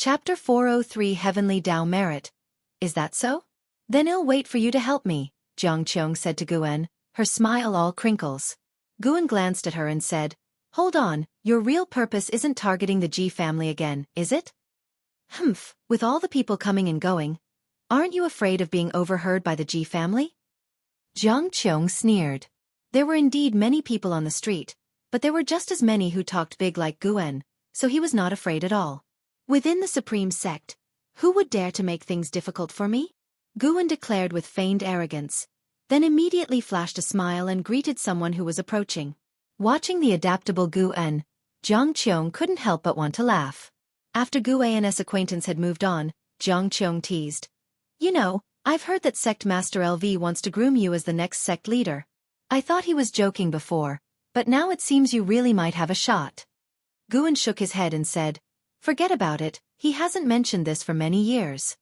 Chapter 403 Heavenly Tao Merit. Is that so? Then I'll wait for you to help me, Xianxia said to Guan, her smile all crinkles. Guan glanced at her and said, Hold on, your real purpose isn't targeting the Ji family again, is it? Humph, with all the people coming and going, aren't you afraid of being overheard by the Ji family? Xianxia sneered. There were indeed many people on the street, but there were just as many who talked big like Guan, so he was not afraid at all. Within the supreme sect, who would dare to make things difficult for me? Guan declared with feigned arrogance, then immediately flashed a smile and greeted someone who was approaching. Watching the adaptable Guan, Xianxia couldn't help but want to laugh. After Guan's acquaintance had moved on, Xianxia teased. You know, I've heard that Sect Master LV wants to groom you as the next sect leader. I thought he was joking before, but now it seems you really might have a shot. Guan shook his head and said, Forget about it, he hasn't mentioned this for many years.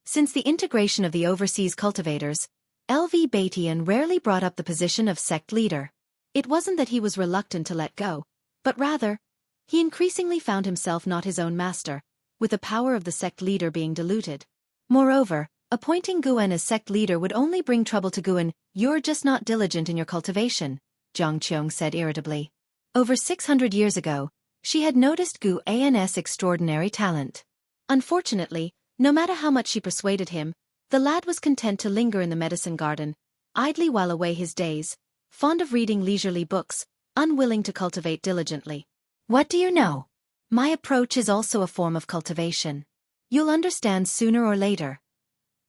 Since the integration of the overseas cultivators, LV Batian rarely brought up the position of sect leader. It wasn't that he was reluctant to let go, but rather, he increasingly found himself not his own master, with the power of the sect leader being diluted. Moreover, appointing Guan as sect leader would only bring trouble to Guan. You're just not diligent in your cultivation, Xianxia said irritably. Over 600 years ago, she had noticed Guan's extraordinary talent. Unfortunately, no matter how much she persuaded him, the lad was content to linger in the medicine garden, idly while away his days, fond of reading leisurely books, unwilling to cultivate diligently. What do you know? My approach is also a form of cultivation. You'll understand sooner or later.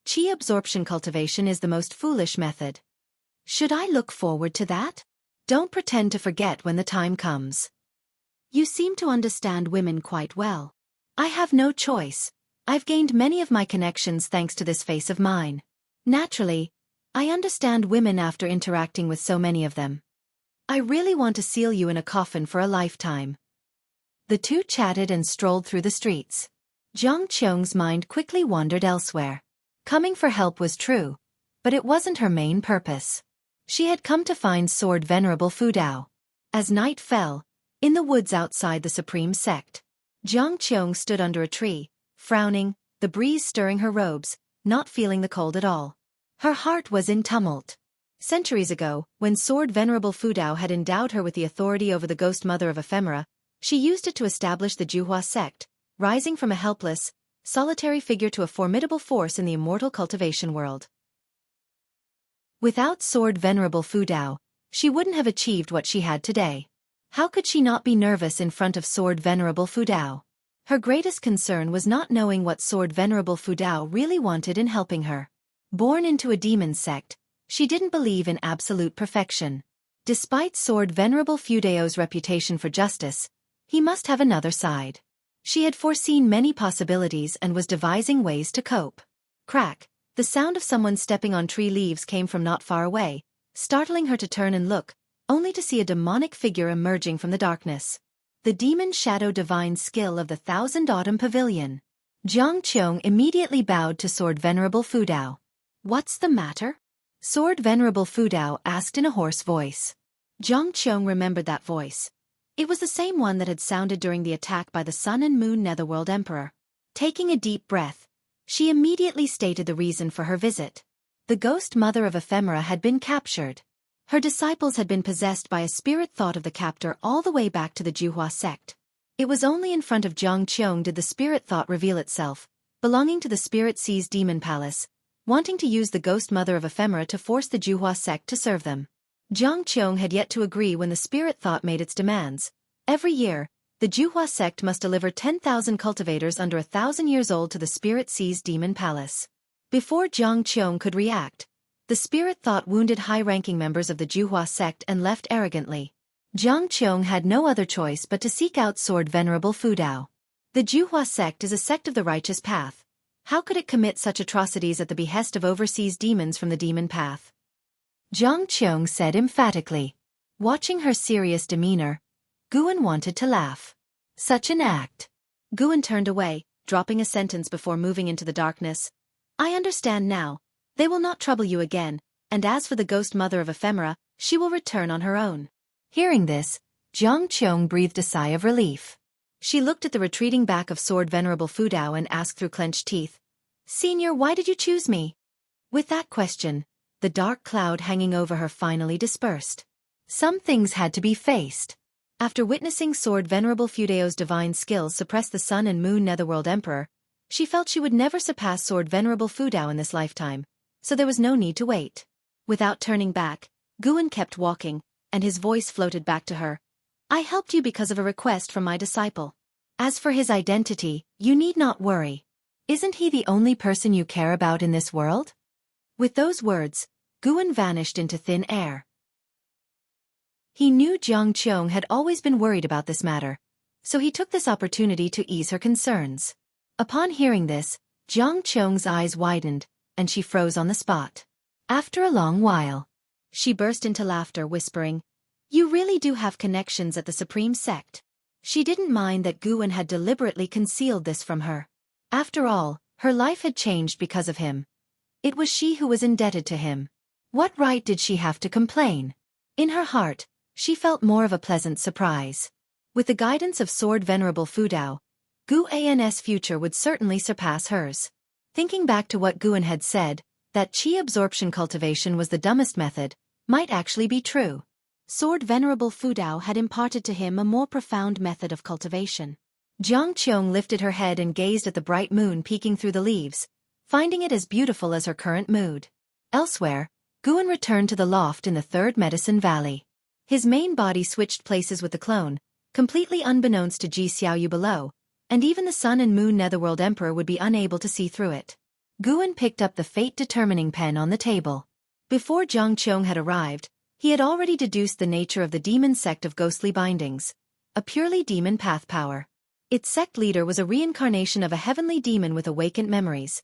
Qi absorption cultivation is the most foolish method. Should I look forward to that? Don't pretend to forget when the time comes. You seem to understand women quite well. I have no choice. I've gained many of my connections thanks to this face of mine. Naturally, I understand women after interacting with so many of them. I really want to seal you in a coffin for a lifetime. The two chatted and strolled through the streets. Xianxia's mind quickly wandered elsewhere. Coming for help was true, but it wasn't her main purpose. She had come to find Sword Venerable Fudao. As night fell, in the woods outside the supreme sect, Xianxia stood under a tree, frowning, the breeze stirring her robes, not feeling the cold at all. Her heart was in tumult. Centuries ago, when Sword Venerable Fudao had endowed her with the authority over the ghost mother of ephemera, she used it to establish the Jianghu sect, rising from a helpless, solitary figure to a formidable force in the immortal cultivation world. Without Sword Venerable Fudao, she wouldn't have achieved what she had today. How could she not be nervous in front of Sword Venerable Fudao? Her greatest concern was not knowing what Sword Venerable Fudao really wanted in helping her. Born into a demon sect, she didn't believe in absolute perfection. Despite Sword Venerable Fudao's reputation for justice, he must have another side. She had foreseen many possibilities and was devising ways to cope. Crack, the sound of someone stepping on tree leaves came from not far away, startling her to turn and look, only to see a demonic figure emerging from the darkness. The demon shadow divine skill of the Thousand Autumn Pavilion. Xianxia immediately bowed to Sword Venerable Fudao. What's the matter? Sword Venerable Fudao asked in a hoarse voice. Xianxia remembered that voice. It was the same one that had sounded during the attack by the Sun and Moon Netherworld Emperor. Taking a deep breath, she immediately stated the reason for her visit. The ghost mother of ephemera had been captured. Her disciples had been possessed by a spirit thought of the captor all the way back to the Jianghu sect. It was only in front of Xianxia did the spirit thought reveal itself, belonging to the spirit-seized demon palace, wanting to use the ghost mother of ephemera to force the Jianghu sect to serve them. Xianxia had yet to agree when the spirit thought made its demands. Every year, the Jianghu sect must deliver 10,000 cultivators under 1,000 years old to the spirit-seized demon palace. Before Xianxia could react, the spirit thought wounded high-ranking members of the Jianghu sect and left arrogantly. Xianxia had no other choice but to seek out Sword Venerable Fudao. The Jianghu sect is a sect of the righteous path. How could it commit such atrocities at the behest of overseas demons from the demon path? Xianxia said emphatically. Watching her serious demeanor, Guan wanted to laugh. Such an act. Guan turned away, dropping a sentence before moving into the darkness. I understand now. They will not trouble you again, and as for the ghost mother of ephemera, she will return on her own. Hearing this, Xianxia breathed a sigh of relief. She looked at the retreating back of Sword Venerable Fudao and asked through clenched teeth, "Senior, why did you choose me?" With that question, the dark cloud hanging over her finally dispersed. Some things had to be faced. After witnessing Sword Venerable Fudao's divine skills suppress the Sun and Moon Netherworld Emperor, she felt she would never surpass Sword Venerable Fudao in this lifetime, so there was no need to wait. Without turning back, Guan kept walking, and his voice floated back to her. "I helped you because of a request from my disciple. As for his identity, you need not worry. Isn't he the only person you care about in this world?" With those words, Guan vanished into thin air. He knew Jianghu had always been worried about this matter, so he took this opportunity to ease her concerns. Upon hearing this, Jianghu's eyes widened, and she froze on the spot. After a long while, she burst into laughter, whispering, "You really do have connections at the Supreme Sect." She didn't mind that Guan had deliberately concealed this from her. After all, her life had changed because of him. It was she who was indebted to him. What right did she have to complain? In her heart, she felt more of a pleasant surprise. With the guidance of Sword Venerable Fudao, Guan's future would certainly surpass hers. Thinking back to what Guan had said, that qi absorption cultivation was the dumbest method, might actually be true. Sword Venerable Fudao had imparted to him a more profound method of cultivation. Jianghu lifted her head and gazed at the bright moon peeking through the leaves, finding it as beautiful as her current mood. Elsewhere, Guan returned to the loft in the Third Medicine Valley. His main body switched places with the clone, completely unbeknownst to Xiaoyu below, and even the Sun and Moon Netherworld Emperor would be unable to see through it. Guan picked up the fate-determining pen on the table. Before Jianghu had arrived, he had already deduced the nature of the demon sect of ghostly bindings, a purely demon path power. Its sect leader was a reincarnation of a heavenly demon with awakened memories,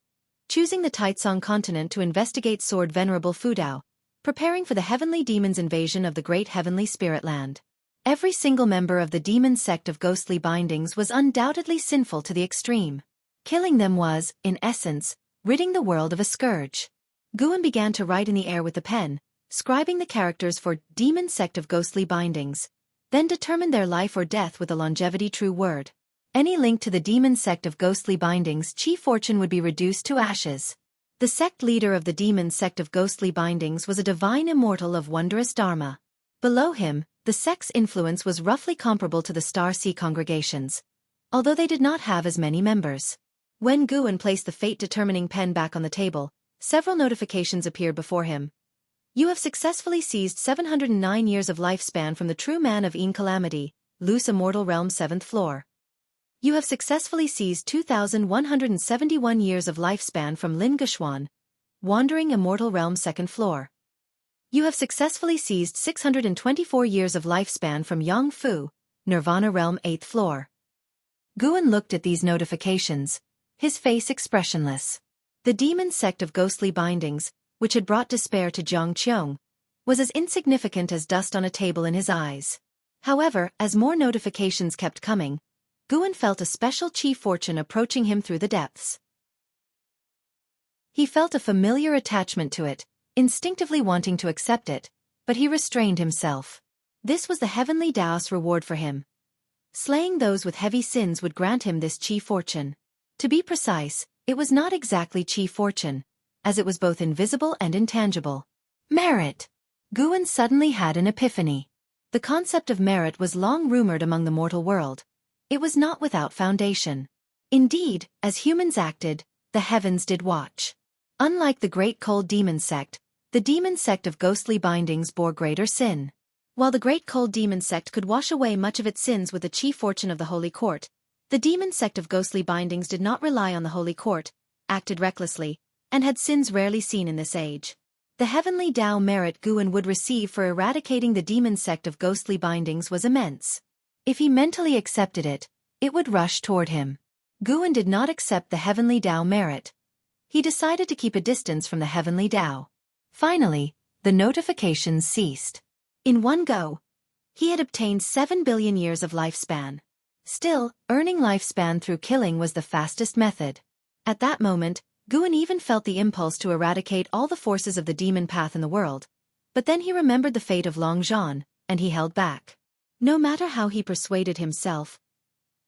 choosing the Taitsong continent to investigate Sword Venerable Fudao, preparing for the heavenly demon's invasion of the great heavenly spirit land. Every single member of the demon sect of ghostly bindings was undoubtedly sinful to the extreme. Killing them was, in essence, ridding the world of a scourge. Guan began to write in the air with the pen, scribing the characters for demon sect of ghostly bindings, then determined their life or death with the longevity true word. Any link to the demon sect of ghostly bindings' chi fortune would be reduced to ashes. The sect leader of the demon sect of ghostly bindings was a divine immortal of wondrous dharma. Below him, the sect's influence was roughly comparable to the Star Sea congregations, although they did not have as many members. When Guan placed the fate-determining pen back on the table, several notifications appeared before him. "You have successfully seized 709 years of lifespan from the true man of Een Calamity, Loose Immortal Realm 7th floor. You have successfully seized 2,171 years of lifespan from Lin Geshuan, Wandering Immortal Realm 2nd floor. You have successfully seized 624 years of lifespan from Yang Fu, Nirvana Realm 8th floor." Guan looked at these notifications, his face expressionless. The demon sect of ghostly bindings, which had brought despair to Jianghu, was as insignificant as dust on a table in his eyes. However, as more notifications kept coming, Guan felt a special chi fortune approaching him through the depths. He felt a familiar attachment to it, instinctively wanting to accept it, but he restrained himself. This was the heavenly Tao's reward for him. Slaying those with heavy sins would grant him this chi fortune. To be precise, it was not exactly chi fortune, as it was both invisible and intangible. Merit! Guan suddenly had an epiphany. The concept of merit was long rumored among the mortal world. It was not without foundation. Indeed, as humans acted, the heavens did watch. Unlike the great cold demon sect, the demon sect of ghostly bindings bore greater sin. While the great cold demon sect could wash away much of its sins with the chi fortune of the holy court, the demon sect of ghostly bindings did not rely on the holy court, acted recklessly, and had sins rarely seen in this age. The heavenly Tao merit Guan would receive for eradicating the demon sect of ghostly bindings was immense. If he mentally accepted it, it would rush toward him. Guan did not accept the heavenly Tao merit. He decided to keep a distance from the heavenly Tao. Finally, the notifications ceased. In one go, he had obtained 7 billion years of lifespan. Still, earning lifespan through killing was the fastest method. At that moment, Guan even felt the impulse to eradicate all the forces of the demon path in the world, but then he remembered the fate of Long Zhan, and he held back. No matter how he persuaded himself,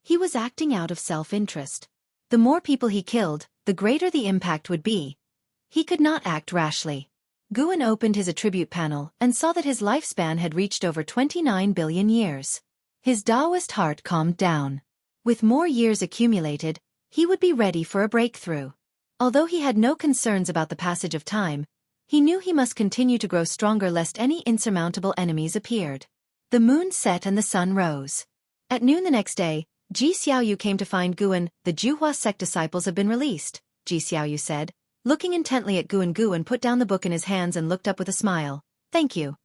He was acting out of self-interest. The more people he killed, the greater the impact would be. He could not act rashly. Guan opened his attribute panel and saw that his lifespan had reached over 29 billion years. His Taoist heart calmed down. With more years accumulated, he would be ready for a breakthrough. Although he had no concerns about the passage of time, he knew he must continue to grow stronger lest any insurmountable enemies appeared. The moon set and the sun rose. At noon the next day, Ji Xiaoyu came to find Guan. The Juhua sect disciples have been released, Ji Xiaoyu said. Looking intently at Guan, Guan put down the book in his hands and looked up with a smile. Thank you.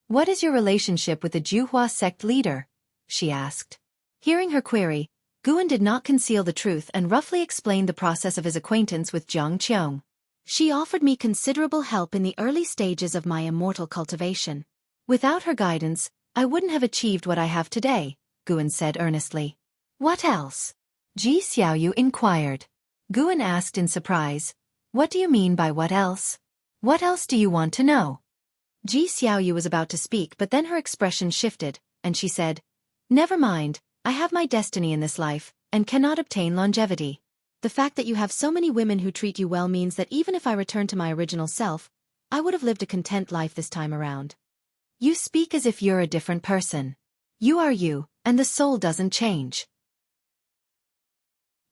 What is your relationship with the Juhua sect leader? She asked. Hearing her query, Guan did not conceal the truth and roughly explained the process of his acquaintance with Jianghu. She offered me considerable help in the early stages of my immortal cultivation. Without her guidance, I wouldn't have achieved what I have today, Guan said earnestly. What else? Ji Xiaoyu inquired. Guan asked in surprise. What do you mean by what else? What else do you want to know? Ji Xiaoyu was about to speak, but then her expression shifted, and she said, Never mind, I have my destiny in this life, and cannot obtain longevity. The fact that you have so many women who treat you well means that even if I return to my original self, I would have lived a content life this time around. You speak as if you're a different person. You are you, and the soul doesn't change.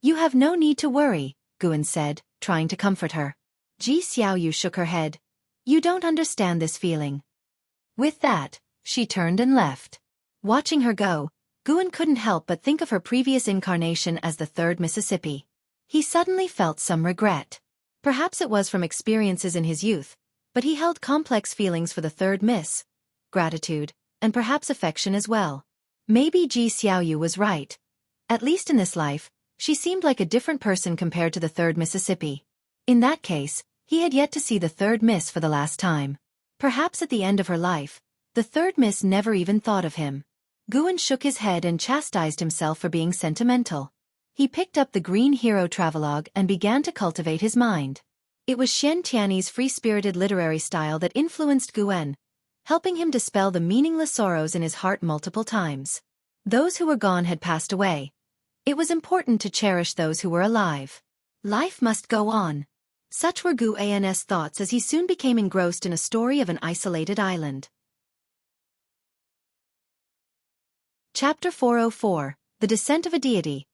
You have no need to worry, Guan said, trying to comfort her. Ji Xiaoyu shook her head. You don't understand this feeling. With that, she turned and left. Watching her go, Guan couldn't help but think of her previous incarnation as the third Mississippi. He suddenly felt some regret. Perhaps it was from experiences in his youth, but he held complex feelings for the third Miss, gratitude, and perhaps affection as well. Maybe Ji Xiaoyu was right. At least in this life, she seemed like a different person compared to the third Mississippi. In that case, he had yet to see the third Miss for the last time. Perhaps at the end of her life, the third Miss never even thought of him. Guan shook his head and chastised himself for being sentimental. He picked up the Green Hero Travelogue and began to cultivate his mind. It was Shen Tiany's free-spirited literary style that influenced Guan, helping him dispel the meaningless sorrows in his heart multiple times. Those who were gone had passed away. It was important to cherish those who were alive. Life must go on. Such were Guan's thoughts as he soon became engrossed in a story of an isolated island. Chapter 404, The Descent of a Deity.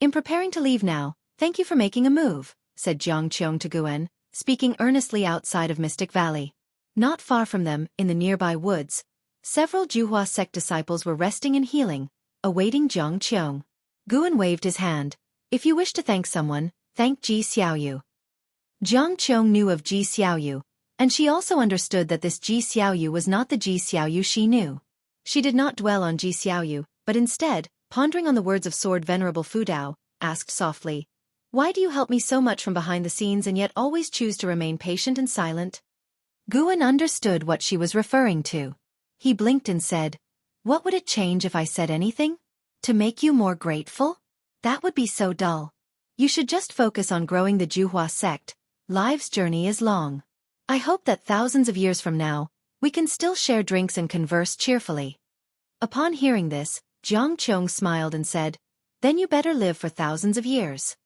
In preparing to leave now, thank you for making a move, said Jianghu to Guan, speaking earnestly outside of Mystic Valley. Not far from them, in the nearby woods, several Juhua sect disciples were resting and healing, awaiting Jianghu. Guan waved his hand. If you wish to thank someone, thank Ji Xiaoyu. Jianghu knew of Ji Xiaoyu, and she also understood that this Ji Xiaoyu was not the Ji Xiaoyu she knew. She did not dwell on Ji Xiaoyu, but instead, pondering on the words of Sword Venerable Fudao, asked softly, Why do you help me so much from behind the scenes and yet always choose to remain patient and silent? Guan understood what she was referring to. He blinked and said, What would it change if I said anything? To make you more grateful? That would be so dull. You should just focus on growing the Juhua sect. Life's journey is long. I hope that thousands of years from now, we can still share drinks and converse cheerfully. Upon hearing this, Jianghu smiled and said, Then you better live for thousands of years.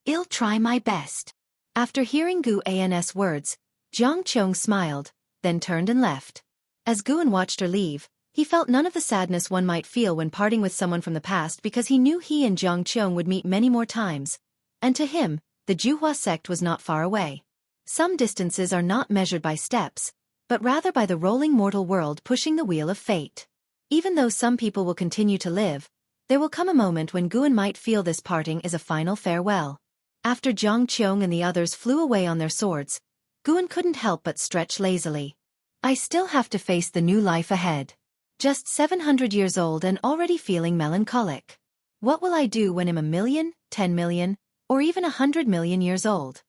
I'll try my best. After hearing Guan's words, Jianghu smiled, then turned and left. As Guan watched her leave, he felt none of the sadness one might feel when parting with someone from the past because he knew he and Jianghu would meet many more times, and to him, the Juhua sect was not far away. Some distances are not measured by steps, but rather by the rolling mortal world pushing the wheel of fate. Even though some people will continue to live, there will come a moment when Guan might feel this parting is a final farewell. After Jianghu and the others flew away on their swords, Guan couldn't help but stretch lazily. I still have to face the new life ahead. Just 700 years old and already feeling melancholic. What will I do when I'm 1,000,000, 10,000,000, or even 100 million years old?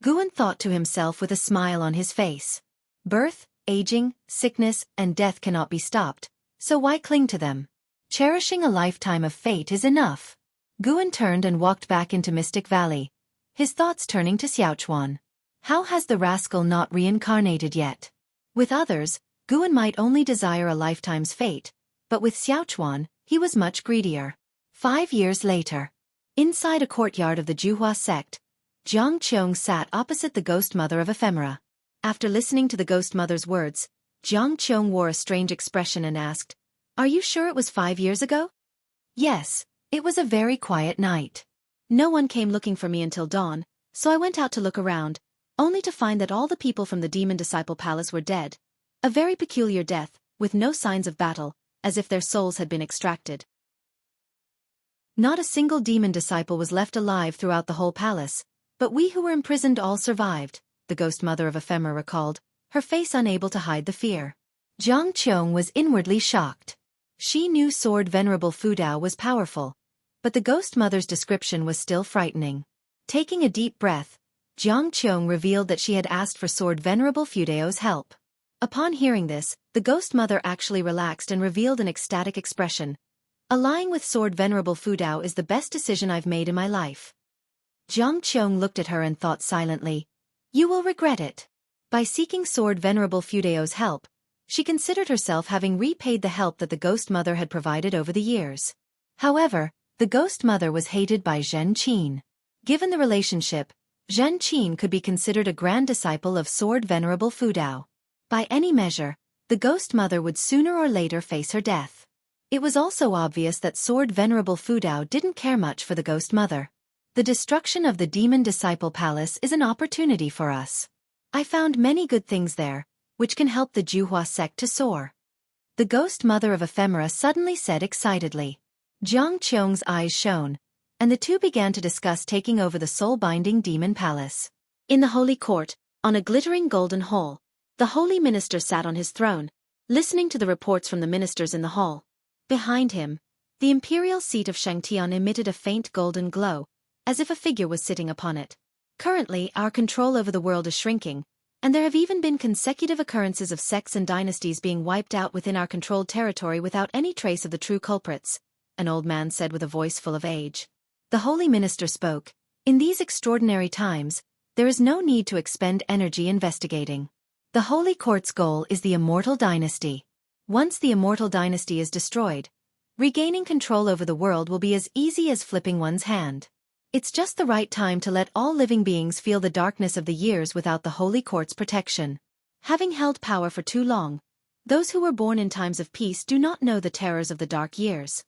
Guan thought to himself with a smile on his face. Birth, aging, sickness, and death cannot be stopped, so why cling to them? Cherishing a lifetime of fate is enough. Guan turned and walked back into Mystic Valley, his thoughts turning to Xiaochuan. How has the rascal not reincarnated yet? With others, Guan might only desire a lifetime's fate, but with Xiaochuan, he was much greedier. 5 years later. Inside a courtyard of the Jianghu sect, Jiang sat opposite the ghost mother of ephemera. After listening to the ghost mother's words, Jiang wore a strange expression and asked, "Are you sure it was 5 years ago?" "Yes, it was a very quiet night. No one came looking for me until dawn, so I went out to look around, only to find that all the people from the demon disciple palace were dead. A very peculiar death, with no signs of battle, as if their souls had been extracted. Not a single demon disciple was left alive throughout the whole palace, but we who were imprisoned all survived," the ghost mother of ephemera recalled, her face unable to hide the fear. Jiang was inwardly shocked. She knew sword Venerable Fudao was powerful, but the ghost mother's description was still frightening. Taking a deep breath, Jiang revealed that she had asked for sword Venerable Fudao's help. Upon hearing this, the ghost mother actually relaxed and revealed an ecstatic expression. "Allying with sword Venerable Fudao is the best decision I've made in my life." Jiang looked at her and thought silently, "You will regret it." By seeking sword Venerable Fudao's help, she considered herself having repaid the help that the ghost mother had provided over the years. However, the ghost mother was hated by Zhen Qin. Given the relationship, Zhen Qin could be considered a grand disciple of sword Venerable Fudao. By any measure, the ghost mother would sooner or later face her death. It was also obvious that sword Venerable Fudao didn't care much for the ghost mother. "The destruction of the demon disciple palace is an opportunity for us. I found many good things there, which can help the Jianghu sect to soar," the ghost mother of ephemera suddenly said excitedly. Jiang's eyes shone, and the two began to discuss taking over the soul-binding demon palace. In the holy court, on a glittering golden hall, the holy minister sat on his throne, listening to the reports from the ministers in the hall. Behind him, the imperial seat of Xianxia emitted a faint golden glow, as if a figure was sitting upon it. "Currently, our control over the world is shrinking, and there have even been consecutive occurrences of sects and dynasties being wiped out within our controlled territory without any trace of the true culprits," an old man said with a voice full of age. The holy minister spoke, "In these extraordinary times, there is no need to expend energy investigating. The holy court's goal is the immortal dynasty. Once the immortal dynasty is destroyed, regaining control over the world will be as easy as flipping one's hand. It's just the right time to let all living beings feel the darkness of the years without the holy court's protection. Having held power for too long, those who were born in times of peace do not know the terrors of the dark years."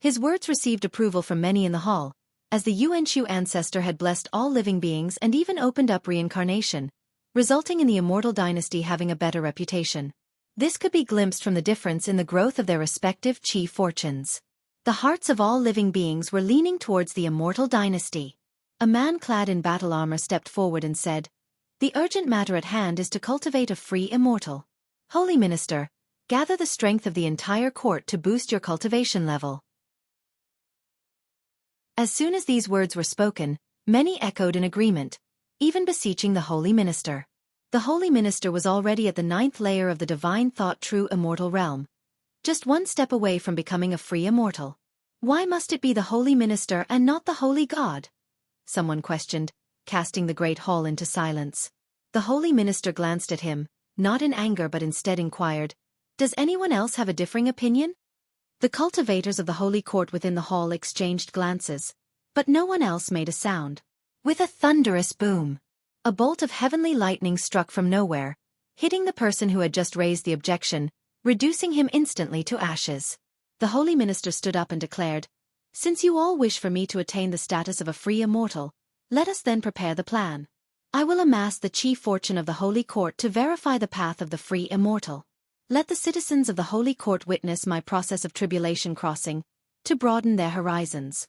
His words received approval from many in the hall, as the Yuanshu ancestor had blessed all living beings and even opened up reincarnation, resulting in the immortal dynasty having a better reputation. This could be glimpsed from the difference in the growth of their respective qi fortunes. The hearts of all living beings were leaning towards the immortal dynasty. A man clad in battle armor stepped forward and said, "The urgent matter at hand is to cultivate a free immortal. Holy Minister, gather the strength of the entire court to boost your cultivation level." As soon as these words were spoken, many echoed in agreement, even beseeching the Holy Minister. The Holy Minister was already at the 9th layer of the divine thought true immortal realm, just one step away from becoming a free immortal. "Why must it be the Holy Minister and not the Holy God?" someone questioned, casting the great hall into silence. The Holy Minister glanced at him, not in anger but instead inquired, "Does anyone else have a differing opinion?" The cultivators of the holy court within the hall exchanged glances, but no one else made a sound. With a thunderous boom, a bolt of heavenly lightning struck from nowhere, hitting the person who had just raised the objection, reducing him instantly to ashes. The holy minister stood up and declared, "Since you all wish for me to attain the status of a free immortal, let us then prepare the plan. I will amass the chief fortune of the holy court to verify the path of the free immortal. Let the citizens of the holy court witness my process of tribulation crossing, to broaden their horizons."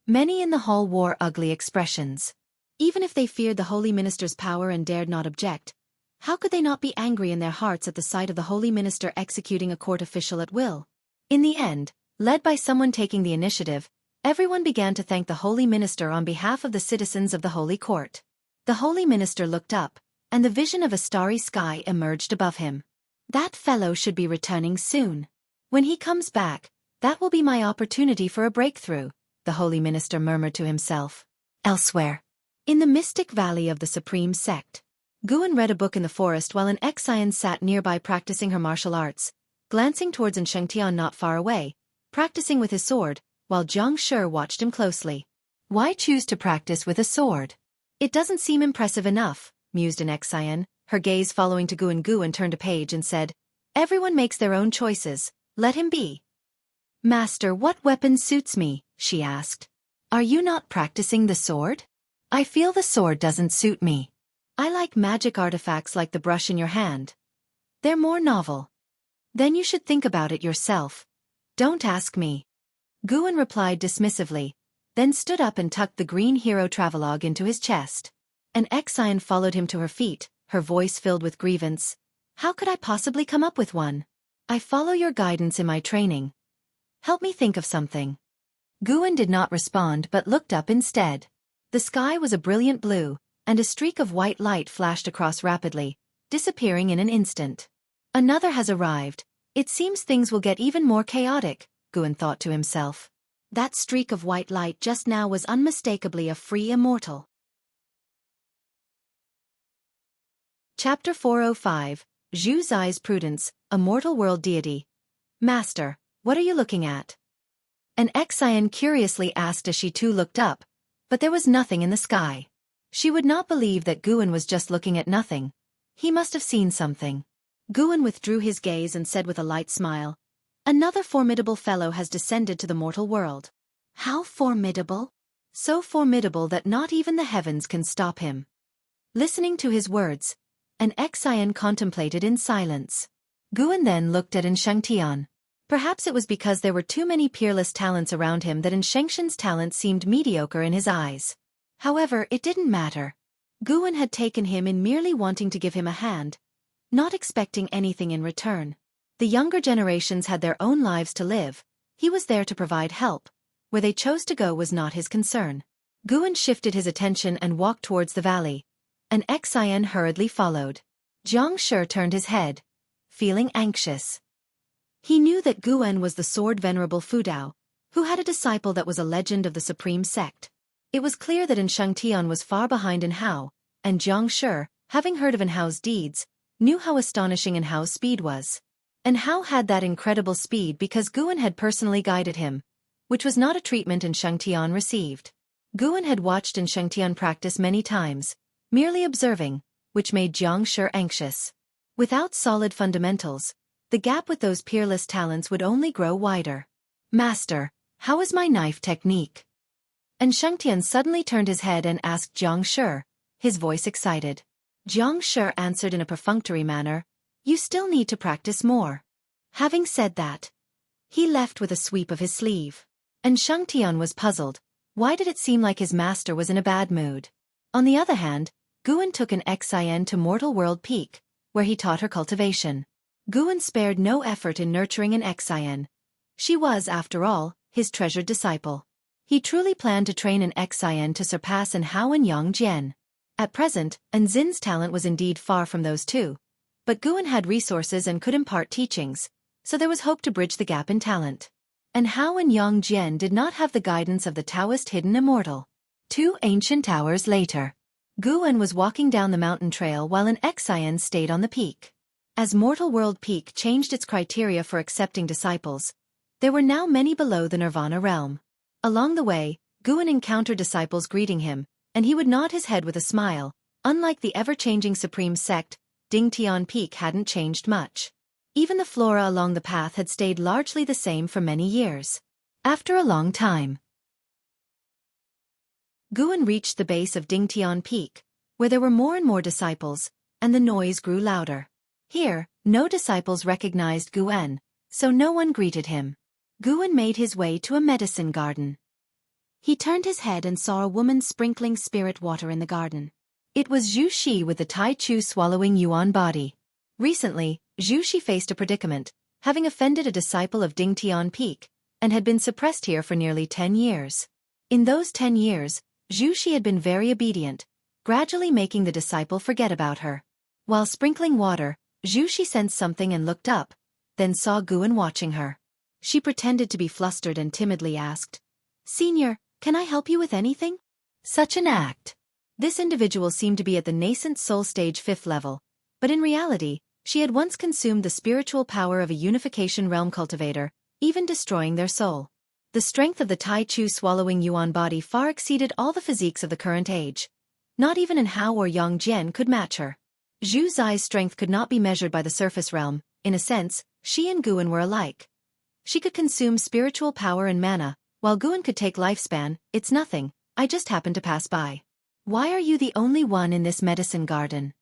Many in the hall wore ugly expressions. Even if they feared the holy minister's power and dared not object, how could they not be angry in their hearts at the sight of the holy minister executing a court official at will? In the end, led by someone taking the initiative, everyone began to thank the holy minister on behalf of the citizens of the holy court. The holy minister looked up, and the vision of a starry sky emerged above him. "That fellow should be returning soon. When he comes back, that will be my opportunity for a breakthrough," the holy minister murmured to himself. Elsewhere, in the mystic valley of the supreme sect, Guan read a book in the forest while an Xian sat nearby practicing her martial arts, glancing towards Xianxia not far away, practicing with his sword. while Xianxia watched him closely. Why choose to practice with a sword? It doesn't seem impressive enough, mused Xianxia, her gaze following to Guan turned a page and said, Everyone makes their own choices, let him be. Master, what weapon suits me? She asked. Are you not practicing the sword? I feel the sword doesn't suit me. I like magic artifacts like the brush in your hand. They're more novel. Then you should think about it yourself. Don't ask me. Guan replied dismissively, then stood up and tucked the green hero travelogue into his chest. Xian followed him to her feet, her voice filled with grievance. How could I possibly come up with one? I follow your guidance in my training. Help me think of something. Guan did not respond but looked up instead. The sky was a brilliant blue, and a streak of white light flashed across rapidly, disappearing in an instant. Another has arrived. It seems things will get even more chaotic, Guan thought to himself. That streak of white light just now was unmistakably a free immortal. Chapter 405, Zhu Zai's Prudence, a Mortal World Deity. Master, what are you looking at? Xian curiously asked as she too looked up, but there was nothing in the sky. She would not believe that Guan was just looking at nothing. He must have seen something. Guan withdrew his gaze and said with a light smile, Another formidable fellow has descended to the mortal world. How formidable? So formidable that not even the heavens can stop him. Listening to his words, Xian contemplated in silence. Guan then looked at Xianxia. Perhaps it was because there were too many peerless talents around him that Xianxia's talent seemed mediocre in his eyes. However, it didn't matter. Guan had taken him in merely wanting to give him a hand, not expecting anything in return. The younger generations had their own lives to live. He was there to provide help. Where they chose to go was not his concern. Guan shifted his attention and walked towards the valley. Xian hurriedly followed. Jianghu turned his head, feeling anxious. He knew that Guan was the sword venerable Fudao, who had a disciple that was a legend of the supreme sect. It was clear that Xianxia was far behind Hao, and Jianghu, having heard of Hao's deeds, knew how astonishing Hao's speed was. Hao had that incredible speed because Guan had personally guided him, which was not a treatment Xianxia received. Guan had watched Xianxia practice many times, merely observing, which made Jianghu anxious. Without solid fundamentals, the gap with those peerless talents would only grow wider. Master, how is my knife technique? Xianxia suddenly turned his head and asked Jianghu, his voice excited. Jianghu answered in a perfunctory manner, You still need to practice more. Having said that, he left with a sweep of his sleeve. Xianxia was puzzled. Why did it seem like his master was in a bad mood? On the other hand, Guan took Xian to Mortal World Peak, where he taught her cultivation. Guan spared no effort in nurturing Xian. She was, after all, his treasured disciple. He truly planned to train Xian to surpass Hao and Yang Jian. At present, Zin's talent was indeed far from those two, but Guan had resources and could impart teachings, so there was hope to bridge the gap in talent. Hao and Yang Jian did not have the guidance of the Taoist hidden immortal. 2 ancient hours later, Guan was walking down the mountain trail while Xian stayed on the peak. As Mortal World Peak changed its criteria for accepting disciples, there were now many below the Nirvana realm. Along the way, Guan encountered disciples greeting him, and he would nod his head with a smile. Unlike the ever-changing Supreme Sect, Dingtian Peak hadn't changed much. Even the flora along the path had stayed largely the same for many years. After a long time, Guan reached the base of Dingtian Peak, where there were more and more disciples, and the noise grew louder. Here, no disciples recognized Guan, so no one greeted him. Guan made his way to a medicine garden. He turned his head and saw a woman sprinkling spirit water in the garden. It was Zhu Shi with the Tai Chu swallowing yuan body. Recently, Zhu Shi faced a predicament, having offended a disciple of Dingtian Peak, and had been suppressed here for nearly 10 years. In those 10 years, Zhu Shi had been very obedient, gradually making the disciple forget about her. While sprinkling water, Zhu Shi sensed something and looked up, then saw Guan watching her. She pretended to be flustered and timidly asked, Senior, can I help you with anything? Such an act. This individual seemed to be at the nascent soul stage 5th level, but in reality, she had once consumed the spiritual power of a unification realm cultivator, even destroying their soul. The strength of the Tai Chu swallowing yuan body far exceeded all the physiques of the current age. Not even in Hao or Yang Jian could match her. Zhu Zai's strength could not be measured by the surface realm. In a sense, she and Guan were alike. She could consume spiritual power and mana, while Guan could take lifespan. It's nothing, I just happened to pass by. Why are you the only one in this medicine garden?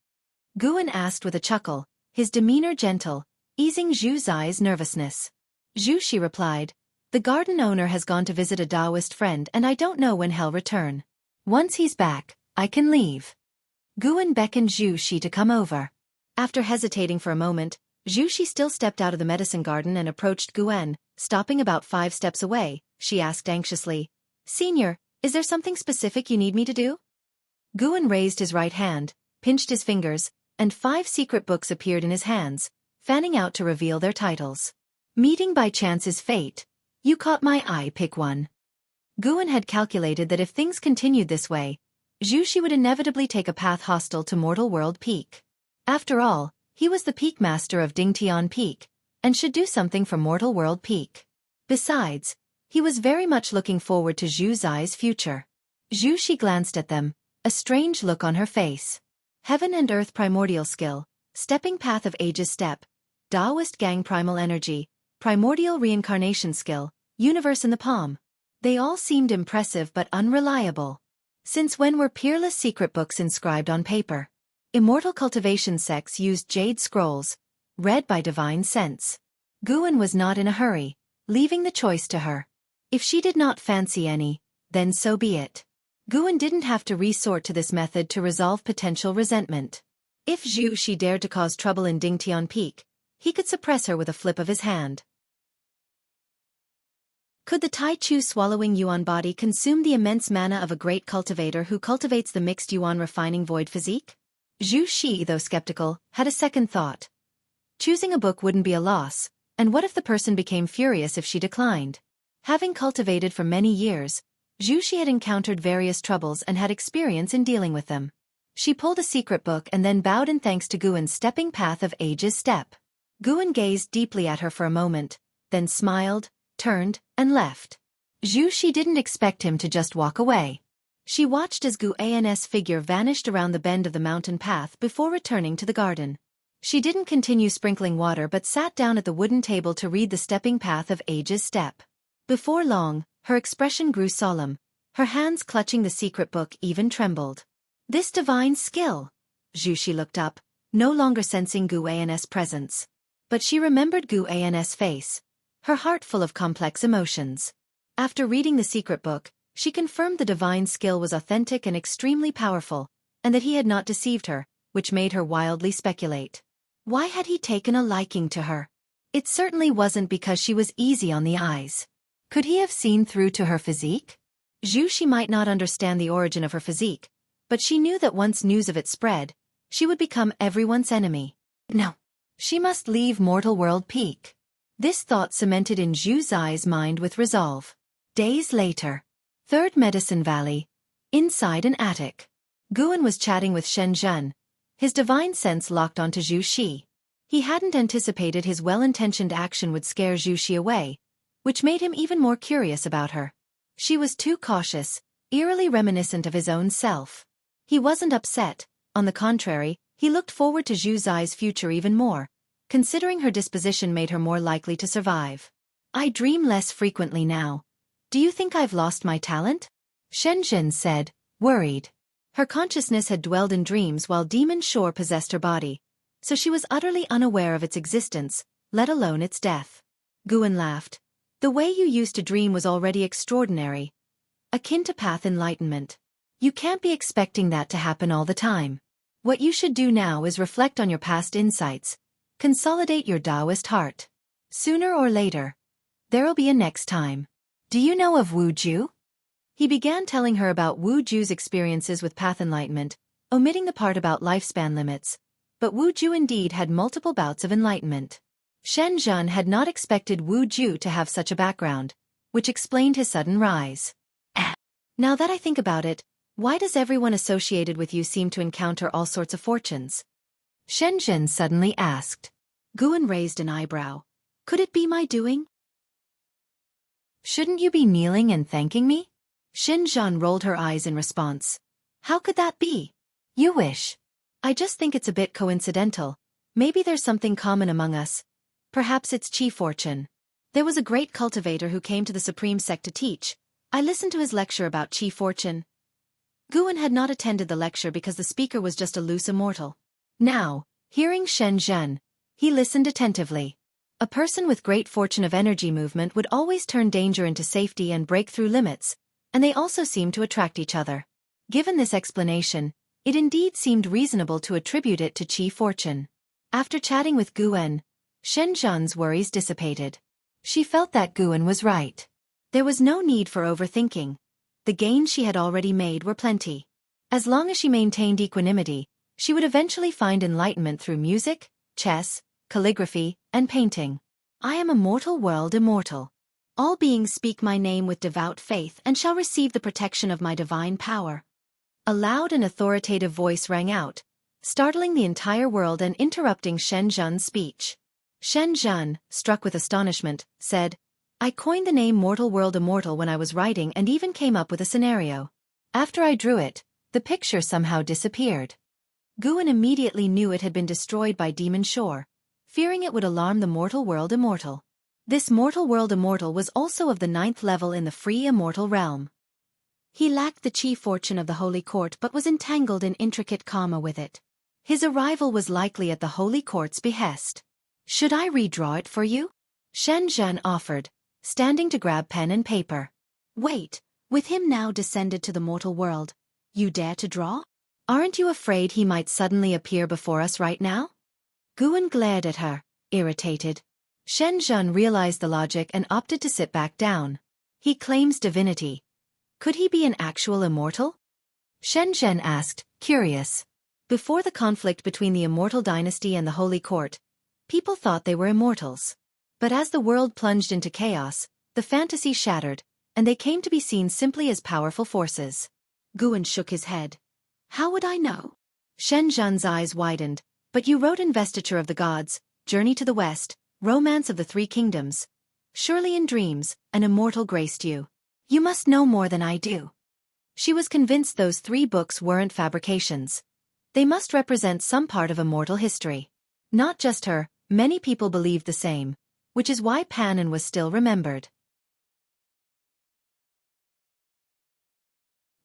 Guan asked with a chuckle, his demeanor gentle, easing Zhu Zai's nervousness. Zhu Shi replied, the garden owner has gone to visit a Taoist friend and I don't know when he'll return. Once he's back, I can leave. Guan beckoned Zhu Shi to come over. After hesitating for a moment, Zhu Shi still stepped out of the medicine garden and approached Guan, stopping about 5 steps away. She asked anxiously, Senior, is there something specific you need me to do? Guan raised his right hand, pinched his fingers, and 5 secret books appeared in his hands, fanning out to reveal their titles. Meeting by chance is fate. You caught my eye, pick one. Guan had calculated that if things continued this way, Zhu Shi would inevitably take a path hostile to Mortal World Peak. After all, he was the Peak Master of Dingtian Peak, and should do something for Mortal World Peak. Besides, he was very much looking forward to Zhu Zai's future. Zhu Shi glanced at them, a strange look on her face. Heaven and Earth Primordial Skill, Stepping Path of Ages Step, Taoist Gang Primal Energy, Primordial Reincarnation Skill, Universe in the Palm. They all seemed impressive but unreliable. Since when were peerless secret books inscribed on paper? Immortal Cultivation sects used jade scrolls, read by divine sense. Guan was not in a hurry, leaving the choice to her. If she did not fancy any, then so be it. Guan didn't have to resort to this method to resolve potential resentment. If Zhu Shi dared to cause trouble in Dingtian Peak, he could suppress her with a flip of his hand. Could the Tai Chu swallowing yuan body consume the immense mana of a great cultivator who cultivates the mixed yuan refining void physique? Zhu Shi, though skeptical, had a second thought. Choosing a book wouldn't be a loss, and what if the person became furious if she declined? Having cultivated for many years, Zhu Shi had encountered various troubles and had experience in dealing with them. She pulled a secret book and then bowed in thanks to Guan's stepping path of ages step. Guan gazed deeply at her for a moment, then smiled, turned, and left. Zhu Shi didn't expect him to just walk away. She watched as Guan's figure vanished around the bend of the mountain path before returning to the garden. She didn't continue sprinkling water but sat down at the wooden table to read the stepping path of ages step. Before long, her expression grew solemn. Her hands clutching the secret book even trembled. This divine skill! Zhu Shi looked up, no longer sensing Guan's presence. But she remembered Guan's face, her heart full of complex emotions. After reading the secret book, she confirmed the divine skill was authentic and extremely powerful, and that he had not deceived her, which made her wildly speculate. Why had he taken a liking to her? It certainly wasn't because she was easy on the eyes. Could he have seen through to her physique? Zhu Shi might not understand the origin of her physique, but she knew that once news of it spread, she would become everyone's enemy. No. She must leave Mortal World Peak. This thought cemented in Zhu Zai's mind with resolve. Days later. Third Medicine Valley. Inside an attic. Guan was chatting with Xianxia, his divine sense locked onto Zhu Shi. He hadn't anticipated his well-intentioned action would scare Zhu Shi away, which made him even more curious about her. She was too cautious, eerily reminiscent of his own self. He wasn't upset, on the contrary, he looked forward to Zhu Zai's future even more, considering her disposition made her more likely to survive. I dream less frequently now. Do you think I've lost my talent? Xianxia said, worried. Her consciousness had dwelled in dreams while Demon Shore possessed her body, so she was utterly unaware of its existence, let alone its death. Guan laughed. The way you used to dream was already extraordinary, akin to path enlightenment. You can't be expecting that to happen all the time. What you should do now is reflect on your past insights, consolidate your Taoist heart. Sooner or later, there'll be a next time. Do you know of Wu Ju? He began telling her about Wu Ju's experiences with path enlightenment, omitting the part about lifespan limits. But Wu Ju indeed had multiple bouts of enlightenment. Xianxia had not expected Wu Ju to have such a background, which explained his sudden rise. Now that I think about it, why does everyone associated with you seem to encounter all sorts of fortunes? Xianxia suddenly asked. Guan raised an eyebrow. Could it be my doing? Shouldn't you be kneeling and thanking me? Xianxia rolled her eyes in response. How could that be? You wish. I just think it's a bit coincidental. Maybe there's something common among us. Perhaps it's Qi fortune. There was a great cultivator who came to the supreme sect to teach. I listened to his lecture about Qi fortune. Guan had not attended the lecture because the speaker was just a loose immortal. Now, hearing Xianxia, he listened attentively. A person with great fortune of energy movement would always turn danger into safety and break through limits, and they also seemed to attract each other. Given this explanation, it indeed seemed reasonable to attribute it to Qi fortune. After chatting with Guan, Xianxia's worries dissipated. She felt that Guan was right. There was no need for overthinking. The gains she had already made were plenty. As long as she maintained equanimity, she would eventually find enlightenment through music, chess, calligraphy, and painting. I am a mortal world immortal. All beings speak my name with devout faith and shall receive the protection of my divine power. A loud and authoritative voice rang out, startling the entire world and interrupting Xianxia's speech. Xianxia, struck with astonishment, said, I coined the name Mortal World Immortal when I was writing and even came up with a scenario. After I drew it, the picture somehow disappeared. Guan immediately knew it had been destroyed by Demon Shore, fearing it would alarm the Mortal World Immortal. This Mortal World Immortal was also of the 9th level in the free immortal realm. He lacked the Qi fortune of the Holy Court but was entangled in intricate karma with it. His arrival was likely at the Holy Court's behest. Should I redraw it for you? Xianxia offered, standing to grab pen and paper. Wait, with him now descended to the mortal world, you dare to draw? Aren't you afraid he might suddenly appear before us right now? Guan glared at her, irritated. Xianxia realized the logic and opted to sit back down. He claims divinity. Could he be an actual immortal? Xianxia asked, curious. Before the conflict between the immortal dynasty and the Holy Court, people thought they were immortals. But as the world plunged into chaos, the fantasy shattered, and they came to be seen simply as powerful forces. Guan shook his head. How would I know? Xianxia's eyes widened. But you wrote Investiture of the Gods, Journey to the West, Romance of the Three Kingdoms. Surely in dreams, an immortal graced you. You must know more than I do. She was convinced those 3 books weren't fabrications. They must represent some part of immortal history. Not just her, many people believed the same, which is why Panan was still remembered.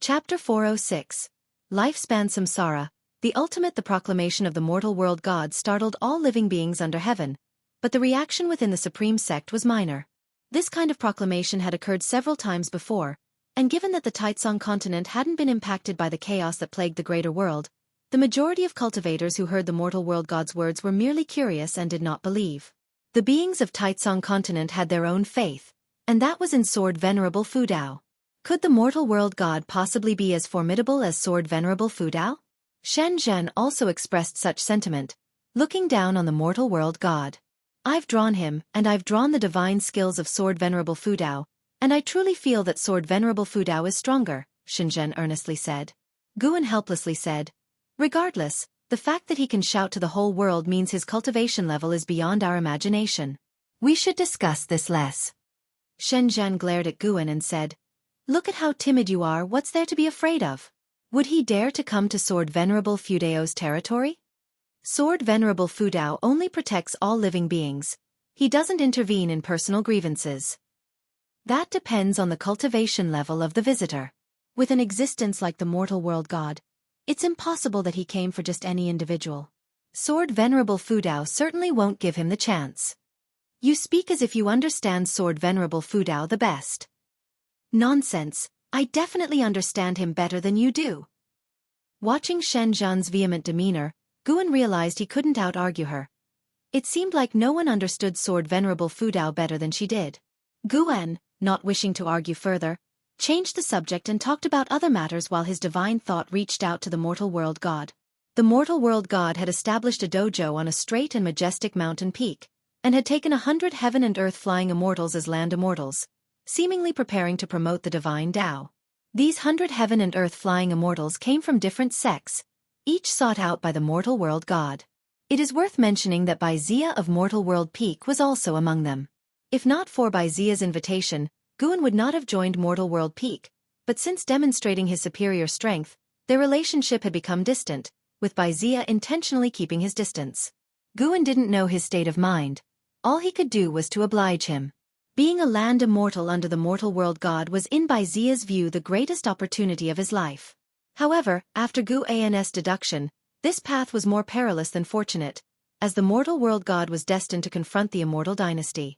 Chapter 406. Lifespan Samsara. The proclamation of the mortal world god startled all living beings under heaven, but the reaction within the supreme sect was minor. This kind of proclamation had occurred several times before, and given that the Taitsong continent hadn't been impacted by the chaos that plagued the greater world, the majority of cultivators who heard the mortal world god's words were merely curious and did not believe. The beings of Taitsong continent had their own faith, and that was in Sword Venerable Fudao. Could the mortal world god possibly be as formidable as Sword Venerable Fudao? Xianxia also expressed such sentiment, looking down on the mortal world god. I've drawn him, and I've drawn the divine skills of Sword Venerable Fudao, and I truly feel that Sword Venerable Fudao is stronger, Xianxia earnestly said. Guan helplessly said, regardless, the fact that he can shout to the whole world means his cultivation level is beyond our imagination. We should discuss this less. Xianxia glared at Guan and said, look at how timid you are, what's there to be afraid of? Would he dare to come to Sword Venerable Fudao's territory? Sword Venerable Fudao only protects all living beings. He doesn't intervene in personal grievances. That depends on the cultivation level of the visitor. With an existence like the mortal world god, it's impossible that he came for just any individual. Sword Venerable Fudao certainly won't give him the chance. You speak as if you understand Sword Venerable Fudao the best. Nonsense, I definitely understand him better than you do. Watching Xianxia's vehement demeanor, Guan realized he couldn't out-argue her. It seemed like no one understood Sword Venerable Fudao better than she did. Guan, not wishing to argue further, changed the subject and talked about other matters while his divine thought reached out to the mortal world god. The mortal world god had established a dojo on a straight and majestic mountain peak, and had taken 100 heaven and earth flying immortals as land immortals, seemingly preparing to promote the divine Tao. These 100 heaven and earth flying immortals came from different sects, each sought out by the mortal world god. It is worth mentioning that Bai Zia of Mortal World Peak was also among them. If not for Bai Zia's invitation, Guan would not have joined Mortal World Peak, but since demonstrating his superior strength, their relationship had become distant, with Wuxia intentionally keeping his distance. Guan didn't know his state of mind. All he could do was to oblige him. Being a land immortal under the mortal world god was in Wuxia's view the greatest opportunity of his life. However, after Guan's deduction, this path was more perilous than fortunate, as the mortal world god was destined to confront the immortal dynasty.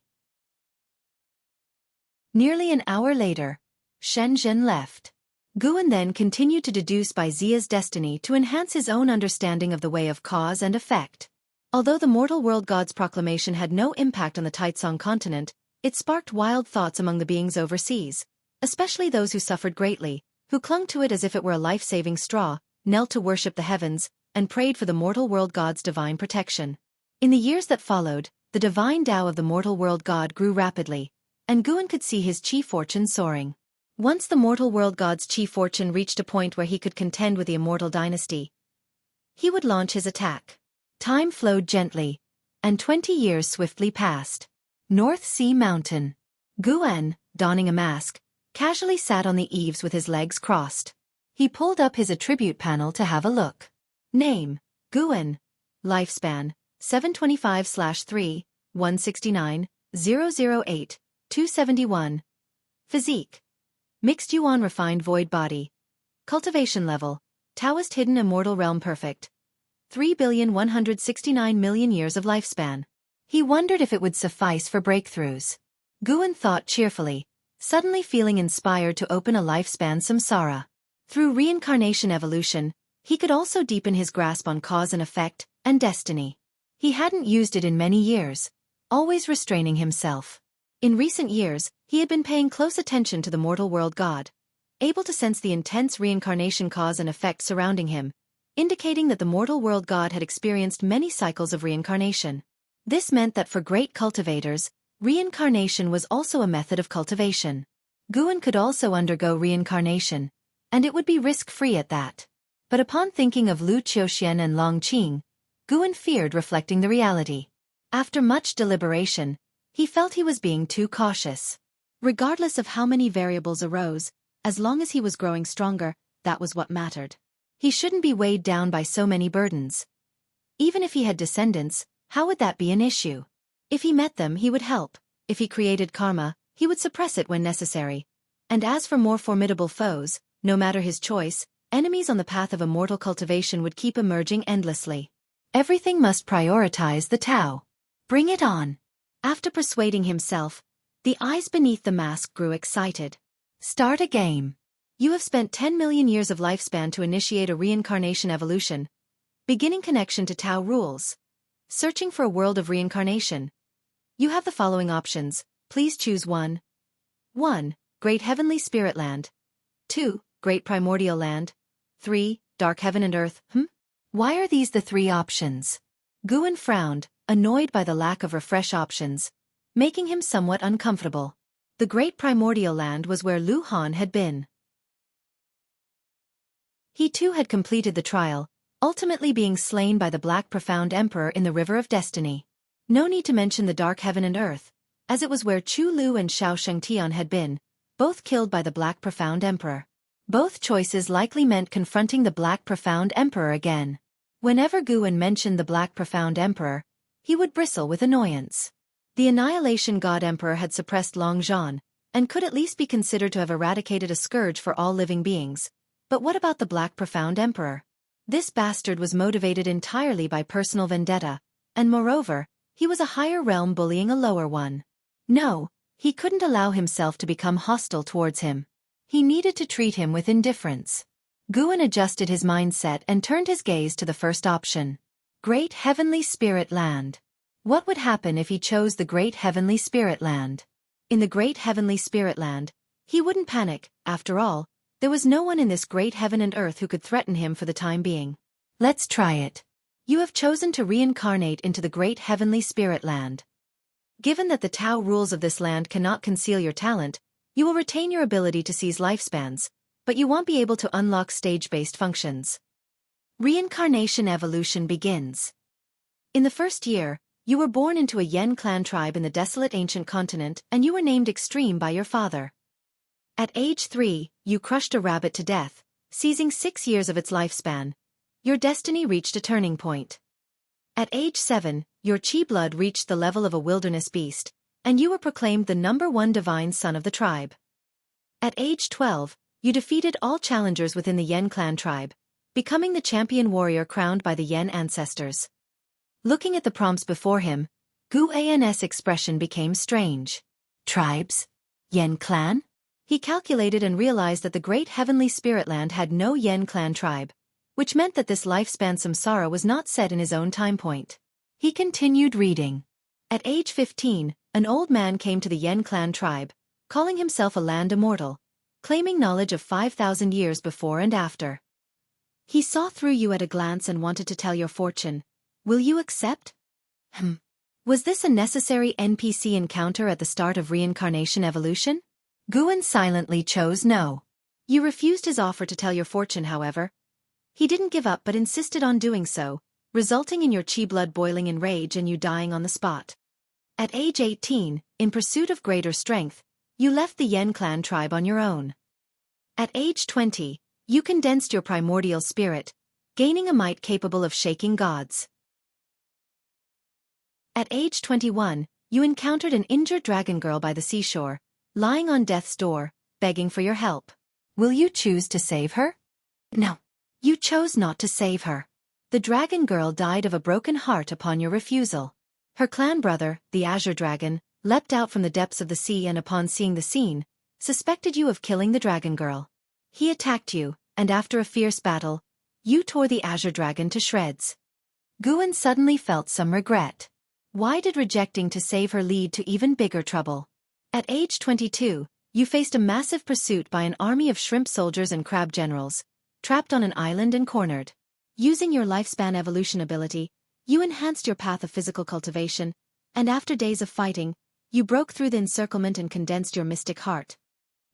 Nearly an hour later, Shenzhen left. Guan then continued to deduce Wuxia's destiny to enhance his own understanding of the way of cause and effect. Although the mortal world god's proclamation had no impact on the Taitsong continent, it sparked wild thoughts among the beings overseas, especially those who suffered greatly, who clung to it as if it were a life-saving straw, knelt to worship the heavens, and prayed for the mortal world god's divine protection. In the years that followed, the divine Tao of the mortal world god grew rapidly, and Guan could see his chi fortune soaring. Once the mortal world god's chi fortune reached a point where he could contend with the immortal dynasty, he would launch his attack. Time flowed gently, and 20 years swiftly passed. North Sea Mountain. Guan, donning a mask, casually sat on the eaves with his legs crossed. He pulled up his attribute panel to have a look. Name: Guan. Lifespan: 725/3, 169, 008, 271. Physique: Mixed Yuan refined void body. Cultivation level: Taoist hidden immortal realm perfect. 3,169,000,000 years of lifespan. He wondered if it would suffice for breakthroughs. Guan thought cheerfully, suddenly feeling inspired to open a lifespan samsara. Through reincarnation evolution, he could also deepen his grasp on cause and effect, and destiny. He hadn't used it in many years, always restraining himself. In recent years, he had been paying close attention to the mortal world god, able to sense the intense reincarnation cause and effect surrounding him, indicating that the mortal world god had experienced many cycles of reincarnation. This meant that for great cultivators, reincarnation was also a method of cultivation. Guan could also undergo reincarnation, and it would be risk-free at that. But upon thinking of Lu Qiuxian and Long Qing, Guan feared reflecting the reality. After much deliberation, he felt he was being too cautious. Regardless of how many variables arose, as long as he was growing stronger, that was what mattered. He shouldn't be weighed down by so many burdens. Even if he had descendants, how would that be an issue? If he met them, he would help. If he created karma, he would suppress it when necessary. And as for more formidable foes, no matter his choice, enemies on the path of immortal cultivation would keep emerging endlessly. Everything must prioritize the Tao. Bring it on. After persuading himself, the eyes beneath the mask grew excited. Start a game. You have spent 10 million years of lifespan to initiate a reincarnation evolution. Beginning connection to Tao rules. Searching for a world of reincarnation. You have the following options. Please choose one. 1. Great Heavenly Spirit Land. 2. Great Primordial Land. 3. Dark Heaven and Earth. Why are these the 3 options? Guan frowned, annoyed by the lack of refresh options, making him somewhat uncomfortable. The Great Primordial Land was where Lu Han had been. He too had completed the trial, ultimately being slain by the Black Profound Emperor in the River of Destiny. No need to mention the Dark Heaven and Earth, as it was where Chu Lu and Xiao Shengtian had been, both killed by the Black Profound Emperor. Both choices likely meant confronting the Black Profound Emperor again. Whenever Guan mentioned the Black Profound Emperor, he would bristle with annoyance. The Annihilation God Emperor had suppressed Long Zhan, and could at least be considered to have eradicated a scourge for all living beings. But what about the Black Profound Emperor? This bastard was motivated entirely by personal vendetta, and moreover, he was a higher realm bullying a lower one. No, he couldn't allow himself to become hostile towards him. He needed to treat him with indifference. Guan adjusted his mindset and turned his gaze to the first option. Great Heavenly Spirit Land. What would happen if he chose the Great Heavenly Spirit Land? In the Great Heavenly Spirit Land, he wouldn't panic. After all, there was no one in this great heaven and earth who could threaten him for the time being. Let's try it. You have chosen to reincarnate into the Great Heavenly Spirit Land. Given that the Tao rules of this land cannot conceal your talent, you will retain your ability to seize lifespans, but you won't be able to unlock stage-based functions. Reincarnation evolution begins. In the first year, You were born into a Yen clan tribe in the desolate ancient continent, and you were named Extreme by your father. At age 3, you crushed a rabbit to death, seizing 6 years of its lifespan. Your destiny reached a turning point. At age 7, your chi blood reached the level of a wilderness beast, and you were proclaimed the #1 divine son of the tribe. At age 12, you defeated all challengers within the Yen clan tribe, becoming the champion warrior crowned by the Yen ancestors. Looking at the prompts before him, Gu An's expression became strange. Tribes? Yen clan? He calculated and realized that the great heavenly spirit land had no Yen clan tribe, which meant that this lifespan samsara was not set in his own time point. He continued reading. At age 15, an old man came to the Yen clan tribe, calling himself a land immortal, claiming knowledge of 5,000 years before and after. He saw through you at a glance and wanted to tell your fortune. Will you accept? Was this a necessary NPC encounter at the start of reincarnation evolution? Guan silently chose no. You refused his offer to tell your fortune, however. He didn't give up but insisted on doing so, resulting in your chi blood boiling in rage and you dying on the spot. At age 18, in pursuit of greater strength, you left the Yen clan tribe on your own. At age 20, you condensed your primordial spirit, gaining a might capable of shaking gods. At age 21, you encountered an injured dragon girl by the seashore, lying on death's door, begging for your help. Will you choose to save her? No. You chose not to save her. The dragon girl died of a broken heart upon your refusal. Her clan brother, the Azure Dragon, leapt out from the depths of the sea and upon seeing the scene, suspected you of killing the dragon girl. He attacked you, and after a fierce battle, you tore the Azure Dragon to shreds. Guan suddenly felt some regret. Why did rejecting to save her lead to even bigger trouble? At age 22, you faced a massive pursuit by an army of shrimp soldiers and crab generals, trapped on an island and cornered. Using your lifespan evolution ability, you enhanced your path of physical cultivation, and after days of fighting, you broke through the encirclement and condensed your mystic heart.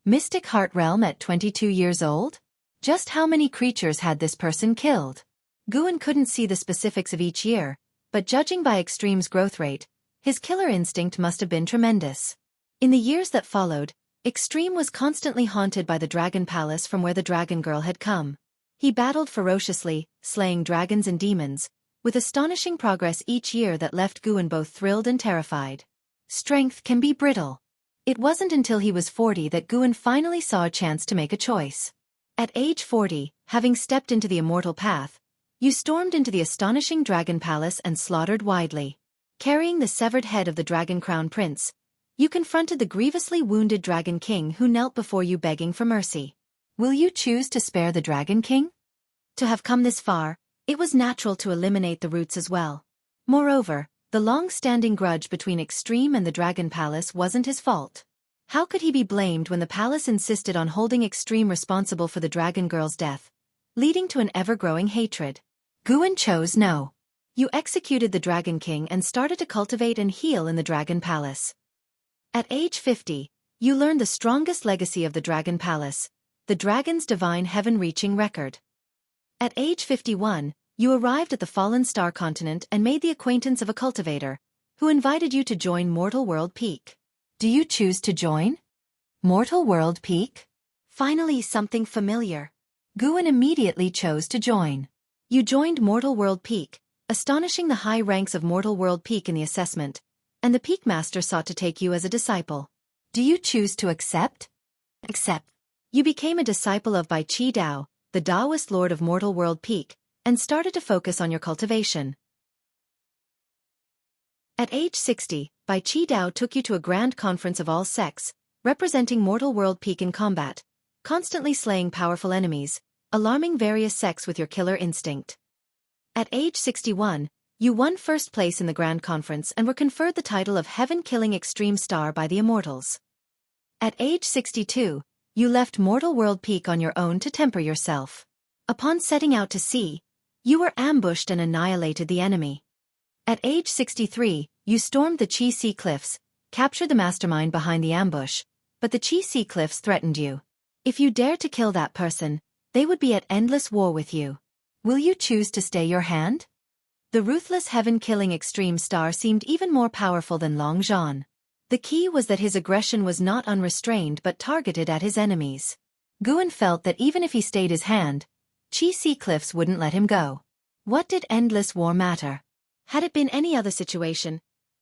Mystic Heart Realm at 22 years old? Just how many creatures had this person killed? Guan couldn't see the specifics of each year, but judging by Extreme's growth rate, his killer instinct must have been tremendous. In the years that followed, Extreme was constantly haunted by the Dragon Palace from where the Dragon Girl had come. He battled ferociously, slaying dragons and demons, with astonishing progress each year that left Guan both thrilled and terrified. Strength can be brittle. It wasn't until he was 40 that Guan finally saw a chance to make a choice. At age 40, having stepped into the immortal path, you stormed into the astonishing Dragon Palace and slaughtered widely. Carrying the severed head of the Dragon Crown Prince, you confronted the grievously wounded Dragon King who knelt before you begging for mercy. Will you choose to spare the Dragon King? To have come this far, it was natural to eliminate the roots as well. Moreover, the long-standing grudge between Extreme and the Dragon Palace wasn't his fault. How could he be blamed when the palace insisted on holding Extreme responsible for the Dragon Girl's death, leading to an ever-growing hatred? Guan chose no. You executed the Dragon King and started to cultivate and heal in the Dragon Palace. At age 50, you learned the strongest legacy of the Dragon Palace, the dragon's divine heaven-reaching record. At age 51, you arrived at the Fallen Star continent and made the acquaintance of a cultivator, who invited you to join Mortal World Peak. Do you choose to join? Mortal World Peak? Finally something familiar. Guan immediately chose to join. You joined Mortal World Peak, astonishing the high ranks of Mortal World Peak in the assessment, and the Peak Master sought to take you as a disciple. Do you choose to accept? Accept. You became a disciple of Bai Chi Dao, the Taoist Lord of Mortal World Peak, and started to focus on your cultivation. At age 60, Bai Chi Dao took you to a grand conference of all sects, representing Mortal World Peak in combat, constantly slaying powerful enemies, alarming various sects with your killer instinct. At age 61, you won first place in the grand conference and were conferred the title of Heaven-Killing Extreme Star by the Immortals. At age 62, you left Mortal World Peak on your own to temper yourself. Upon setting out to sea, you were ambushed and annihilated the enemy. At age 63, you stormed the Chi Sea Cliffs, captured the mastermind behind the ambush, but the Chi Sea Cliffs threatened you. If you dared to kill that person, they would be at endless war with you. Will you choose to stay your hand? The ruthless heaven-killing extreme star seemed even more powerful than Long Zhan. The key was that his aggression was not unrestrained but targeted at his enemies. Guan felt that even if he stayed his hand, Qi Si Cliffs wouldn't let him go. What did endless war matter? Had it been any other situation,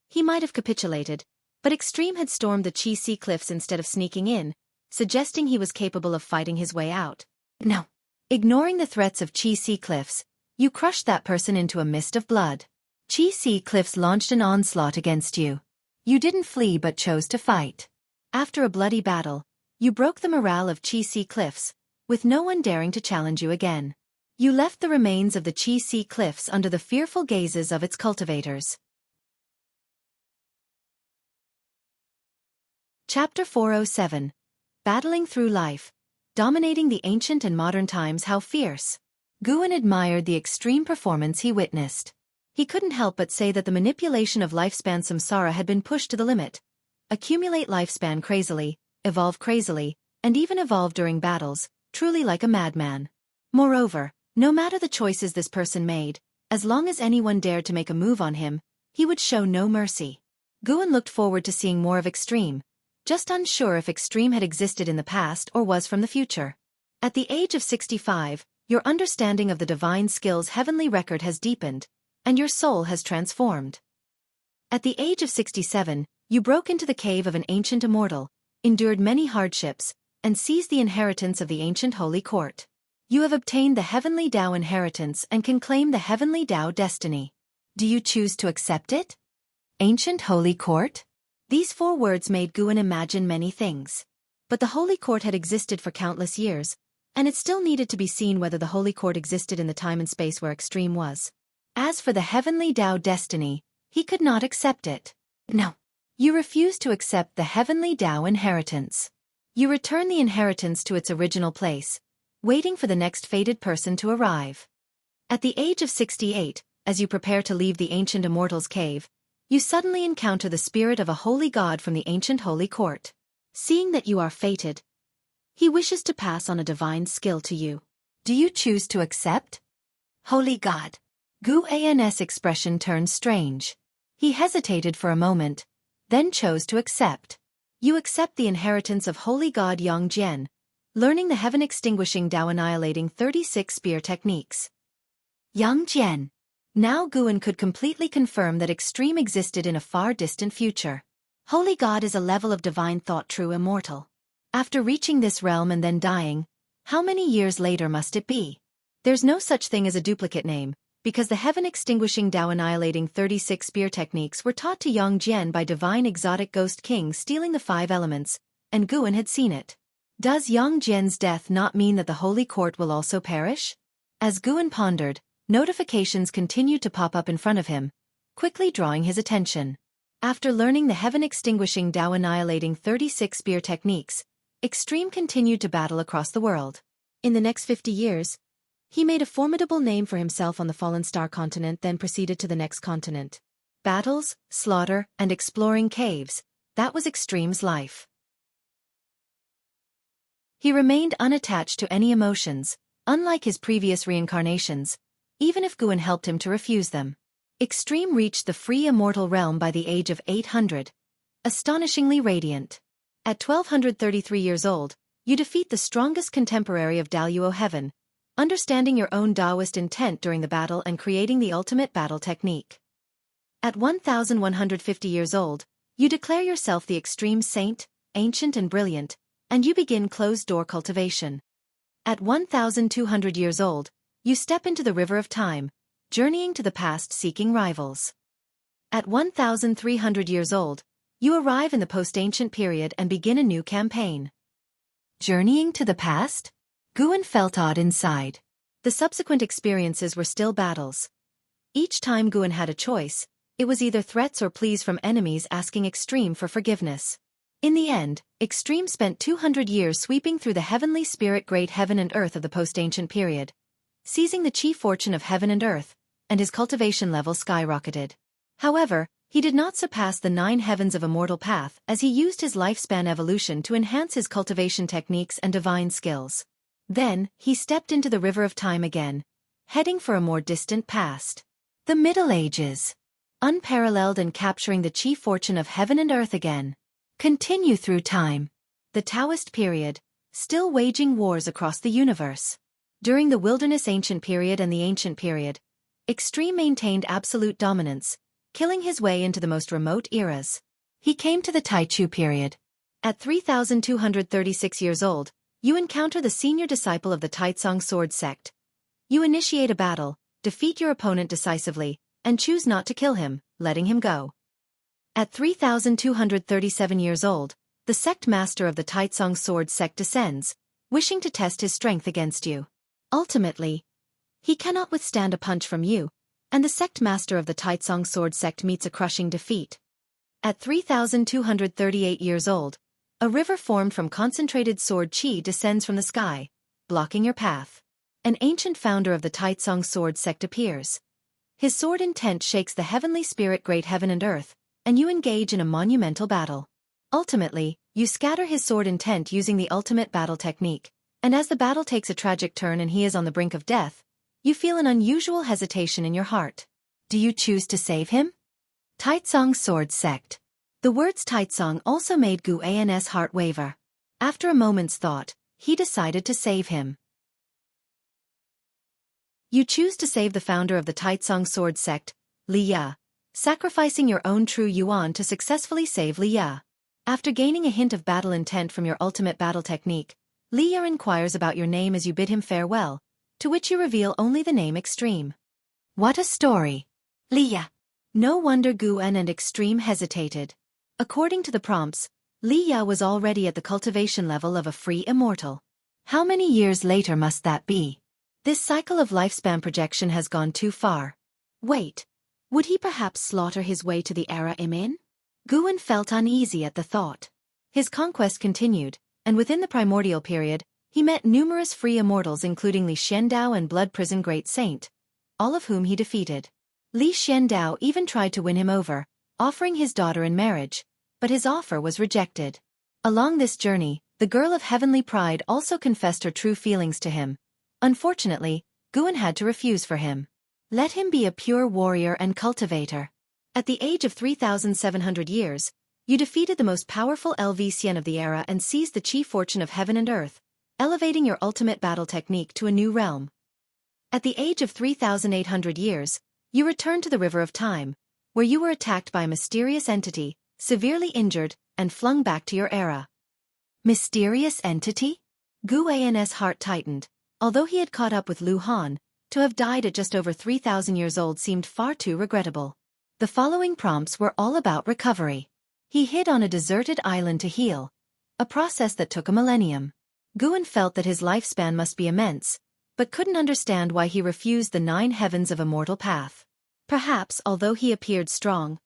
he might have capitulated, but Extreme had stormed the Qi Si Cliffs instead of sneaking in, suggesting he was capable of fighting his way out. No. Ignoring the threats of Qi Si Cliffs, you crushed that person into a mist of blood. Qi Si Cliffs launched an onslaught against you. You didn't flee but chose to fight. After a bloody battle, you broke the morale of Qi Si Cliffs, with no one daring to challenge you again. You left the remains of the Qi Si Cliffs under the fearful gazes of its cultivators. Chapter 407. Battling Through Life. Dominating the ancient and modern times. How fierce. Guan admired the extreme performance he witnessed. He couldn't help but say that the manipulation of lifespan samsara had been pushed to the limit. Accumulate lifespan crazily, evolve crazily, and even evolve during battles, truly like a madman. Moreover, no matter the choices this person made, as long as anyone dared to make a move on him, he would show no mercy. Guan looked forward to seeing more of Extreme, just unsure if Extreme had existed in the past or was from the future. At the age of 65, your understanding of the divine skill's heavenly record has deepened, and your soul has transformed. At the age of 67, you broke into the cave of an ancient immortal, endured many hardships, and seized the inheritance of the ancient holy court. You have obtained the heavenly Tao inheritance and can claim the heavenly Tao destiny. Do you choose to accept it? Ancient holy court? These 4 words made Guan imagine many things. But the holy court had existed for countless years, and it still needed to be seen whether the holy court existed in the time and space where Extreme was. As for the heavenly Tao destiny, he could not accept it. No. You refuse to accept the heavenly Tao inheritance. You return the inheritance to its original place, waiting for the next fated person to arrive. At the age of 68, as you prepare to leave the ancient immortal's cave, you suddenly encounter the spirit of a holy god from the ancient holy court. Seeing that you are fated, he wishes to pass on a divine skill to you. Do you choose to accept? Holy god. Guan's expression turned strange. He hesitated for a moment, then chose to accept. You accept the inheritance of holy god Yang, learning the heaven-extinguishing Tao-annihilating 36 spear techniques. Yang. Now Guan could completely confirm that Extreme existed in a far distant future. Holy God is a level of divine thought, true immortal. After reaching this realm and then dying, how many years later must it be? There's no such thing as a duplicate name, because the heaven-extinguishing Tao-annihilating 36 spear techniques were taught to Yang by divine exotic ghost kings stealing the 5 elements, and Guan had seen it. Does Yang's death not mean that the holy court will also perish? As Guan pondered, notifications continued to pop up in front of him, quickly drawing his attention. After learning the heaven-extinguishing Tao-annihilating 36 spear techniques, Extreme continued to battle across the world. In the next 50 years, he made a formidable name for himself on the Fallen Star continent, then proceeded to the next continent. Battles, slaughter, and exploring caves, that was Extreme's life. He remained unattached to any emotions, unlike his previous reincarnations, even if Guan helped him to refuse them. Extreme reached the free immortal realm by the age of 800, astonishingly radiant. At 1233 years old, you defeat the strongest contemporary of Daluo Heaven, understanding your own Taoist intent during the battle and creating the ultimate battle technique. At 1150 years old, you declare yourself the Extreme Saint, ancient and brilliant, and you begin closed-door cultivation. At 1200 years old, you step into the river of time, journeying to the past seeking rivals. At 1300 years old, you arrive in the post-ancient period and begin a new campaign. Journeying to the past? Guan felt odd inside. The subsequent experiences were still battles. Each time Guan had a choice, it was either threats or pleas from enemies asking Extreme for forgiveness. In the end, Extreme spent 200 years sweeping through the heavenly spirit great heaven and earth of the post-ancient period, seizing the chi fortune of heaven and earth, and his cultivation level skyrocketed. However, he did not surpass the 9 heavens of immortal path as he used his lifespan evolution to enhance his cultivation techniques and divine skills. Then, he stepped into the river of time again, heading for a more distant past. The Middle Ages. Unparalleled and capturing the chief fortune of heaven and earth again. Continue through time. The Taoist period, still waging wars across the universe. During the Wilderness Ancient Period and the Ancient Period, Extreme maintained absolute dominance, killing his way into the most remote eras. He came to the Taichu period. At 3,236 years old, you encounter the senior disciple of the Taitsong sword sect. You initiate a battle, defeat your opponent decisively, and choose not to kill him, letting him go. At 3,237 years old, the sect master of the Taitsong sword sect descends, wishing to test his strength against you. Ultimately, he cannot withstand a punch from you, and the sect master of the Taitsong sword sect meets a crushing defeat. At 3,238 years old, a river formed from concentrated sword qi descends from the sky, blocking your path. An ancient founder of the Taitsong sword sect appears. His sword intent shakes the heavenly spirit great heaven and earth, and you engage in a monumental battle. Ultimately, you scatter his sword intent using the ultimate battle technique, and as the battle takes a tragic turn and he is on the brink of death, you feel an unusual hesitation in your heart. Do you choose to save him? Taitsong sword sect. The words Taitsong also made Gu An's heart waver. After a moment's thought, he decided to save him. You choose to save the founder of the Taitsong sword sect, Li Ya, sacrificing your own true yuan to successfully save Li Ya. After gaining a hint of battle intent from your ultimate battle technique, Li Ya inquires about your name as you bid him farewell, to which you reveal only the name Extreme. What a story! Li Ya. No wonder Gu En and Extreme hesitated. According to the prompts, Li Ya was already at the cultivation level of a free immortal. How many years later must that be? This cycle of lifespan projection has gone too far. Wait, would he perhaps slaughter his way to the era I'm in? Gu En felt uneasy at the thought. His conquest continued, and within the primordial period, he met numerous free immortals including Li Xiandao and Blood Prison Great Saint, all of whom he defeated. Li Xiandao even tried to win him over, offering his daughter in marriage, but his offer was rejected. Along this journey, the girl of heavenly pride also confessed her true feelings to him. Unfortunately, Gu En had to refuse for him. Let him be a pure warrior and cultivator. At the age of 3,700 years, you defeated the most powerful LV of the era and seized the chief fortune of heaven and earth, elevating your ultimate battle technique to a new realm. At the age of 3,800 years, you returned to the River of Time, where you were attacked by a mysterious entity, severely injured, and flung back to your era. Mysterious entity? Gu An's heart tightened. Although he had caught up with Lu Han, to have died at just over 3,000 years old seemed far too regrettable. The following prompts were all about recovery. He hid on a deserted island to heal, a process that took a millennium. Gu En felt that his lifespan must be immense, but couldn't understand why he refused the 9 heavens of immortal path. Perhaps, although he appeared strong,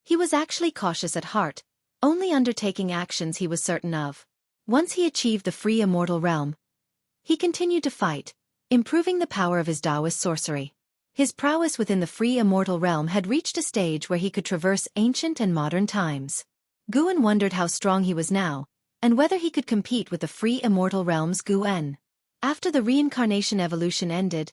he was actually cautious at heart, only undertaking actions he was certain of. Once he achieved the free immortal realm, he continued to fight, improving the power of his Taoist sorcery. His prowess within the free immortal realm had reached a stage where he could traverse ancient and modern times. Gu En wondered how strong he was now, and whether he could compete with the free immortal realm's Gu En. After the reincarnation evolution ended,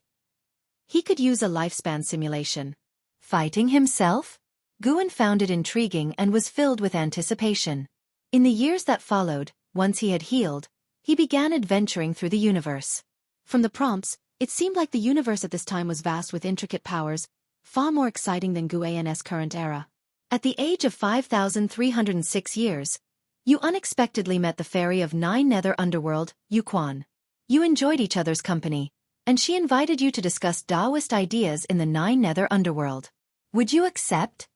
he could use a lifespan simulation. Fighting himself? Gu En found it intriguing and was filled with anticipation. In the years that followed, once he had healed, he began adventuring through the universe. From the prompts, it seemed like the universe at this time was vast with intricate powers, far more exciting than Gu An's current era. At the age of 5,306 years, you unexpectedly met the fairy of 9 Nether Underworld, Yu Quan. You enjoyed each other's company, and she invited you to discuss Taoist ideas in the 9 Nether Underworld. Would you accept?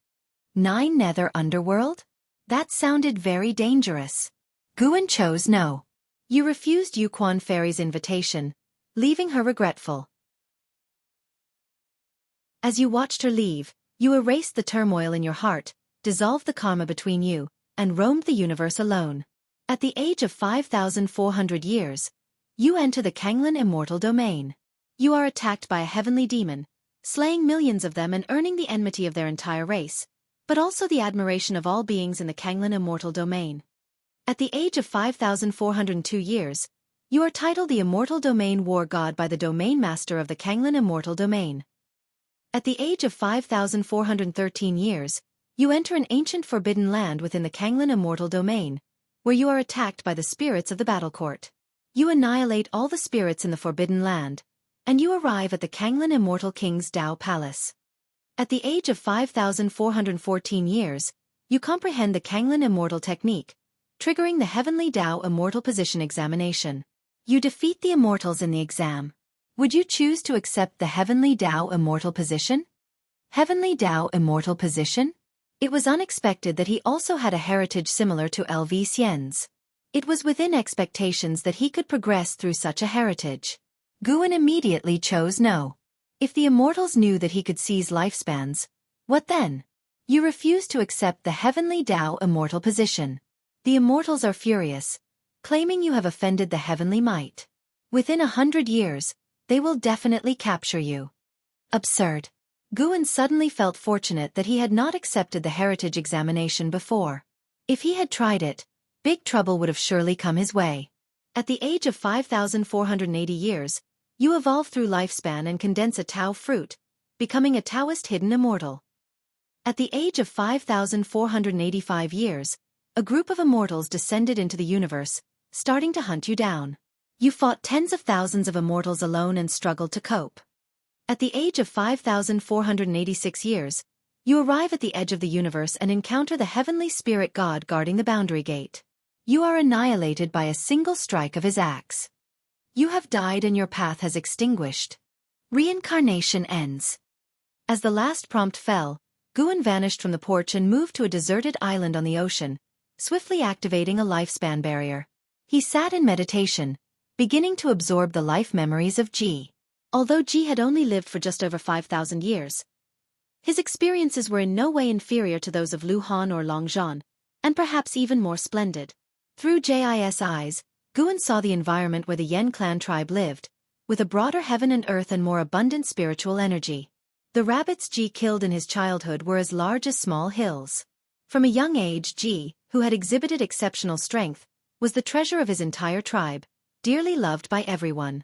9 Nether Underworld? That sounded very dangerous. Gu En chose no. You refused Yu Quan Fairy's invitation, leaving her regretful. As you watched her leave, you erased the turmoil in your heart, dissolved the karma between you, and roamed the universe alone. At the age of 5,400 years, you enter the Kanglan Immortal Domain. You are attacked by a heavenly demon, slaying millions of them and earning the enmity of their entire race, but also the admiration of all beings in the Kanglan Immortal Domain. At the age of 5,402 years, you are titled the Immortal Domain War God by the Domain Master of the Kanglan Immortal Domain. At the age of 5,413 years, you enter an ancient forbidden land within the Kanglin immortal domain, where you are attacked by the spirits of the battle court. You annihilate all the spirits in the forbidden land, and you arrive at the Kanglin immortal king's Dao palace. At the age of 5,414 years, you comprehend the Kanglin immortal technique, triggering the heavenly Dao immortal position examination. You defeat the immortals in the exam. Would you choose to accept the heavenly Dao immortal position? Heavenly Dao immortal position? It was unexpected that he also had a heritage similar to LV Xian's. It was within expectations that he could progress through such a heritage. Guan immediately chose no. If the immortals knew that he could seize lifespans, what then? You refuse to accept the heavenly Dao immortal position. The immortals are furious, claiming you have offended the heavenly might. Within 100 years, they will definitely capture you. Absurd. Guan suddenly felt fortunate that he had not accepted the heritage examination before. If he had tried it, big trouble would have surely come his way. At the age of 5,480 years, you evolve through lifespan and condense a Tao fruit, becoming a Taoist hidden immortal. At the age of 5,485 years, a group of immortals descended into the universe, starting to hunt you down. You fought tens of thousands of immortals alone and struggled to cope. At the age of 5,486 years, you arrive at the edge of the universe and encounter the heavenly spirit god guarding the boundary gate. You are annihilated by a single strike of his axe. You have died and your path has extinguished. Reincarnation ends. As the last prompt fell, Guan vanished from the porch and moved to a deserted island on the ocean, swiftly activating a lifespan barrier. He sat in meditation, beginning to absorb the life memories of Ji. Although Ji had only lived for just over 5,000 years, his experiences were in no way inferior to those of Lu Han or Long Zhan, and perhaps even more splendid. Through Jis eyes, Guan saw the environment where the Yen clan tribe lived, with a broader heaven and earth and more abundant spiritual energy. The rabbits Ji killed in his childhood were as large as small hills. From a young age, Ji, who had exhibited exceptional strength, was the treasure of his entire tribe, dearly loved by everyone.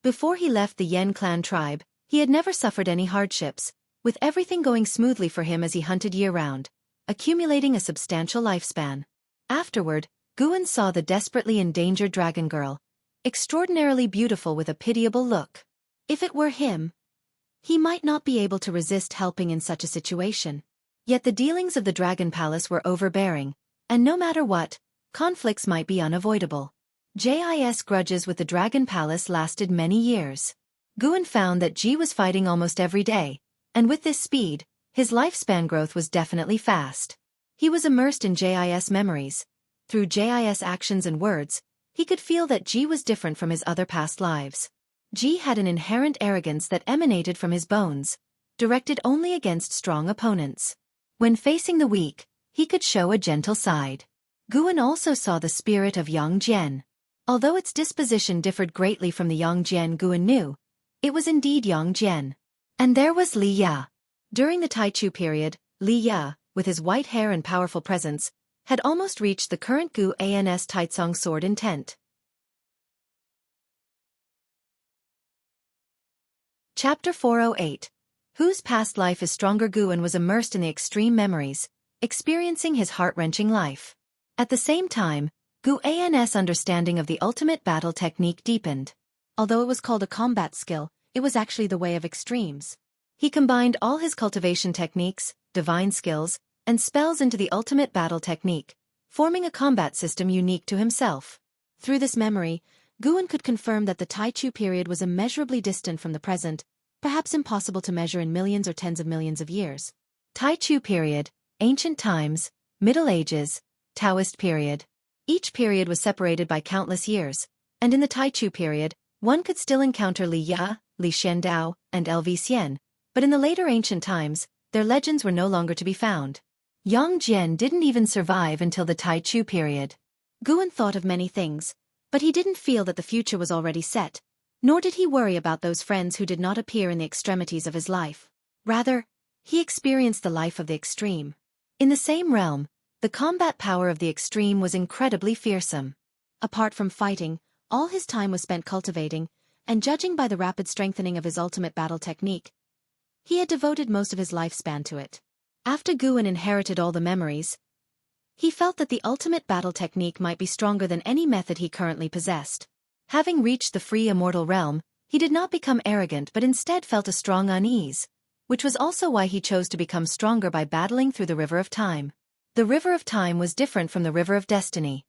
Before he left the Yen clan tribe, he had never suffered any hardships, with everything going smoothly for him as he hunted year-round, accumulating a substantial lifespan. Afterward, Guan saw the desperately endangered dragon girl, extraordinarily beautiful with a pitiable look. If it were him, he might not be able to resist helping in such a situation. Yet the dealings of the Dragon Palace were overbearing, and no matter what, conflicts might be unavoidable. Jis grudges with the Dragon Palace lasted many years. Guan found that Ji was fighting almost every day, and with this speed, his lifespan growth was definitely fast. He was immersed in Jis memories. Through Jis actions and words, he could feel that Ji was different from his other past lives. Ji had an inherent arrogance that emanated from his bones, directed only against strong opponents. When facing the weak, he could show a gentle side. Guan also saw the spirit of Yang Jian. Although its disposition differed greatly from the Yang Jian Guan knew, it was indeed Yang Jian. And there was Li Ya. During the Taichu period, Li Ya, with his white hair and powerful presence, had almost reached the current Gu Ans Taitsong sword intent. Chapter 408. Whose past life is stronger? Guan was immersed in the extreme memories, experiencing his heart-wrenching life. At the same time, Gu Ans' understanding of the ultimate battle technique deepened. Although it was called a combat skill, it was actually the way of extremes. He combined all his cultivation techniques, divine skills, and spells into the ultimate battle technique, forming a combat system unique to himself. Through this memory, Guan could confirm that the Taichu period was immeasurably distant from the present, perhaps impossible to measure in millions or tens of millions of years. Taichu period, ancient times, Middle Ages, Taoist period. Each period was separated by countless years, and in the Taichu period, one could still encounter Li Ya, Li Shendao, and LV Xian, but in the later ancient times, their legends were no longer to be found. Yang Jian didn't even survive until the Taichu period. Guan thought of many things, but he didn't feel that the future was already set, nor did he worry about those friends who did not appear in the extremities of his life. Rather, he experienced the life of the extreme. In the same realm, the combat power of the extreme was incredibly fearsome. Apart from fighting, all his time was spent cultivating, and judging by the rapid strengthening of his ultimate battle technique, he had devoted most of his lifespan to it. After Guan inherited all the memories, he felt that the ultimate battle technique might be stronger than any method he currently possessed. Having reached the free immortal realm, he did not become arrogant but instead felt a strong unease, which was also why he chose to become stronger by battling through the River of Time. The River of Time was different from the River of Destiny.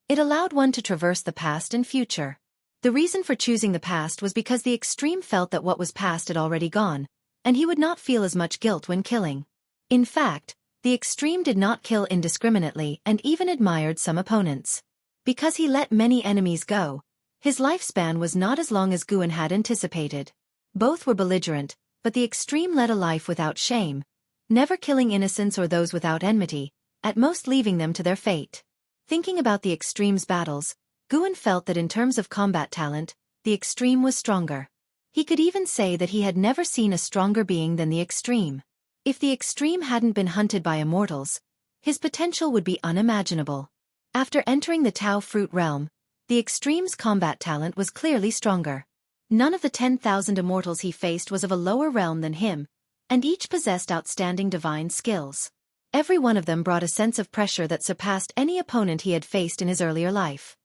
It allowed one to traverse the past and future. The reason for choosing the past was because the extreme felt that what was past had already gone, and he would not feel as much guilt when killing. In fact, the extreme did not kill indiscriminately and even admired some opponents. Because he let many enemies go, his lifespan was not as long as Guan had anticipated. Both were belligerent, but the extreme led a life without shame, never killing innocents or those without enmity, at most leaving them to their fate. Thinking about the extreme's battles, Guan felt that in terms of combat talent, the extreme was stronger. He could even say that he had never seen a stronger being than the extreme. If the extreme hadn't been hunted by immortals, his potential would be unimaginable. After entering the Tao Fruit realm, the extreme's combat talent was clearly stronger. None of the 10,000 immortals he faced was of a lower realm than him, and each possessed outstanding divine skills. Every one of them brought a sense of pressure that surpassed any opponent he had faced in his earlier life.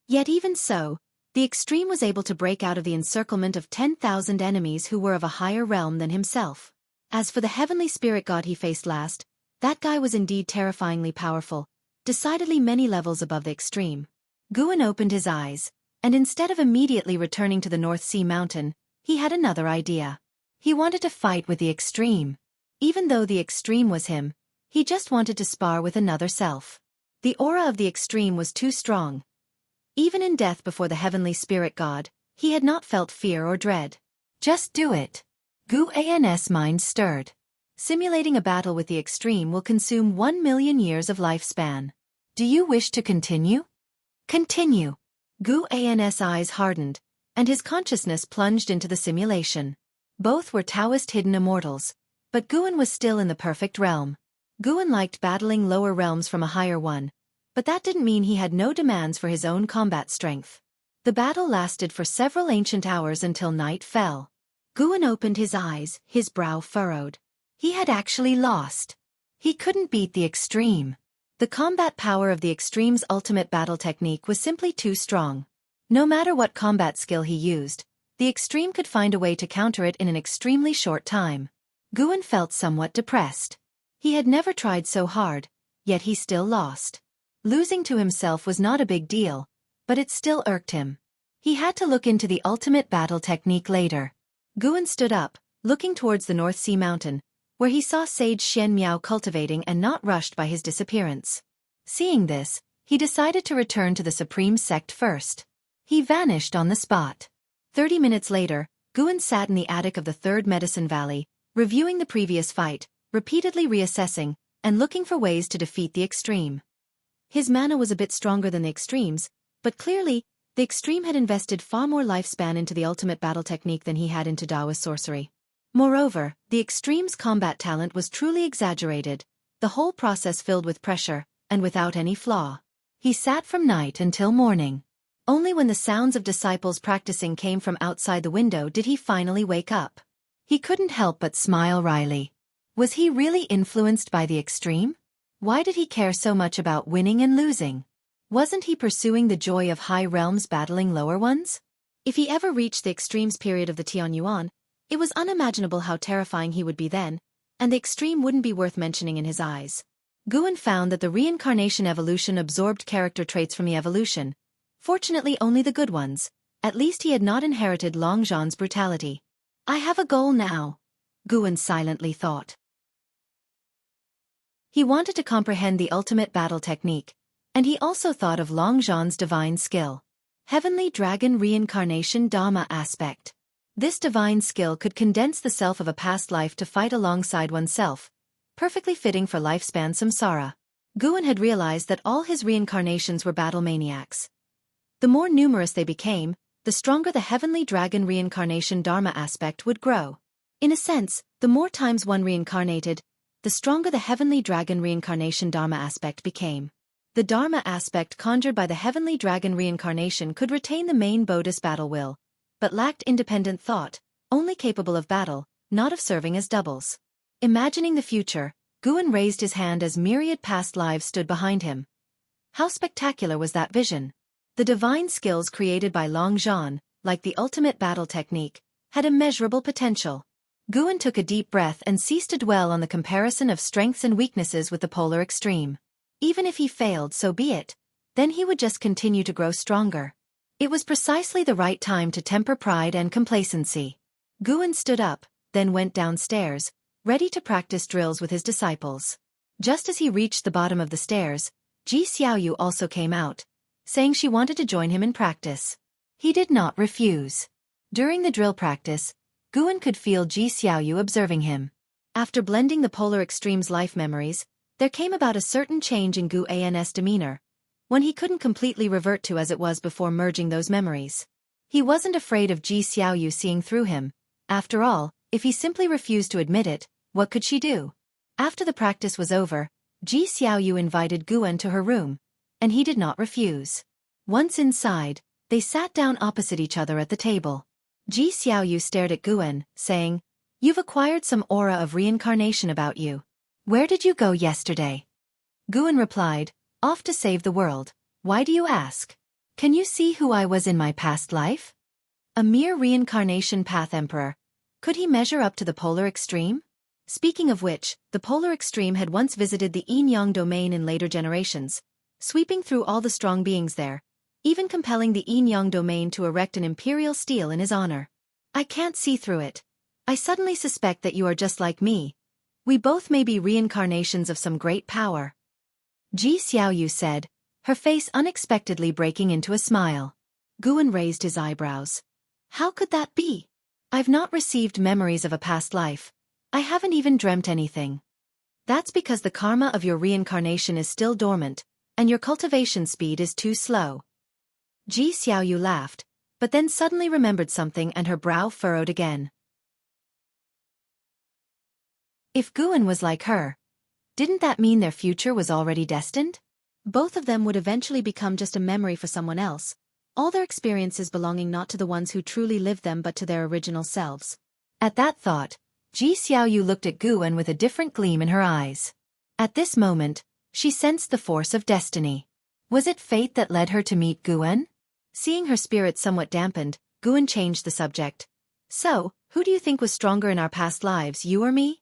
Yet even so, the extreme was able to break out of the encirclement of 10,000 enemies who were of a higher realm than himself. As for the heavenly spirit god he faced last, that guy was indeed terrifyingly powerful, decidedly many levels above the extreme. Guan opened his eyes, and instead of immediately returning to the North Sea Mountain, he had another idea. He wanted to fight with the extreme. Even though the extreme was him, he just wanted to spar with another self. The aura of the extreme was too strong. Even in death before the heavenly spirit god, he had not felt fear or dread. Just do it. Guan's mind stirred. Simulating a battle with the extreme will consume 1 million years of lifespan. Do you wish to continue? Continue. Guan's eyes hardened, and his consciousness plunged into the simulation. Both were Taoist hidden immortals, but Guan was still in the perfect realm. Guan liked battling lower realms from a higher one, but that didn't mean he had no demands for his own combat strength. The battle lasted for several ancient hours until night fell. Guan opened his eyes, his brow furrowed. He had actually lost. He couldn't beat the extreme. The combat power of the extreme's ultimate battle technique was simply too strong. No matter what combat skill he used, the extreme could find a way to counter it in an extremely short time. Guan felt somewhat depressed. He had never tried so hard, yet he still lost. Losing to himself was not a big deal, but it still irked him. He had to look into the ultimate battle technique later. Guan stood up, looking towards the North Sea Mountain, where he saw Sage Xianxia cultivating and not rushed by his disappearance. Seeing this, he decided to return to the Supreme Sect first. He vanished on the spot. 30 minutes later, Guan sat in the attic of the Third Medicine Valley, reviewing the previous fight, repeatedly reassessing, and looking for ways to defeat the extreme. His mana was a bit stronger than the extreme's, but clearly, the extreme had invested far more lifespan into the ultimate battle technique than he had into Taoist sorcery. Moreover, the extreme's combat talent was truly exaggerated, the whole process filled with pressure, and without any flaw. He sat from night until morning. Only when the sounds of disciples practicing came from outside the window did he finally wake up. He couldn't help but smile wryly. Was he really influenced by the extreme? Why did he care so much about winning and losing? Wasn't he pursuing the joy of high realms battling lower ones? If he ever reached the extremes period of the Tianyuan, it was unimaginable how terrifying he would be then, and the extreme wouldn't be worth mentioning in his eyes. Guan found that the reincarnation evolution absorbed character traits from the evolution, fortunately only the good ones. At least he had not inherited Long Zhan's brutality. I have a goal now, Guan silently thought. He wanted to comprehend the ultimate battle technique, and he also thought of Long Zhan's divine skill. Heavenly Dragon Reincarnation Dharma Aspect. This divine skill could condense the self of a past life to fight alongside oneself, perfectly fitting for lifespan samsara. Guan had realized that all his reincarnations were battle maniacs. The more numerous they became, the stronger the Heavenly Dragon Reincarnation Dharma Aspect would grow. In a sense, the more times one reincarnated, the stronger the Heavenly Dragon Reincarnation Dharma Aspect became. The Dharma aspect conjured by the heavenly dragon reincarnation could retain the main Bodhis battle will, but lacked independent thought, only capable of battle, not of serving as doubles. Imagining the future, Guan raised his hand as myriad past lives stood behind him. How spectacular was that vision! The divine skills created by Long Zhan, like the ultimate battle technique, had immeasurable potential. Guan took a deep breath and ceased to dwell on the comparison of strengths and weaknesses with the polar extreme. Even if he failed, so be it. Then he would just continue to grow stronger. It was precisely the right time to temper pride and complacency. Guan stood up, then went downstairs, ready to practice drills with his disciples. Just as he reached the bottom of the stairs, Xiaoyu also came out, saying she wanted to join him in practice. He did not refuse. During the drill practice, Guan could feel Xiaoyu observing him. After blending the polar extreme's life memories, there came about a certain change in Guan's demeanor, one he couldn't completely revert to as it was before merging those memories. He wasn't afraid of Xiaoyu seeing through him. After all, if he simply refused to admit it, what could she do? After the practice was over, Xiaoyu invited Guan to her room, and he did not refuse. Once inside, they sat down opposite each other at the table. Xiaoyu stared at Guan, saying, "You've acquired some aura of reincarnation about you. Where did you go yesterday?" Guan replied, "Off to save the world. Why do you ask? Can you see who I was in my past life? A mere reincarnation path emperor. Could he measure up to the polar extreme?" Speaking of which, the polar extreme had once visited the yin-yang domain in later generations, sweeping through all the strong beings there, even compelling the yin-yang domain to erect an imperial stele in his honor. "I can't see through it. I suddenly suspect that you are just like me. We both may be reincarnations of some great power." Xiaoyu said, her face unexpectedly breaking into a smile. Guan raised his eyebrows. "How could that be? I've not received memories of a past life. I haven't even dreamt anything." "That's because the karma of your reincarnation is still dormant, and your cultivation speed is too slow." Xiaoyu laughed, but then suddenly remembered something and her brow furrowed again. If Guan was like her, didn't that mean their future was already destined? Both of them would eventually become just a memory for someone else, all their experiences belonging not to the ones who truly lived them but to their original selves. At that thought, Xiaoyu looked at Guan with a different gleam in her eyes. At this moment, she sensed the force of destiny. Was it fate that led her to meet Guan? Seeing her spirit somewhat dampened, Guan changed the subject. "So, who do you think was stronger in our past lives, you or me?"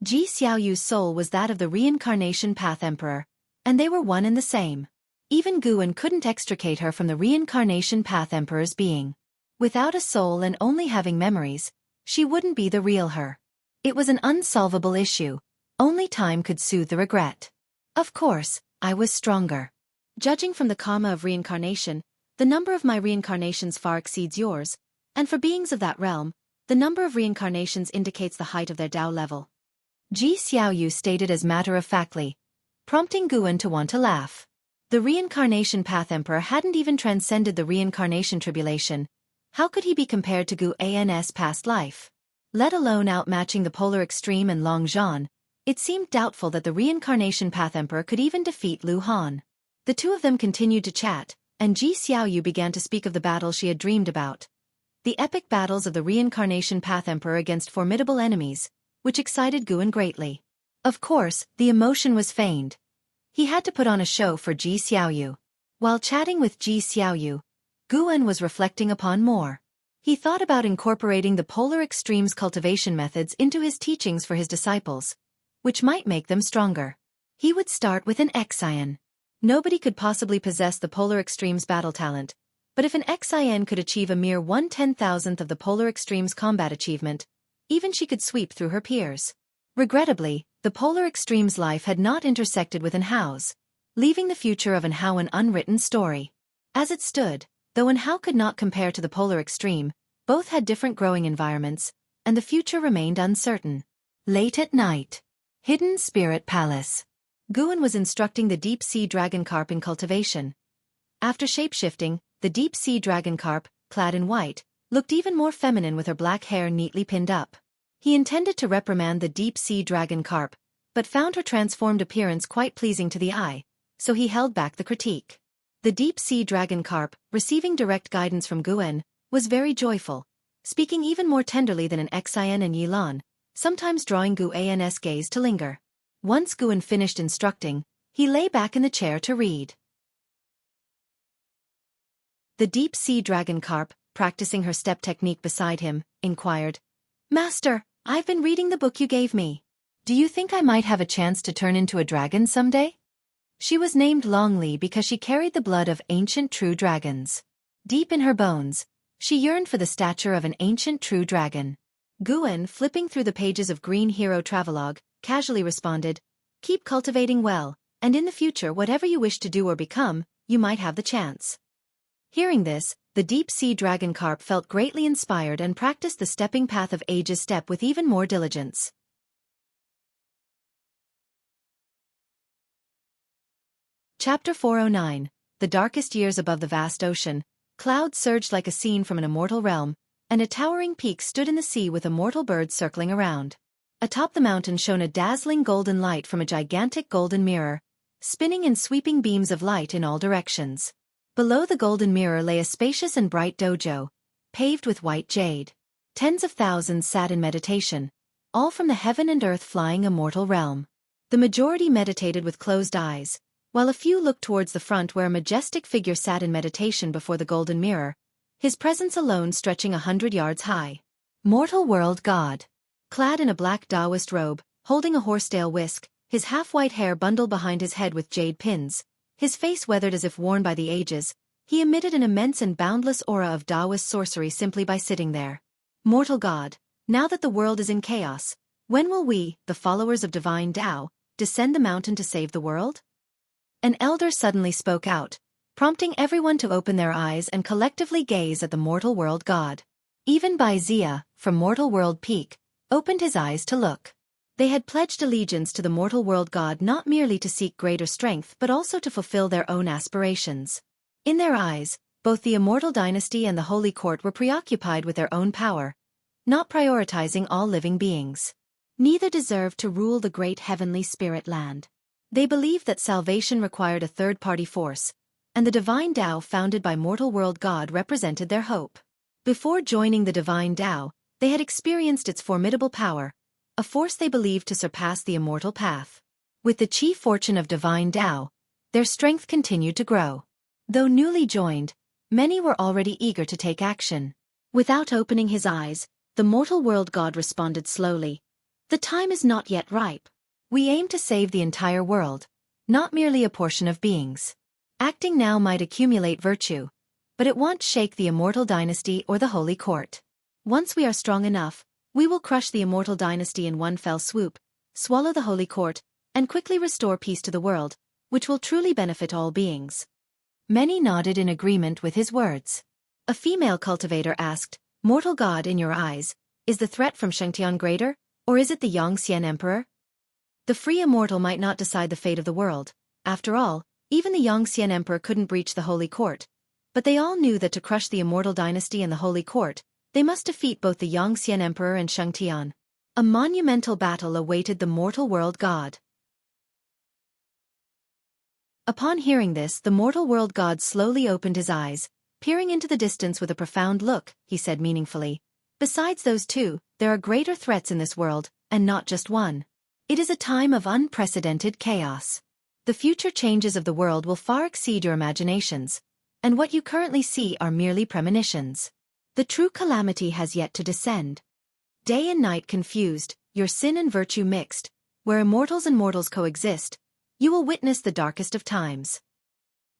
Xiaoyu's soul was that of the reincarnation path emperor, and they were one and the same. Even Guan couldn't extricate her from the reincarnation path emperor's being. Without a soul and only having memories, she wouldn't be the real her. It was an unsolvable issue. Only time could soothe the regret. "Of course, I was stronger. Judging from the karma of reincarnation, the number of my reincarnations far exceeds yours, and for beings of that realm, the number of reincarnations indicates the height of their Tao level." Xiaoyu stated as matter-of-factly, prompting Guan to want to laugh. The reincarnation path emperor hadn't even transcended the reincarnation tribulation. How could he be compared to Guan's past life? Let alone outmatching the polar extreme and Long Zhan, it seemed doubtful that the reincarnation path emperor could even defeat Lu Han. The two of them continued to chat, and Xiaoyu began to speak of the battle she had dreamed about. The epic battles of the reincarnation path emperor against formidable enemies, which excited Guan greatly. Of course, the emotion was feigned. He had to put on a show for Xiaoyu. While chatting with Xiaoyu, Guan was reflecting upon more. He thought about incorporating the polar extreme's cultivation methods into his teachings for his disciples, which might make them stronger. He would start with an Xian. Nobody could possibly possess the polar extreme's battle talent, but if an Xian could achieve a mere 1/10,000th of the polar extreme's combat achievement, even she could sweep through her peers. Regrettably, the polar extreme's life had not intersected with Anhao's, leaving the future of Anhao an unwritten story. As it stood, though Anhao could not compare to the polar extreme, both had different growing environments, and the future remained uncertain. Late at night. Hidden Spirit Palace. Guan was instructing the deep-sea dragon carp in cultivation. After shapeshifting, the deep-sea dragon carp, clad in white, looked even more feminine with her black hair neatly pinned up. He intended to reprimand the deep-sea dragon carp, but found her transformed appearance quite pleasing to the eye, so he held back the critique. The deep-sea dragon carp, receiving direct guidance from Guan, was very joyful, speaking even more tenderly than an Xian and Yilan, sometimes drawing Guan's gaze to linger. Once Guan finished instructing, he lay back in the chair to read. The deep-sea dragon carp, practicing her step technique beside him, inquired, "Master, I've been reading the book you gave me. Do you think I might have a chance to turn into a dragon someday?" She was named Longli because she carried the blood of ancient true dragons. Deep in her bones, she yearned for the stature of an ancient true dragon. Guan, flipping through the pages of Green Hero Travelogue, casually responded, "Keep cultivating well, and in the future whatever you wish to do or become, you might have the chance." Hearing this, the deep-sea dragon carp felt greatly inspired and practiced the stepping path of age's step with even more diligence. Chapter 409. The darkest years above the vast ocean, clouds surged like a scene from an immortal realm, and a towering peak stood in the sea with immortal birds circling around. Atop the mountain shone a dazzling golden light from a gigantic golden mirror, spinning in sweeping beams of light in all directions. Below the golden mirror lay a spacious and bright dojo, paved with white jade. Tens of thousands sat in meditation, all from the heaven and earth flying immortal realm. The majority meditated with closed eyes, while a few looked towards the front where a majestic figure sat in meditation before the golden mirror, his presence alone stretching 100 yards high. Mortal world god. Clad in a black Taoist robe, holding a horsetail whisk, his half-white hair bundled behind his head with jade pins, his face weathered as if worn by the ages, he emitted an immense and boundless aura of Taoist sorcery simply by sitting there. Mortal god, now that the world is in chaos, when will we, the followers of divine Tao, descend the mountain to save the world? An elder suddenly spoke out, prompting everyone to open their eyes and collectively gaze at the mortal world god. Even Wuxia, from Mortal World Peak, opened his eyes to look. They had pledged allegiance to the mortal world god not merely to seek greater strength but also to fulfill their own aspirations. In their eyes, both the immortal dynasty and the holy court were preoccupied with their own power, not prioritizing all living beings. Neither deserved to rule the great heavenly spirit land. They believed that salvation required a third-party force, and the divine Tao founded by mortal world god represented their hope. Before joining the divine Tao, they had experienced its formidable power, a force they believed to surpass the immortal path. With the chief fortune of divine Tao, their strength continued to grow. Though newly joined, many were already eager to take action. Without opening his eyes, the mortal world god responded slowly, "The time is not yet ripe. We aim to save the entire world, not merely a portion of beings. Acting now might accumulate virtue, but it won't shake the immortal dynasty or the holy court. Once we are strong enough, we will crush the immortal dynasty in one fell swoop, swallow the holy court, and quickly restore peace to the world, which will truly benefit all beings." Many nodded in agreement with his words. A female cultivator asked, "Mortal god, in your eyes, is the threat from Xianxia greater, or is it the Xianxia emperor? The free immortal might not decide the fate of the world. After all, even the Xianxia emperor couldn't breach the holy court. But they all knew that to crush the immortal dynasty and the holy court, they must defeat both the Xianxia emperor and Xianxia. A monumental battle awaited the mortal world god. Upon hearing this, the mortal world god slowly opened his eyes, peering into the distance with a profound look. He said meaningfully, "Besides those two, there are greater threats in this world, and not just one. It is a time of unprecedented chaos. The future changes of the world will far exceed your imaginations, and what you currently see are merely premonitions. The true calamity has yet to descend. Day and night confused, your sin and virtue mixed, where immortals and mortals coexist, you will witness the darkest of times."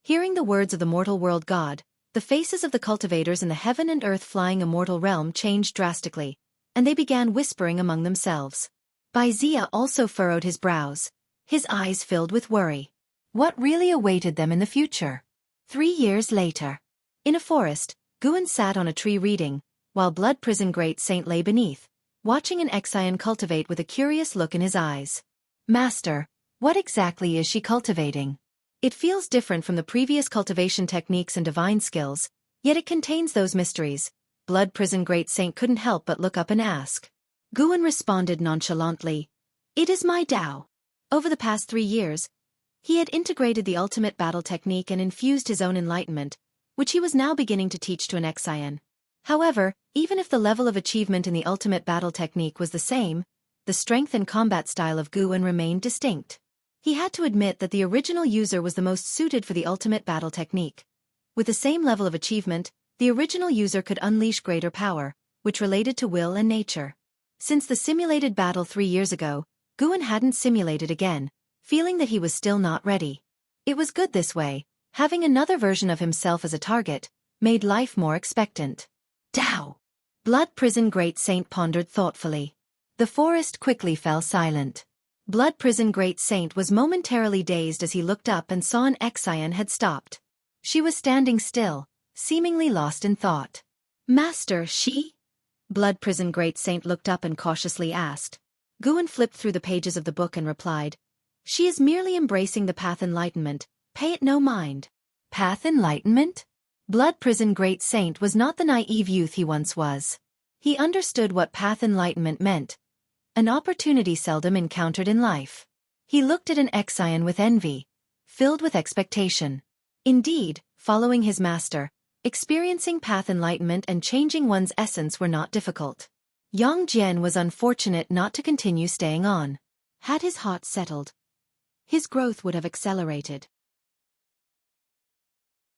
Hearing the words of the mortal world god, the faces of the cultivators in the heaven and earth flying immortal realm changed drastically, and they began whispering among themselves. Wuxia also furrowed his brows, his eyes filled with worry. What really awaited them in the future? 3 years later. In a forest, Guan sat on a tree reading, while Blood Prison Great Saint lay beneath, watching an Xian cultivate with a curious look in his eyes. "Master, what exactly is she cultivating? It feels different from the previous cultivation techniques and divine skills, yet it contains those mysteries." Blood Prison Great Saint couldn't help but look up and ask. Guan responded nonchalantly, "It is my Tao. Over the past 3 years, He had integrated the ultimate battle technique and infused his own enlightenment, which he was now beginning to teach to an Xian. However, even if the level of achievement in the ultimate battle technique was the same, the strength and combat style of Guan remained distinct. He had to admit that the original user was the most suited for the ultimate battle technique. With the same level of achievement, the original user could unleash greater power, which related to will and nature. Since the simulated battle 3 years ago, Guan hadn't simulated again, feeling that he was still not ready. It was good this way. Having another version of himself as a target made life more expectant. Tao! Blood Prison Great Saint pondered thoughtfully. The forest quickly fell silent. Blood Prison Great Saint was momentarily dazed as he looked up and saw an Xian had stopped. She was standing still, seemingly lost in thought. Master, she? Blood Prison Great Saint looked up and cautiously asked. Guan flipped through the pages of the book and replied, "She is merely embracing the path enlightenment, pay it no mind." Path enlightenment? Blood Prison Great Saint was not the naive youth he once was. He understood what path enlightenment meant, an opportunity seldom encountered in life. He looked at an Xian with envy, filled with expectation. Indeed, following his master, experiencing path enlightenment and changing one's essence were not difficult. Yang Jian was unfortunate not to continue staying on. Had his heart settled, his growth would have accelerated.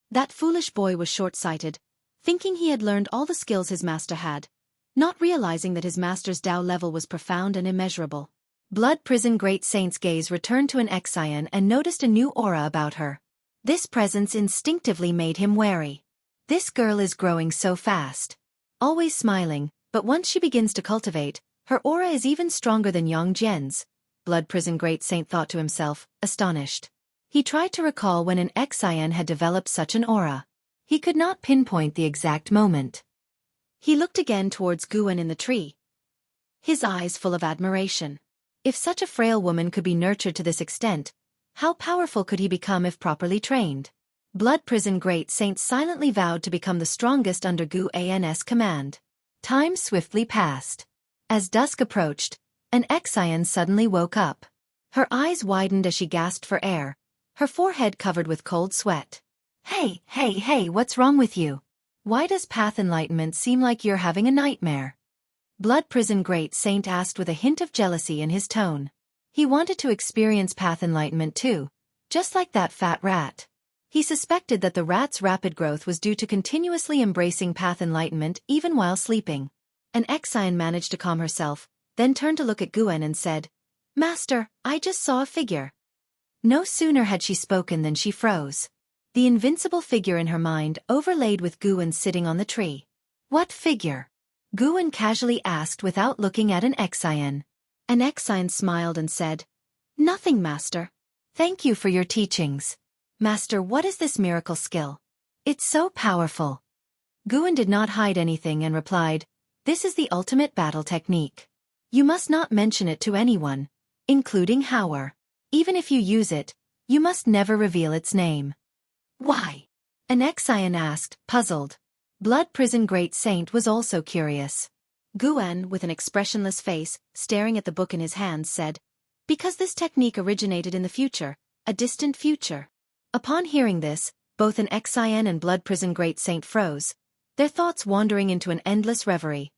That foolish boy was short-sighted, thinking he had learned all the skills his master had, not realizing that his master's Tao level was profound and immeasurable. Blood Prison Great Saint's gaze returned to an Xian and noticed a new aura about her. This presence instinctively made him wary. This girl is growing so fast. Always smiling, but once she begins to cultivate, her aura is even stronger than Yang Jian's. Blood Prison Great Saint thought to himself, astonished. He tried to recall when an Xian had developed such an aura. He could not pinpoint the exact moment. He looked again towards Guan in the tree, his eyes full of admiration. If such a frail woman could be nurtured to this extent, how powerful could he become if properly trained? Blood Prison Great Saint silently vowed to become the strongest under Guan's command. Time swiftly passed. As dusk approached, an Xian suddenly woke up. Her eyes widened as she gasped for air, her forehead covered with cold sweat. Hey, what's wrong with you? Why does path enlightenment seem like you're having a nightmare? Blood Prison Great Saint asked with a hint of jealousy in his tone. He wanted to experience path enlightenment too, just like that fat rat. He suspected that the rat's rapid growth was due to continuously embracing path enlightenment even while sleeping. An Xian managed to calm herself, then turned to look at Guan and said, "Master, I just saw a figure." No sooner had she spoken than she froze. The invincible figure in her mind overlaid with Guan sitting on the tree. What figure? Guan casually asked without looking at an Xian. An Xian smiled and said, "Nothing, Master. Thank you for your teachings. Master, what is this miracle skill? It's so powerful." Guan did not hide anything and replied, "This is the ultimate battle technique. You must not mention it to anyone, including Howard. Even if you use it, you must never reveal its name." "Why?" an Xian asked, puzzled. Blood Prison Great Saint was also curious. Guan, with an expressionless face, staring at the book in his hands, said, "Because this technique originated in the future, a distant future." Upon hearing this, both an Xian and Blood Prison Great Saint froze, their thoughts wandering into an endless reverie.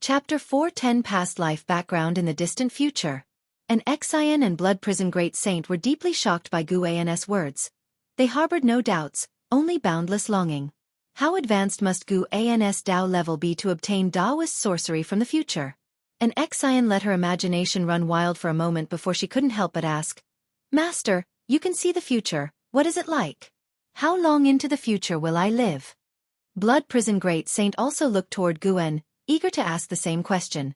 Chapter 410 Past Life Background in the Distant Future. An Xian and Blood Prison Great Saint were deeply shocked by Guan's words. They harbored no doubts, only boundless longing. How advanced must Guan's Tao level be to obtain Taoist sorcery from the future? An Xian let her imagination run wild for a moment before she couldn't help but ask, "Master, you can see the future, what is it like? How long into the future will I live?" Blood Prison Great Saint also looked toward Guan, eager to ask the same question.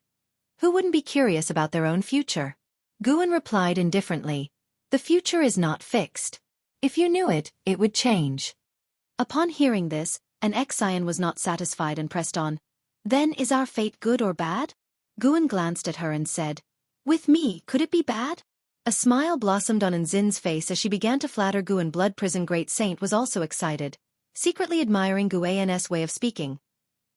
Who wouldn't be curious about their own future? Guan replied indifferently, "The future is not fixed. If you knew it, it would change." Upon hearing this, an Xian was not satisfied and pressed on, "Then is our fate good or bad?" Guan glanced at her and said, "With me, could it be bad?" A smile blossomed on Nzin's face as she began to flatter Guan. Blood Prison Great Saint was also excited, secretly admiring Guan's way of speaking.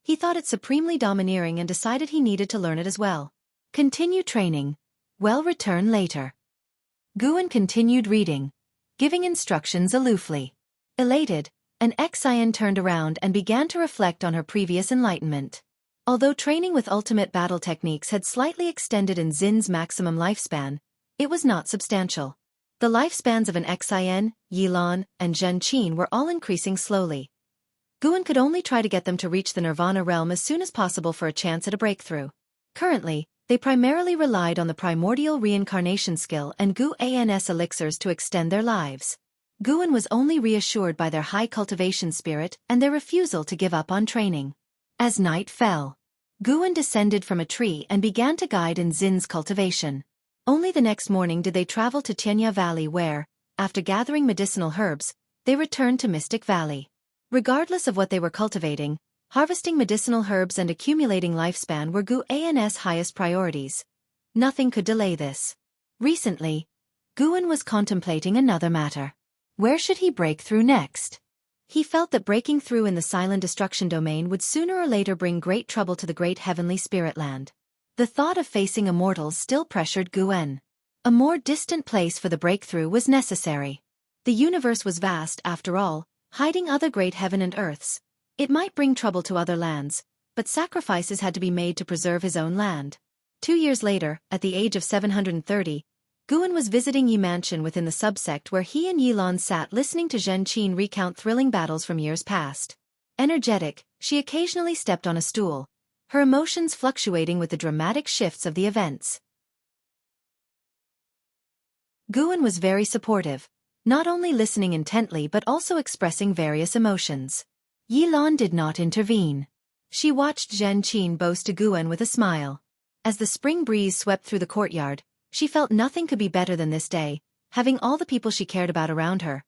He thought it supremely domineering and decided he needed to learn it as well. Continue training. Well, return later. Guan continued reading, giving instructions aloofly. Elated, an Xian turned around and began to reflect on her previous enlightenment. Although training with ultimate battle techniques had slightly extended in Xin's maximum lifespan, it was not substantial. The lifespans of an Xian, Yilan, and Zhenqin were all increasing slowly. Guan could only try to get them to reach the Nirvana realm as soon as possible for a chance at a breakthrough. Currently, they primarily relied on the primordial reincarnation skill and Gu-Ans elixirs to extend their lives. Guan was only reassured by their high cultivation spirit and their refusal to give up on training. As night fell, Guan descended from a tree and began to guide in Xin's cultivation. Only the next morning did they travel to Tianya Valley where, after gathering medicinal herbs, they returned to Mystic Valley. Regardless of what they were cultivating, harvesting medicinal herbs and accumulating lifespan were Gu-Ans' highest priorities. Nothing could delay this. Recently, Guan was contemplating another matter. Where should he break through next? He felt that breaking through in the silent destruction domain would sooner or later bring great trouble to the great heavenly spirit land. The thought of facing immortals still pressured Guan. A more distant place for the breakthrough was necessary. The universe was vast after all, hiding other great heaven and earths. It might bring trouble to other lands, but sacrifices had to be made to preserve his own land. 2 years later, at the age of 730, Guan was visiting Yi Mansion within the subsect where he and Yilan sat listening to Zhenqin recount thrilling battles from years past. Energetic, she occasionally stepped on a stool, her emotions fluctuating with the dramatic shifts of the events. Guan was very supportive, not only listening intently but also expressing various emotions. Yilan did not intervene. She watched Zhenqin boast to Guan with a smile. As the spring breeze swept through the courtyard, she felt nothing could be better than this day, having all the people she cared about around her.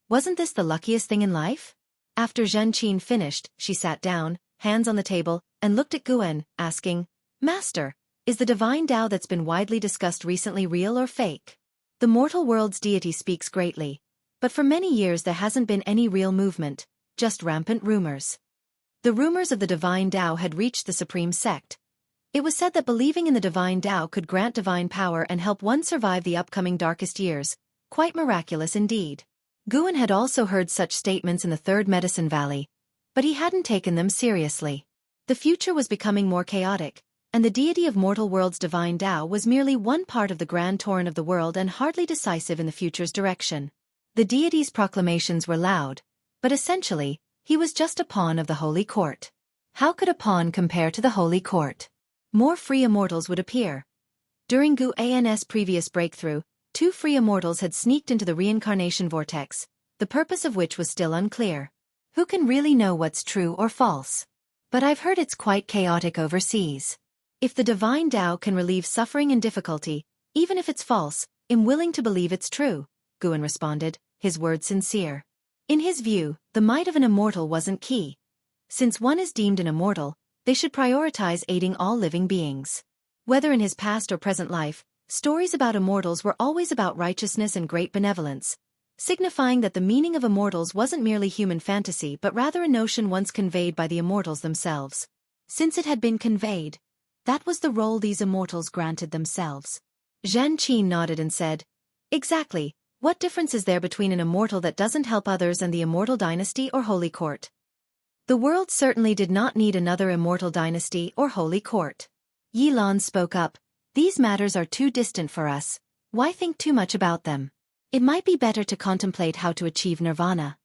Wasn't this the luckiest thing in life? After Zhenqin finished, she sat down, hands on the table, and looked at Guan, asking, "Master, is the divine Tao that's been widely discussed recently real or fake? The mortal world's deity speaks greatly, but for many years there hasn't been any real movement, just rampant rumors." The rumors of the divine Tao had reached the supreme sect. It was said that believing in the divine Tao could grant divine power and help one survive the upcoming darkest years, quite miraculous indeed. Guan had also heard such statements in the Third Medicine Valley, but he hadn't taken them seriously. The future was becoming more chaotic, and the deity of mortal world's divine Tao was merely one part of the grand torrent of the world and hardly decisive in the future's direction. The deity's proclamations were loud, but essentially, he was just a pawn of the Holy Court. How could a pawn compare to the Holy Court? More free immortals would appear. During Gu-Ans' previous breakthrough, 2 free immortals had sneaked into the reincarnation vortex, the purpose of which was still unclear. Who can really know what's true or false? But I've heard it's quite chaotic overseas. If the divine Tao can relieve suffering and difficulty, even if it's false, I'm willing to believe it's true, Guan responded, his words sincere. In his view, the might of an immortal wasn't key. Since one is deemed an immortal, they should prioritize aiding all living beings. Whether in his past or present life, stories about immortals were always about righteousness and great benevolence, signifying that the meaning of immortals wasn't merely human fantasy but rather a notion once conveyed by the immortals themselves. Since it had been conveyed, that was the role these immortals granted themselves. Zhenqin nodded and said, "Exactly, what difference is there between an immortal that doesn't help others and the immortal dynasty or holy court?" The world certainly did not need another immortal dynasty or holy court. Yilan spoke up, "These matters are too distant for us. Why think too much about them? It might be better to contemplate how to achieve nirvana."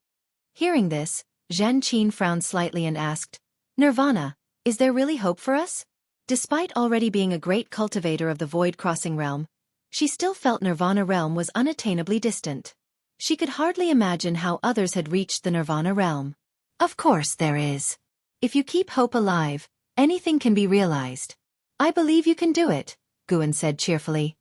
Hearing this, Zhenqin frowned slightly and asked, "Nirvana, is there really hope for us?" Despite already being a great cultivator of the void-crossing realm, she still felt Nirvana realm was unattainably distant. She could hardly imagine how others had reached the Nirvana realm. "Of course there is. If you keep hope alive, anything can be realized. I believe you can do it," Guan said cheerfully.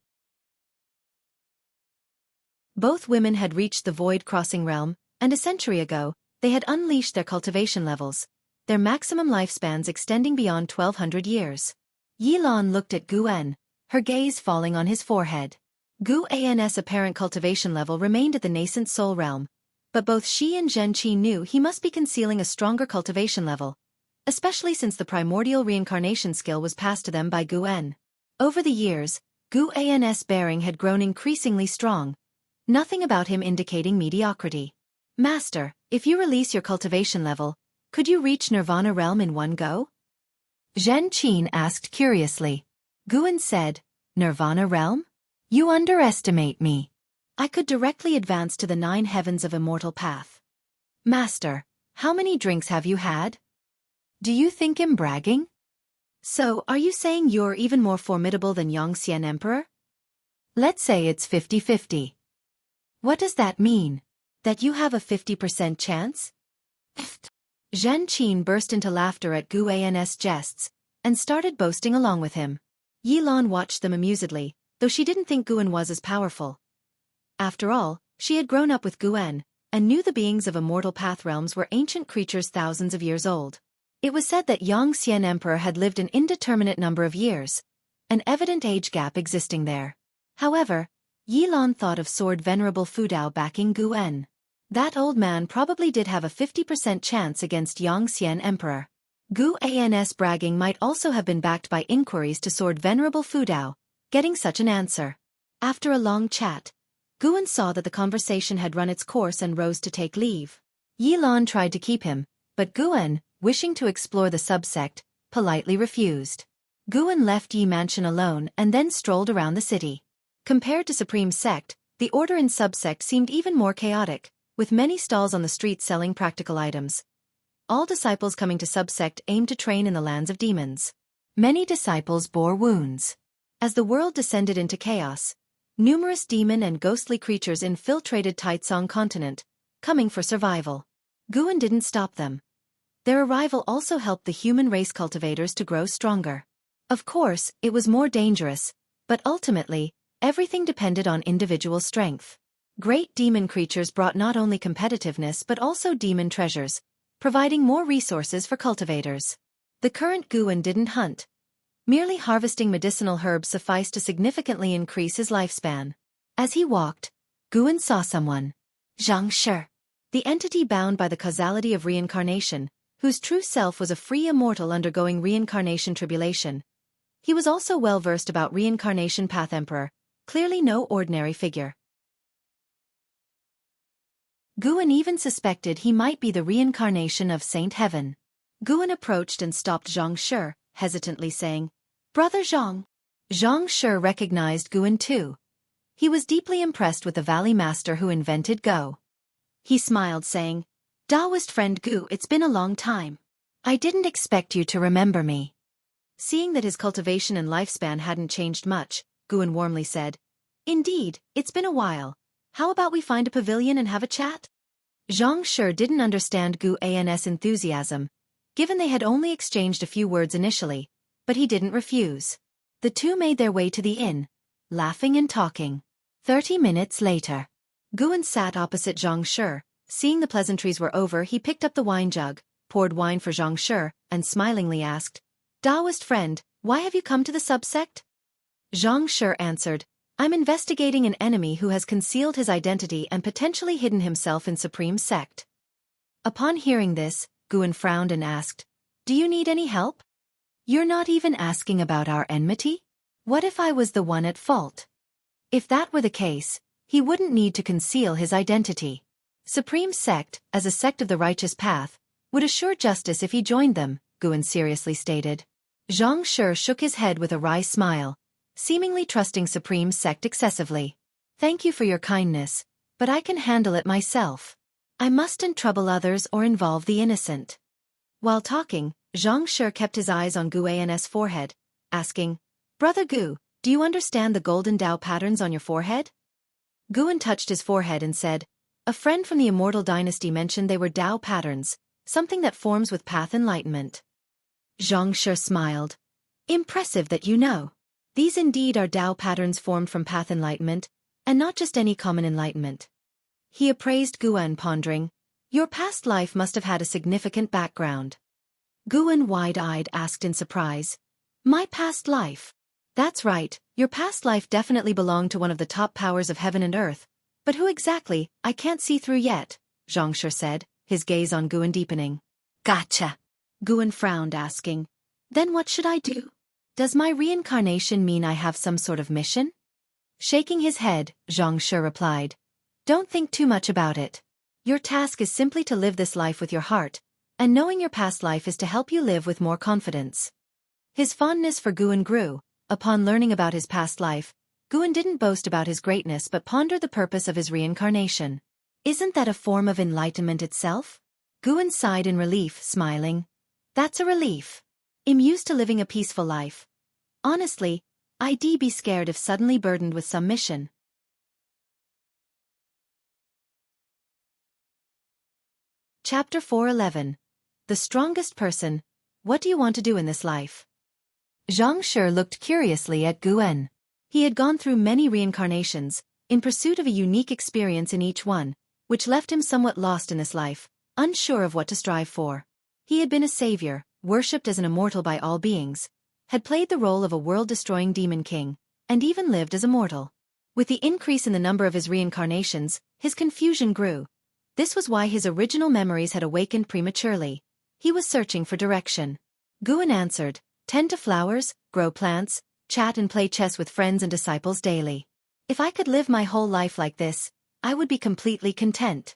Both women had reached the void-crossing realm, and a century ago, they had unleashed their cultivation levels, their maximum lifespans extending beyond 1,200 years. Yilan looked at Guan, her gaze falling on his forehead. Gu-Ans' apparent cultivation level remained at the nascent soul realm, but both she and Zhenqin knew he must be concealing a stronger cultivation level, especially since the primordial reincarnation skill was passed to them by Guan. Over the years, Guan's bearing had grown increasingly strong, nothing about him indicating mediocrity. Master, if you release your cultivation level, could you reach Nirvana realm in one go? Zhen Qin asked curiously. Guan said, Nirvana realm? You underestimate me. I could directly advance to the 9 heavens of immortal path. Master, how many drinks have you had? Do you think I'm bragging? So, are you saying you're even more formidable than Xianxia Emperor? Let's say it's 50-50. What does that mean? That you have a 50% chance? Zhen Qin burst into laughter at Guan's jests, and started boasting along with him. Yilan watched them amusedly, though she didn't think Guan was as powerful. After all, she had grown up with Guan, and knew the beings of immortal path realms were ancient creatures thousands of years old. It was said that Xianxia Emperor had lived an indeterminate number of years, an evident age gap existing there. However, Yilan thought of Sword Venerable Fudao backing Guan. That old man probably did have a 50% chance against Xianxia Emperor. Guan's bragging might also have been backed by inquiries to Sword Venerable Fudao, getting such an answer. After a long chat, Guan saw that the conversation had run its course and rose to take leave. Yilan tried to keep him, but Guan, wishing to explore the subsect, politely refused. Guan left Yi Mansion alone and then strolled around the city. Compared to Supreme Sect, the order in subsect seemed even more chaotic, with many stalls on the street selling practical items. All disciples coming to subsect aimed to train in the lands of demons. Many disciples bore wounds. As the world descended into chaos, numerous demon and ghostly creatures infiltrated Taitsong continent, coming for survival. Guan didn't stop them. Their arrival also helped the human race cultivators to grow stronger. Of course, it was more dangerous, but ultimately, everything depended on individual strength. Great demon creatures brought not only competitiveness but also demon treasures, providing more resources for cultivators. The current Guan didn't hunt. Merely harvesting medicinal herbs sufficed to significantly increase his lifespan. As he walked, Guan saw someone. Xianxia, the entity bound by the causality of reincarnation, whose true self was a free immortal undergoing reincarnation tribulation. He was also well versed about reincarnation path emperor, clearly no ordinary figure. Guan even suspected he might be the reincarnation of Saint Heaven. Guan approached and stopped Xianxia, hesitantly saying, Brother Zhang. Xianxia recognized Guan too. He was deeply impressed with the Valley Master who invented Go. He smiled saying, Taoist friend Gu, it's been a long time. I didn't expect you to remember me. Seeing that his cultivation and lifespan hadn't changed much, Guan warmly said, Indeed, it's been a while. How about we find a pavilion and have a chat? Xianxia didn't understand Guan's enthusiasm, given they had only exchanged a few words initially, but he didn't refuse. The two made their way to the inn, laughing and talking. 30 minutes later, Guan sat opposite Xianxia. Seeing the pleasantries were over, he picked up the wine jug, poured wine for Xianxia, and smilingly asked, Taoist friend, why have you come to the subsect? Xianxia answered, I'm investigating an enemy who has concealed his identity and potentially hidden himself in Supreme Sect. Upon hearing this, Guan frowned and asked, Do you need any help? You're not even asking about our enmity? What if I was the one at fault? If that were the case, he wouldn't need to conceal his identity. Supreme Sect, as a sect of the righteous path, would assure justice if he joined them, Guan seriously stated. Xianxia shook his head with a wry smile, seemingly trusting Supreme Sect excessively. Thank you for your kindness, but I can handle it myself. I mustn't trouble others or involve the innocent. While talking, Xianxia kept his eyes on Guan's forehead, asking, Brother Gu, do you understand the golden Tao patterns on your forehead? Guan touched his forehead and said, A friend from the Immortal Dynasty mentioned they were Tao patterns, something that forms with path enlightenment. Xianxia smiled. Impressive that you know. These indeed are Tao patterns formed from path enlightenment, and not just any common enlightenment. He appraised Guan, pondering, Your past life must have had a significant background. Guan, wide-eyed, asked in surprise, My past life? That's right, your past life definitely belonged to one of the top powers of heaven and earth, but who exactly, I can't see through yet, Xianxia said, his gaze on Guan deepening. Gotcha. Guan frowned, asking, Then what should I do? Does my reincarnation mean I have some sort of mission? Shaking his head, Xianxia replied. Don't think too much about it. Your task is simply to live this life with your heart, and knowing your past life is to help you live with more confidence. His fondness for Guan grew. Upon learning about his past life, Guan didn't boast about his greatness but pondered the purpose of his reincarnation. Isn't that a form of enlightenment itself? Guan sighed in relief, smiling. That's a relief. I'm used to living a peaceful life. Honestly, I'd be scared if suddenly burdened with some mission. Chapter 4:11. The Strongest Person. What do you want to do in this life? Xianxia looked curiously at Guan. He had gone through many reincarnations, in pursuit of a unique experience in each one, which left him somewhat lost in this life, unsure of what to strive for. He had been a savior, worshipped as an immortal by all beings, had played the role of a world-destroying demon king, and even lived as a mortal. With the increase in the number of his reincarnations, his confusion grew. This was why his original memories had awakened prematurely. He was searching for direction. Guan answered, tend to flowers, grow plants, chat and play chess with friends and disciples daily. If I could live my whole life like this, I would be completely content.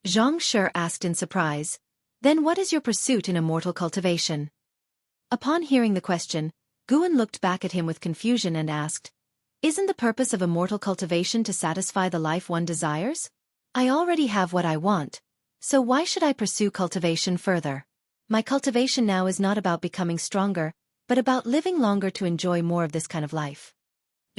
Xianxia asked in surprise, then what is your pursuit in immortal cultivation? Upon hearing the question, Guan looked back at him with confusion and asked, isn't the purpose of immortal cultivation to satisfy the life one desires? I already have what I want, so why should I pursue cultivation further? My cultivation now is not about becoming stronger, but about living longer to enjoy more of this kind of life.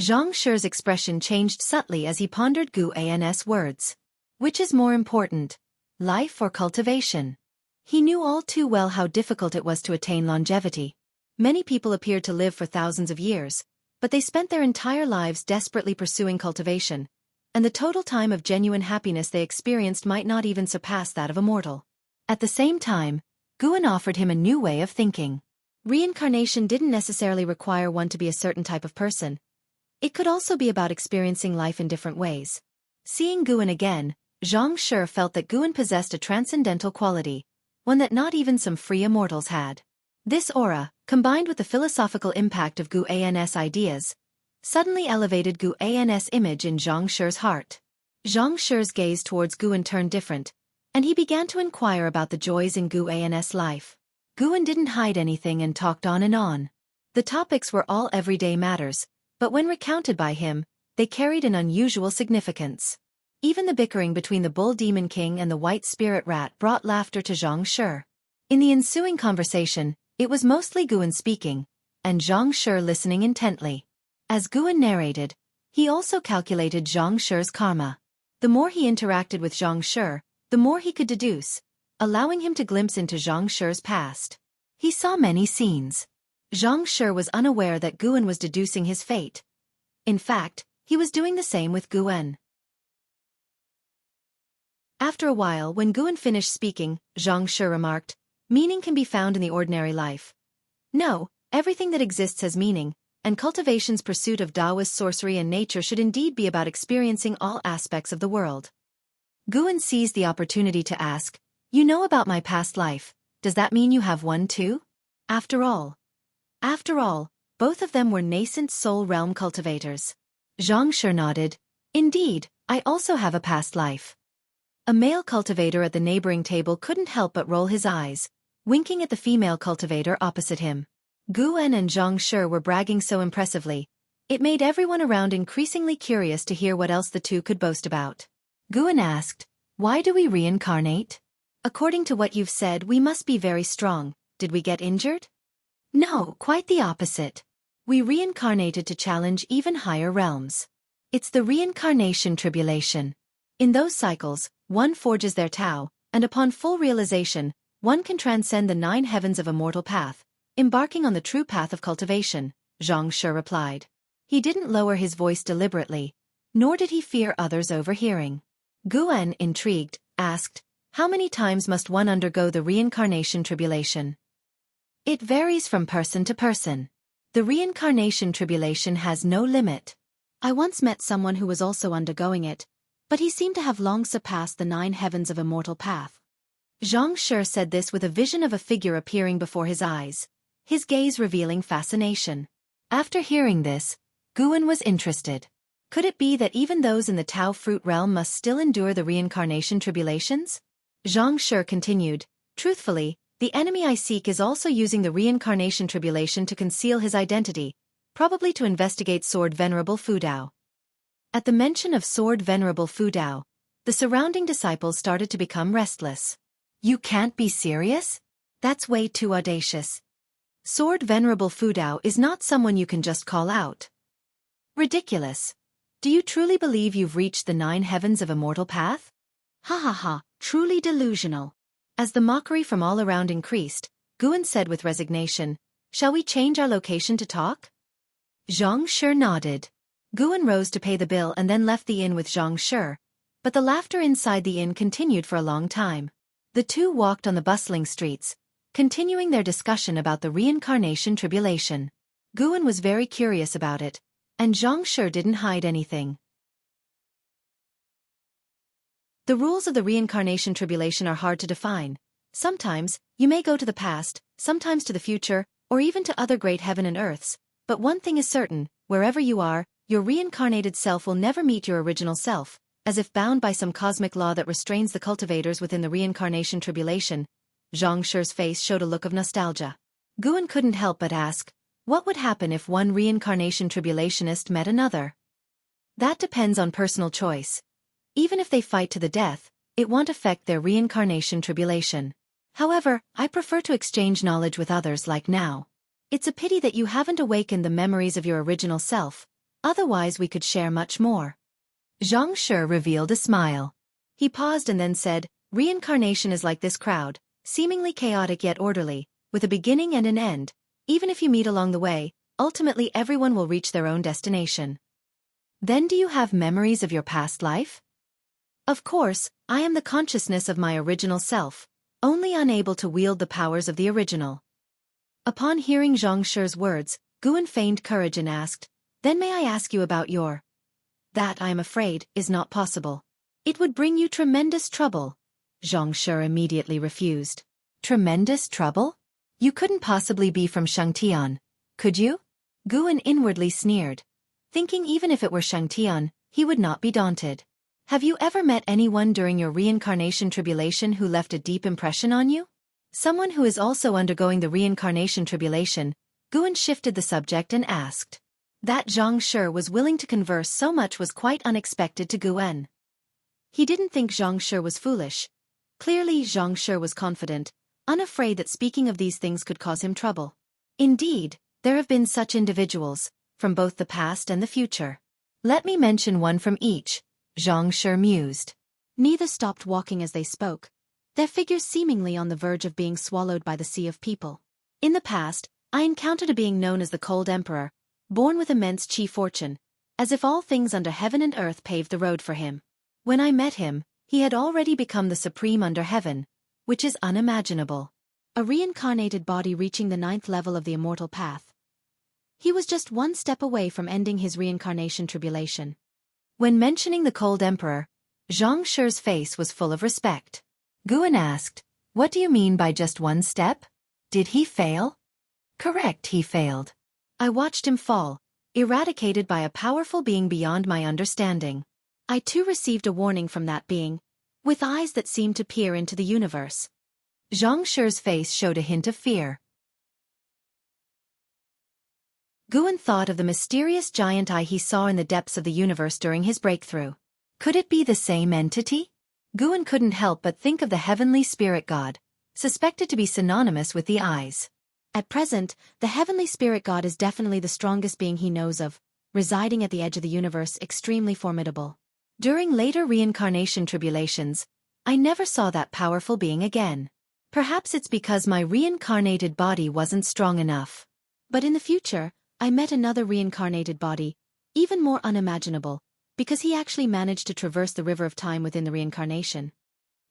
Xianxia's expression changed subtly as he pondered Guan's words. Which is more important, life or cultivation? He knew all too well how difficult it was to attain longevity. Many people appeared to live for thousands of years, but they spent their entire lives desperately pursuing cultivation, and the total time of genuine happiness they experienced might not even surpass that of a mortal. At the same time, Guan offered him a new way of thinking. Reincarnation didn't necessarily require one to be a certain type of person. It could also be about experiencing life in different ways. Seeing Guan again, Xianxia felt that Guan possessed a transcendental quality, one that not even some free immortals had. This aura, combined with the philosophical impact of Guan's ideas, suddenly elevated Guan's image in Xianxia's heart. Xianxia's gaze towards Guan turned different, and he began to inquire about the joys in Guan's life. Guan didn't hide anything and talked on and on. The topics were all everyday matters, but when recounted by him, they carried an unusual significance. Even the bickering between the bull demon king and the white spirit rat brought laughter to Xianxia. In the ensuing conversation, it was mostly Guan speaking, and Xianxia listening intently. As Guan narrated, he also calculated Xianxia's karma. The more he interacted with Xianxia, the more he could deduce, allowing him to glimpse into Xianxia's past. He saw many scenes. Xianxia was unaware that Guan was deducing his fate. In fact, he was doing the same with Guan. After a while, when Guan finished speaking, Xianxia remarked, meaning can be found in the ordinary life. No, everything that exists has meaning, and cultivation's pursuit of Taoist sorcery and nature should indeed be about experiencing all aspects of the world. Guan seized the opportunity to ask, you know about my past life, does that mean you have one too? After all, both of them were nascent soul realm cultivators. Xianxia nodded, indeed, I also have a past life. A male cultivator at the neighboring table couldn't help but roll his eyes, winking at the female cultivator opposite him. Guan and Xianxia were bragging so impressively, it made everyone around increasingly curious to hear what else the two could boast about. Guan asked, why do we reincarnate? According to what you've said, we must be very strong. Did we get injured? No, quite the opposite. We reincarnated to challenge even higher realms. It's the reincarnation tribulation. In those cycles, one forges their Tao, and upon full realization, one can transcend the 9 heavens of immortal path, embarking on the true path of cultivation, Xianxia replied. He didn't lower his voice deliberately, nor did he fear others overhearing. Guan, intrigued, asked, how many times must one undergo the reincarnation tribulation? It varies from person to person. The reincarnation tribulation has no limit. I once met someone who was also undergoing it, but he seemed to have long surpassed the 9 heavens of immortal path. Xianxia said this with a vision of a figure appearing before his eyes. his gaze revealing fascination. After hearing this, Guan was interested. Could it be that even those in the Tao fruit realm must still endure the reincarnation tribulations? Xianxia continued, truthfully, the enemy I seek is also using the reincarnation tribulation to conceal his identity, probably to investigate Sword Venerable Fudao. At the mention of Sword Venerable Fudao, the surrounding disciples started to become restless. You can't be serious? That's way too audacious. Sword Venerable Fudao is not someone you can just call out. Ridiculous. Do you truly believe you've reached the 9 heavens of immortal path? Ha ha ha, truly delusional. As the mockery from all around increased, Guan said with resignation, shall we change our location to talk? Xianxia nodded. Guan rose to pay the bill and then left the inn with Xianxia, but the laughter inside the inn continued for a long time. The two walked on the bustling streets, continuing their discussion about the reincarnation tribulation. Guan was very curious about it, and Xianxia didn't hide anything. The rules of the reincarnation tribulation are hard to define. Sometimes, you may go to the past, sometimes to the future, or even to other great heaven and earths, but one thing is certain, wherever you are, your reincarnated self will never meet your original self, as if bound by some cosmic law that restrains the cultivators within the reincarnation tribulation. Xianxia's face showed a look of nostalgia. Guan couldn't help but ask, what would happen if one reincarnation tribulationist met another? That depends on personal choice. Even if they fight to the death, it won't affect their reincarnation tribulation. However, I prefer to exchange knowledge with others like now. It's a pity that you haven't awakened the memories of your original self, otherwise we could share much more. Xianxia revealed a smile. He paused and then said, reincarnation is like this crowd, seemingly chaotic yet orderly, with a beginning and an end. Even if you meet along the way, ultimately everyone will reach their own destination. Then do you have memories of your past life? Of course, I am the consciousness of my original self, only unable to wield the powers of the original. Upon hearing Xianxia's words, Guan feigned courage and asked, then may I ask you about your... That, I am afraid, is not possible. It would bring you tremendous trouble. Xianxia immediately refused. Tremendous trouble? You couldn't possibly be from Xiangtian, could you? Guan inwardly sneered, thinking even if it were Xiangtian, he would not be daunted. Have you ever met anyone during your reincarnation tribulation who left a deep impression on you? Someone who is also undergoing the reincarnation tribulation. Guan shifted the subject and asked. That Xianxia was willing to converse so much was quite unexpected to Guan. He didn't think Xianxia was foolish. Clearly Xianxia was confident, unafraid that speaking of these things could cause him trouble. Indeed, there have been such individuals, from both the past and the future. Let me mention one from each. Xianxia mused. Neither stopped walking as they spoke, their figures seemingly on the verge of being swallowed by the sea of people. In the past, I encountered a being known as the Cold Emperor, born with immense chi fortune, as if all things under heaven and earth paved the road for him. When I met him, he had already become the supreme under heaven, which is unimaginable. A reincarnated body reaching the 9th level of the immortal path. He was just one step away from ending his reincarnation tribulation. When mentioning the Cold Emperor, Xianxia's face was full of respect. Guan asked, what do you mean by just one step? Did he fail? Correct, he failed. I watched him fall, eradicated by a powerful being beyond my understanding. I too received a warning from that being, with eyes that seemed to peer into the universe. Xianxia's face showed a hint of fear. Guan thought of the mysterious giant eye he saw in the depths of the universe during his breakthrough. Could it be the same entity? Guan couldn't help but think of the heavenly spirit god, suspected to be synonymous with the eyes. At present, the heavenly spirit god is definitely the strongest being he knows of, residing at the edge of the universe, extremely formidable. During later reincarnation tribulations, I never saw that powerful being again. Perhaps it's because my reincarnated body wasn't strong enough. But in the future, I met another reincarnated body, even more unimaginable, because he actually managed to traverse the river of time within the reincarnation.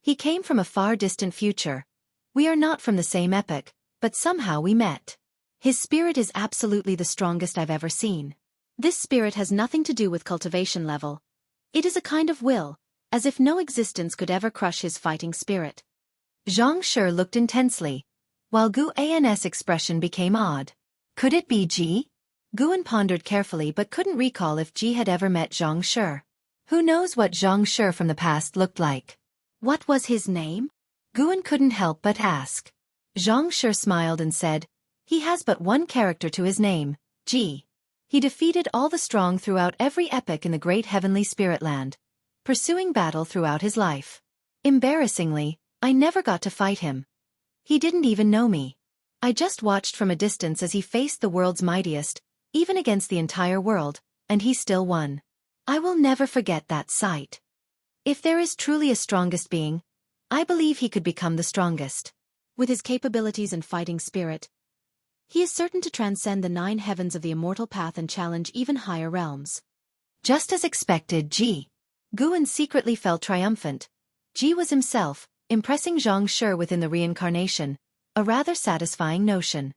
He came from a far distant future. We are not from the same epoch, but somehow we met. His spirit is absolutely the strongest I've ever seen. This spirit has nothing to do with cultivation level. It is a kind of will, as if no existence could ever crush his fighting spirit. Xianxia looked intensely, while Gu An's expression became odd. Could it be Ji? Guan pondered carefully but couldn't recall if Ji had ever met Xianxia. Who knows what Xianxia from the past looked like? What was his name? Guan couldn't help but ask. Xianxia smiled and said, he has but one character to his name, Ji. He defeated all the strong throughout every epoch in the great heavenly spirit land, pursuing battle throughout his life. Embarrassingly, I never got to fight him. He didn't even know me. I just watched from a distance as he faced the world's mightiest, even against the entire world, and he still won. I will never forget that sight. If there is truly a strongest being, I believe he could become the strongest. With his capabilities and fighting spirit, he is certain to transcend the 9 heavens of the immortal path and challenge even higher realms. Just as expected, Guan secretly felt triumphant. Ji was himself, impressing Xianxia within the reincarnation, a rather satisfying notion.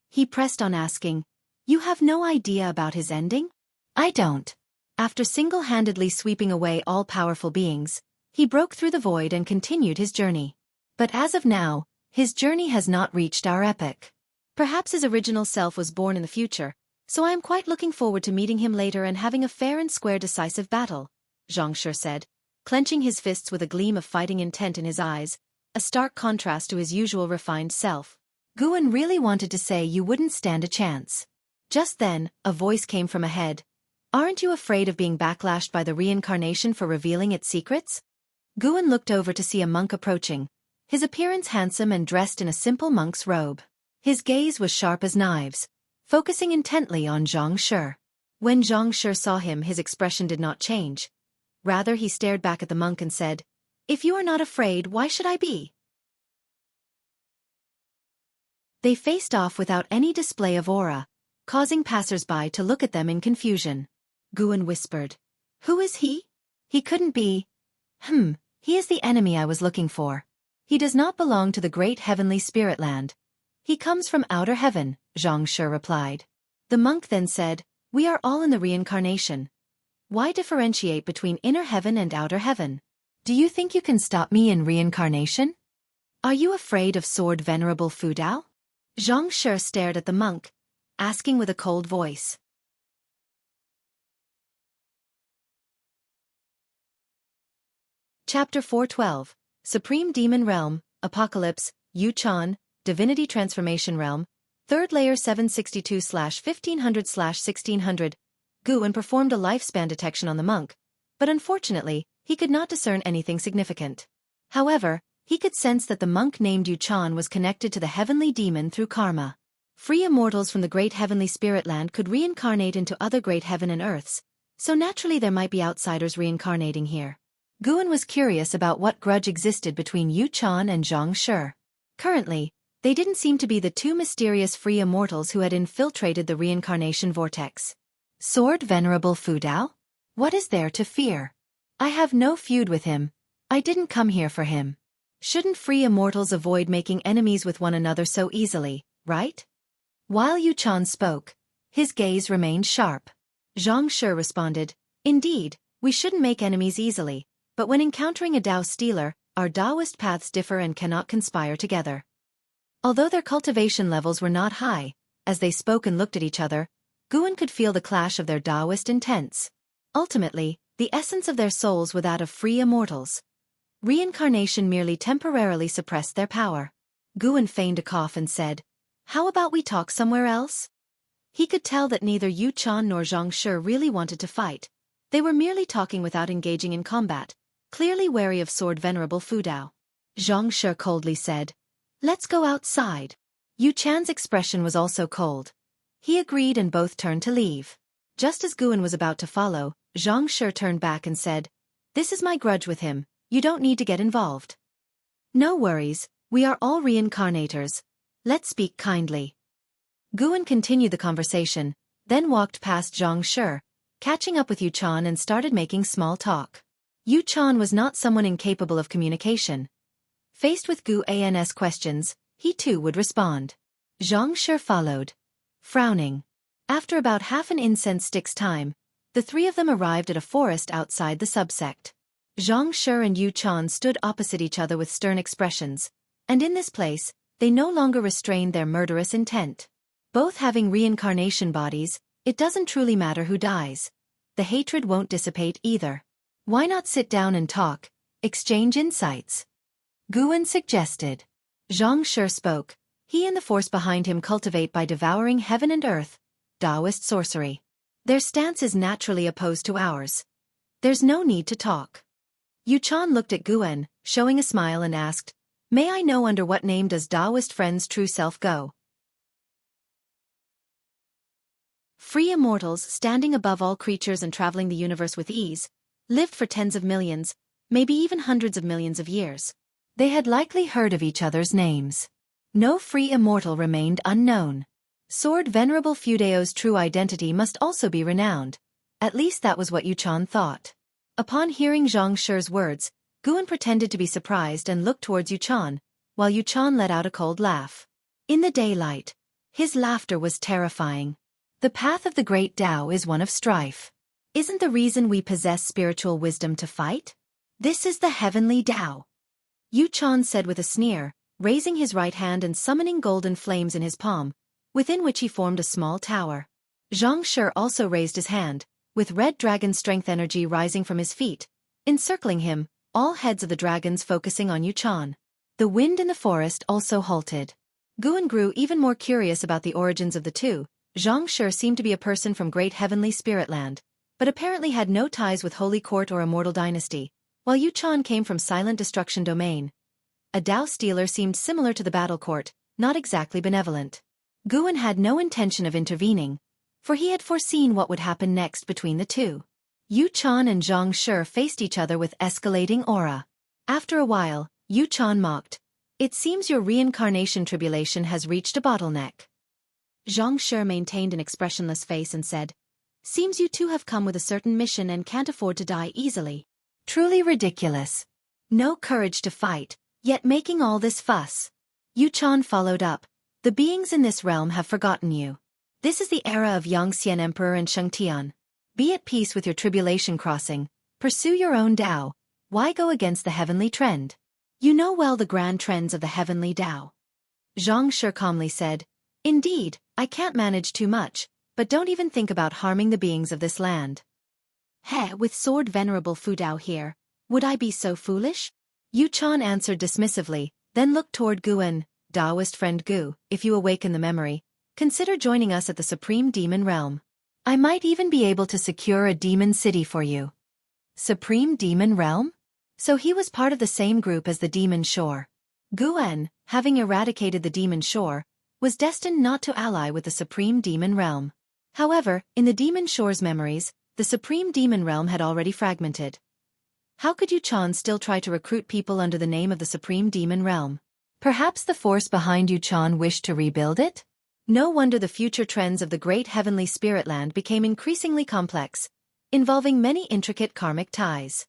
He pressed on asking, you have no idea about his ending? I don't. After single-handedly sweeping away all powerful beings, he broke through the void and continued his journey. But as of now, his journey has not reached our epoch. Perhaps his original self was born in the future, so I am quite looking forward to meeting him later and having a fair and square decisive battle, Xianxia said, clenching his fists with a gleam of fighting intent in his eyes, a stark contrast to his usual refined self. Guan really wanted to say you wouldn't stand a chance. Just then, a voice came from ahead. Aren't you afraid of being backlashed by the reincarnation for revealing its secrets? Guan looked over to see a monk approaching, his appearance handsome and dressed in a simple monk's robe. His gaze was sharp as knives, focusing intently on Xianxia. When Xianxia saw him, his expression did not change. Rather, he stared back at the monk and said, if you are not afraid, why should I be? They faced off without any display of aura, causing passers-by to look at them in confusion. Guan whispered, who is he? He couldn't be. He is the enemy I was looking for. He does not belong to the great heavenly spirit land. He comes from outer heaven, Xianxia replied. The monk then said, we are all in the reincarnation. Why differentiate between inner heaven and outer heaven? Do you think you can stop me in reincarnation? Are you afraid of sword venerable Fudao? Xianxia stared at the monk, asking with a cold voice. Chapter 412, Supreme Demon Realm, Apocalypse, Yuchan, Divinity Transformation Realm, 3rd Layer 762/1500/1600. Guan performed a lifespan detection on the monk, but unfortunately, he could not discern anything significant. However, he could sense that the monk named Yuchan was connected to the heavenly demon through karma. Free immortals from the great heavenly spirit land could reincarnate into other great heaven and earths, so naturally there might be outsiders reincarnating here. Guan was curious about what grudge existed between Yuchan and Xianxia. Currently, they didn't seem to be the two mysterious free immortals who had infiltrated the reincarnation vortex. Sword Venerable Fudao? What is there to fear? I have no feud with him. I didn't come here for him. Shouldn't free immortals avoid making enemies with one another so easily, right? While Yuchan spoke, his gaze remained sharp. Xianxia responded, indeed, we shouldn't make enemies easily, but when encountering a Dao stealer, our Daoist paths differ and cannot conspire together. Although their cultivation levels were not high, as they spoke and looked at each other, Guan could feel the clash of their Daoist intents. Ultimately, the essence of their souls were that of free immortals. Reincarnation merely temporarily suppressed their power. Guan feigned a cough and said, how about we talk somewhere else? He could tell that neither Yuchan nor Xianxia really wanted to fight. They were merely talking without engaging in combat, clearly wary of Sword Venerable Fudao. Xianxia coldly said, let's go outside. Yuchan's expression was also cold. He agreed and both turned to leave. Just as Guan was about to follow, Xianxia turned back and said, this is my grudge with him, you don't need to get involved. No worries, we are all reincarnators. Let's speak kindly. Guan continued the conversation, then walked past Xianxia, catching up with Yuchan and started making small talk. Yuchan was not someone incapable of communication. Faced with Guan's questions, he too would respond. Xianxia followed, frowning. After about half an incense stick's time, the three of them arrived at a forest outside the subsect. Xianxia and Yuchan stood opposite each other with stern expressions, and in this place, they no longer restrained their murderous intent. Both having reincarnation bodies, it doesn't truly matter who dies. The hatred won't dissipate either. Why not sit down and talk, exchange insights? Guwen suggested. Xianxia spoke. He and the force behind him cultivate by devouring heaven and earth, Taoist sorcery. Their stance is naturally opposed to ours. There's no need to talk. Yuchan looked at Guwen, showing a smile and asked, "May I know under what name does Taoist friend's true self go?" Free immortals, standing above all creatures and traveling the universe with ease, lived for tens of millions, maybe even hundreds of millions of years. They had likely heard of each other's names. No free immortal remained unknown. Sword Venerable Fudeo's true identity must also be renowned. At least that was what Yuchan thought. Upon hearing Xianxia's words, Guwen pretended to be surprised and looked towards Yuchan, while Yuchan let out a cold laugh. In the daylight, his laughter was terrifying. The path of the great Tao is one of strife. Isn't the reason we possess spiritual wisdom to fight? This is the heavenly Tao. Yuchan said with a sneer, raising his right hand and summoning golden flames in his palm, within which he formed a small tower. Xianxia also raised his hand, with red dragon strength energy rising from his feet, encircling him, all heads of the dragons focusing on Yuchan. The wind in the forest also halted. Guwen grew even more curious about the origins of the two. Xianxia seemed to be a person from great heavenly spirit land, but apparently had no ties with Holy Court or Immortal Dynasty, while Yuchan came from Silent Destruction Domain. A Tao stealer seemed similar to the Battle Court, not exactly benevolent. Guwen had no intention of intervening, for he had foreseen what would happen next between the two. Yuchan and Xianxia faced each other with escalating aura. After a while, Yuchan mocked, "It seems your reincarnation tribulation has reached a bottleneck." Xianxia maintained an expressionless face and said, "Seems you two have come with a certain mission and can't afford to die easily. Truly ridiculous. No courage to fight, yet making all this fuss." Yuchan followed up, "The beings in this realm have forgotten you. This is the era of Yangxian Emperor and Shengtian. Be at peace with your tribulation crossing, pursue your own Tao, why go against the heavenly trend? You know well the grand trends of the heavenly Tao." Xianxia calmly said, "Indeed, I can't manage too much, but don't even think about harming the beings of this land." With Sword Venerable Fudao here, would I be so foolish?" Yuchan answered dismissively, then looked toward Guwen, "Taoist friend Gu, if you awaken the memory, consider joining us at the Supreme Demon Realm. I might even be able to secure a demon city for you." Supreme Demon Realm? So he was part of the same group as the Demon Shore. Guwen, having eradicated the Demon Shore, was destined not to ally with the Supreme Demon Realm. However, in the Demon Shore's memories, the Supreme Demon Realm had already fragmented. How could Yuchan still try to recruit people under the name of the Supreme Demon Realm? Perhaps the force behind Yuchan wished to rebuild it? No wonder the future trends of the great heavenly spirit land became increasingly complex, involving many intricate karmic ties.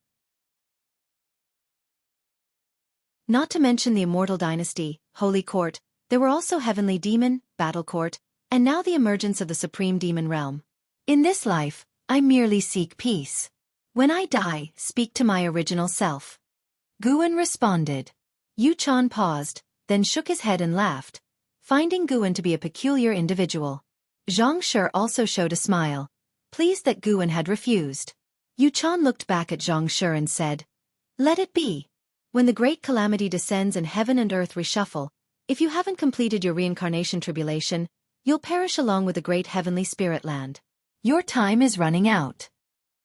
Not to mention the Immortal Dynasty, Holy Court, there were also Heavenly Demon, Battle Court, and now the emergence of the Supreme Demon Realm. In this life, I merely seek peace. When I die, speak to my original self." Guwen responded. Yuchan paused, then shook his head and laughed, finding Guwen to be a peculiar individual. Xianxia also showed a smile, pleased that Guwen had refused. Yuchan looked back at Xianxia and said, "Let it be. When the great calamity descends and heaven and earth reshuffle, if you haven't completed your reincarnation tribulation, you'll perish along with the great heavenly spirit land. Your time is running out."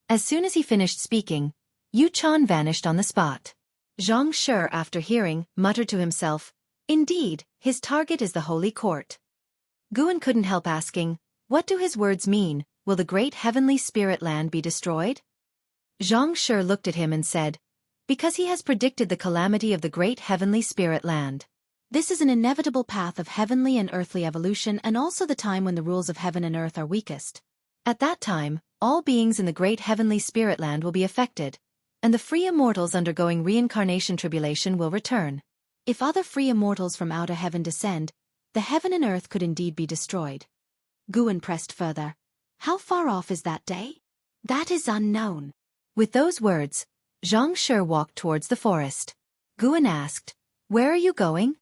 As soon as he finished speaking, Yuchan vanished on the spot. Xianxia, after hearing, muttered to himself, "Indeed, his target is the Holy Court." Guwen couldn't help asking, what do his words mean? Will the great heavenly spirit land be destroyed? Xianxia looked at him and said, "Because he has predicted the calamity of the great heavenly spirit land. This is an inevitable path of heavenly and earthly evolution and also the time when the rules of heaven and earth are weakest. At that time, all beings in the great heavenly spirit land will be affected, and the free immortals undergoing reincarnation tribulation will return. If other free immortals from outer heaven descend, the heaven and earth could indeed be destroyed." Guwen pressed further. "How far off is that day?" "That is unknown." With those words, Xianxia walked towards the forest. Guwen asked, "Where are you going?"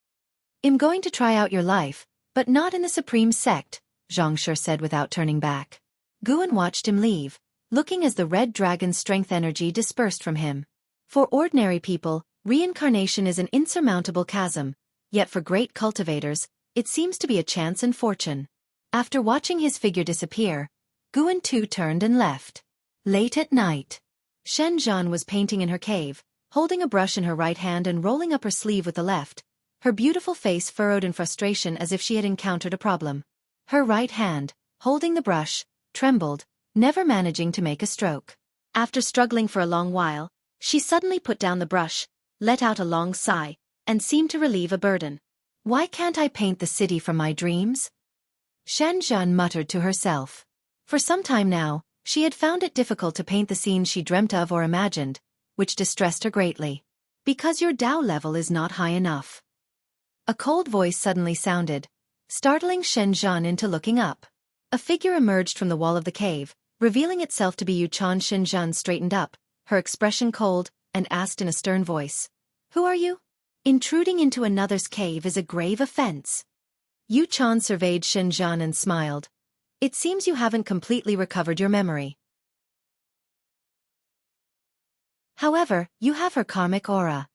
I'm going to try out your life, but not in the supreme sect, Xianxia said without turning back. Guan watched him leave, looking as the red dragon's strength energy dispersed from him. For ordinary people, reincarnation is an insurmountable chasm, yet for great cultivators, it seems to be a chance and fortune. After watching his figure disappear, Guan too turned and left. Late at night, Xianxia was painting in her cave, holding a brush in her right hand and rolling up her sleeve with the left, her beautiful face furrowed in frustration as if she had encountered a problem. Her right hand, holding the brush, trembled, never managing to make a stroke. After struggling for a long while, she suddenly put down the brush, let out a long sigh, and seemed to relieve a burden. Why can't I paint the city from my dreams? Xianxia muttered to herself. For some time now, she had found it difficult to paint the scenes she dreamt of or imagined, which distressed her greatly. Because your Tao level is not high enough. A cold voice suddenly sounded, startling Xianxia into looking up. A figure emerged from the wall of the cave, revealing itself to be Yuchan. Xianxia straightened up, her expression cold, and asked in a stern voice, "Who are you? Intruding into another's cave is a grave offense." Yuchan surveyed Xianxia and smiled. "It seems you haven't completely recovered your memory. However, you have her karmic aura.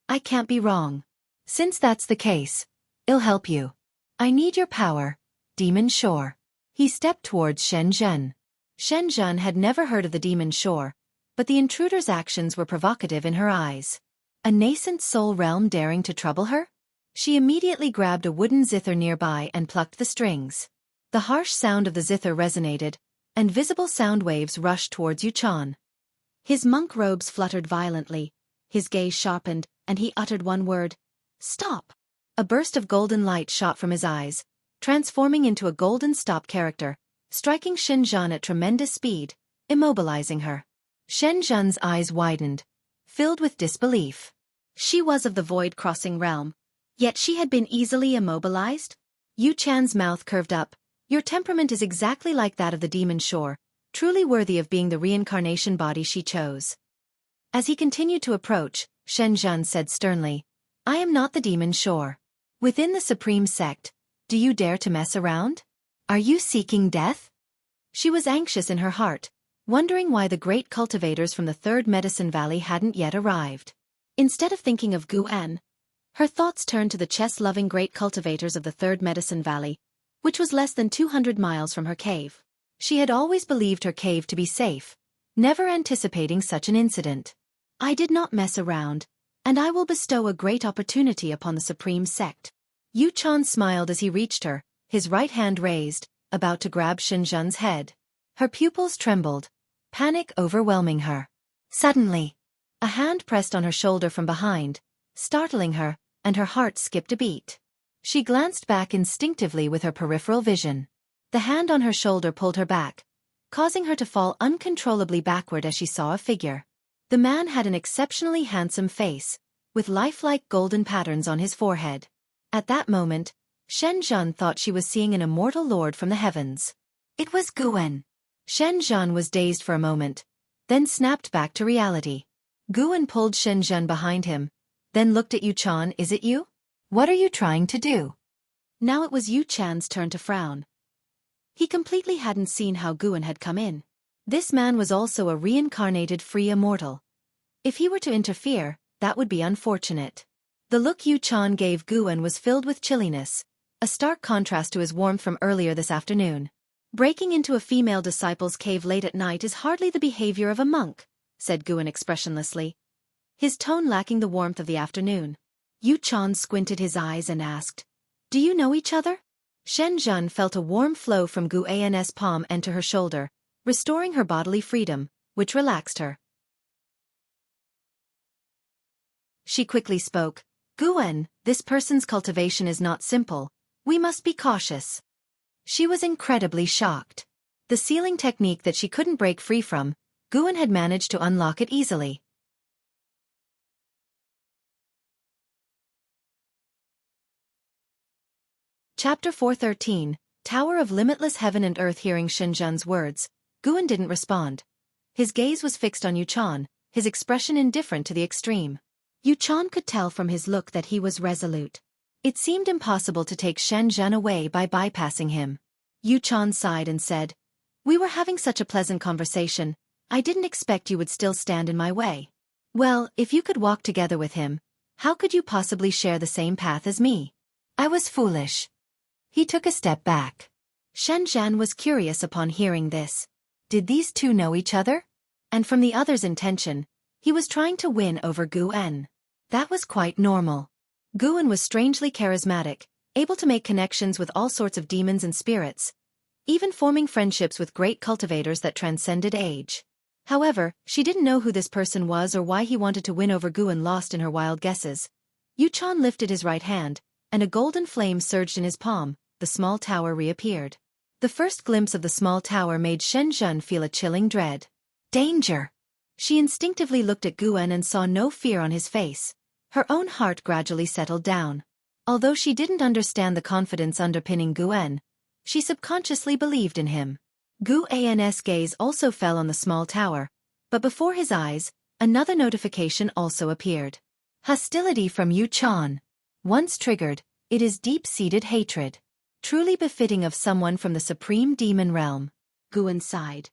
I can't be wrong. Since that's the case, I'll help you. I need your power, Demon Shore." He stepped towards Xianxia. Xianxia had never heard of the Demon Shore, but the intruder's actions were provocative in her eyes. A nascent soul realm daring to trouble her? She immediately grabbed a wooden zither nearby and plucked the strings. The harsh sound of the zither resonated, and visible sound waves rushed towards Yuchan. His monk robes fluttered violently, his gaze sharpened, and he uttered one word, "Stop!" A burst of golden light shot from his eyes, transforming into a golden stop character, striking Xianxia at tremendous speed, immobilizing her. Xianxia's eyes widened, filled with disbelief. She was of the void-crossing realm, yet she had been easily immobilized? Yuchan's mouth curved up. "Your temperament is exactly like that of the Demon Shore, truly worthy of being the reincarnation body she chose." As he continued to approach, Xianxia said sternly, "I am not the Demon Shore. Within the supreme sect, do you dare to mess around? Are you seeking death?" She was anxious in her heart, wondering why the great cultivators from the Third Medicine Valley hadn't yet arrived. Instead of thinking of Guan, her thoughts turned to the chess-loving great cultivators of the Third Medicine Valley, which was less than 200 miles from her cave. She had always believed her cave to be safe, never anticipating such an incident. "I did not mess around, and I will bestow a great opportunity upon the supreme sect." Yuchan smiled as he reached her, his right hand raised, about to grab Xianxia's head. Her pupils trembled, panic overwhelming her. Suddenly, a hand pressed on her shoulder from behind, startling her, and her heart skipped a beat. She glanced back instinctively with her peripheral vision. The hand on her shoulder pulled her back, causing her to fall uncontrollably backward as she saw a figure. The man had an exceptionally handsome face, with lifelike golden patterns on his forehead. At that moment, Xianxia thought she was seeing an immortal lord from the heavens. It was Guan. Xianxia was dazed for a moment, then snapped back to reality. Guan pulled Xianxia behind him, then looked at Yuchan. "Is it you? What are you trying to do?" Now it was Yuchan's turn to frown. He completely hadn't seen how Guan had come in. This man was also a reincarnated free immortal. If he were to interfere, that would be unfortunate. The look Yuchan gave Guan was filled with chilliness, a stark contrast to his warmth from earlier this afternoon. "Breaking into a female disciple's cave late at night is hardly the behavior of a monk," said Guan expressionlessly, his tone lacking the warmth of the afternoon. Yuchan squinted his eyes and asked, "Do you know each other?" Xianxia felt a warm flow from Guan's palm enter her shoulder, restoring her bodily freedom, which relaxed her. She quickly spoke, "Guan, this person's cultivation is not simple. We must be cautious." She was incredibly shocked. The sealing technique that she couldn't break free from, Guan had managed to unlock it easily. Chapter 413, Tower of Limitless Heaven and Earth. Hearing Xianxia's words, Guan didn't respond. His gaze was fixed on Yuchan, his expression indifferent to the extreme. Yuchan could tell from his look that he was resolute. It seemed impossible to take Xianxia away by bypassing him. Yu Chan sighed and said, "We were having such a pleasant conversation, I didn't expect you would still stand in my way." "Well, if you could walk together with him, how could you possibly share the same path as me?" "I was foolish." He took a step back. Xianxia was curious upon hearing this. Did these two know each other? And from the other's intention, he was trying to win over Guan. That was quite normal. Guan was strangely charismatic, able to make connections with all sorts of demons and spirits, even forming friendships with great cultivators that transcended age. However, she didn't know who this person was or why he wanted to win over Guan, lost in her wild guesses. Yu Chan lifted his right hand, and a golden flame surged in his palm. The small tower reappeared. The first glimpse of the small tower made Xianxia feel a chilling dread. Danger! She instinctively looked at Guan and saw no fear on his face. Her own heart gradually settled down. Although she didn't understand the confidence underpinning Guan, she subconsciously believed in him. Guan's gaze also fell on the small tower, but before his eyes, another notification also appeared. Hostility from Yu Chan. Once triggered, it is deep-seated hatred. Truly befitting of someone from the supreme demon realm. Guan sighed.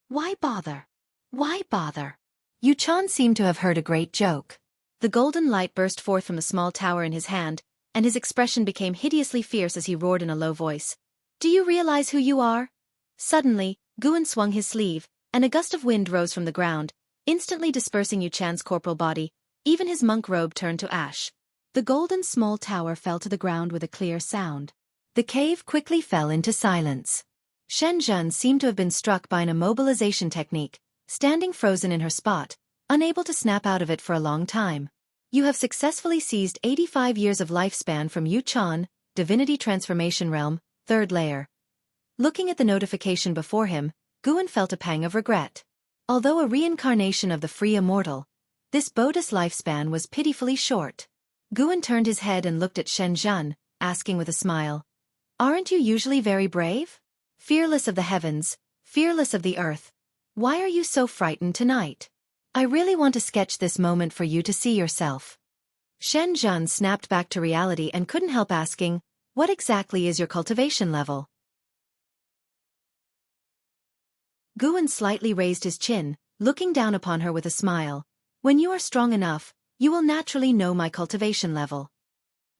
Why bother? Why bother? Yu Chan seemed to have heard a great joke. The golden light burst forth from the small tower in his hand, and his expression became hideously fierce as he roared in a low voice. Do you realize who you are? Suddenly, Guan swung his sleeve, and a gust of wind rose from the ground, instantly dispersing Yu Chan's corporal body. Even his monk robe turned to ash. The golden small tower fell to the ground with a clear sound. The cave quickly fell into silence. Xianxia seemed to have been struck by an immobilization technique, standing frozen in her spot, unable to snap out of it for a long time. You have successfully seized 85 years of lifespan from Yu Chan, Divinity Transformation Realm, 3rd layer. Looking at the notification before him, Guan felt a pang of regret. Although a reincarnation of the free immortal, this Bodhi's lifespan was pitifully short. Guan turned his head and looked at Xianxia, asking with a smile, "Aren't you usually very brave? Fearless of the heavens, fearless of the earth. Why are you so frightened tonight? I really want to sketch this moment for you to see yourself." Xianxia snapped back to reality and couldn't help asking, "What exactly is your cultivation level?" Guan slightly raised his chin, looking down upon her with a smile. "When you are strong enough, you will naturally know my cultivation level."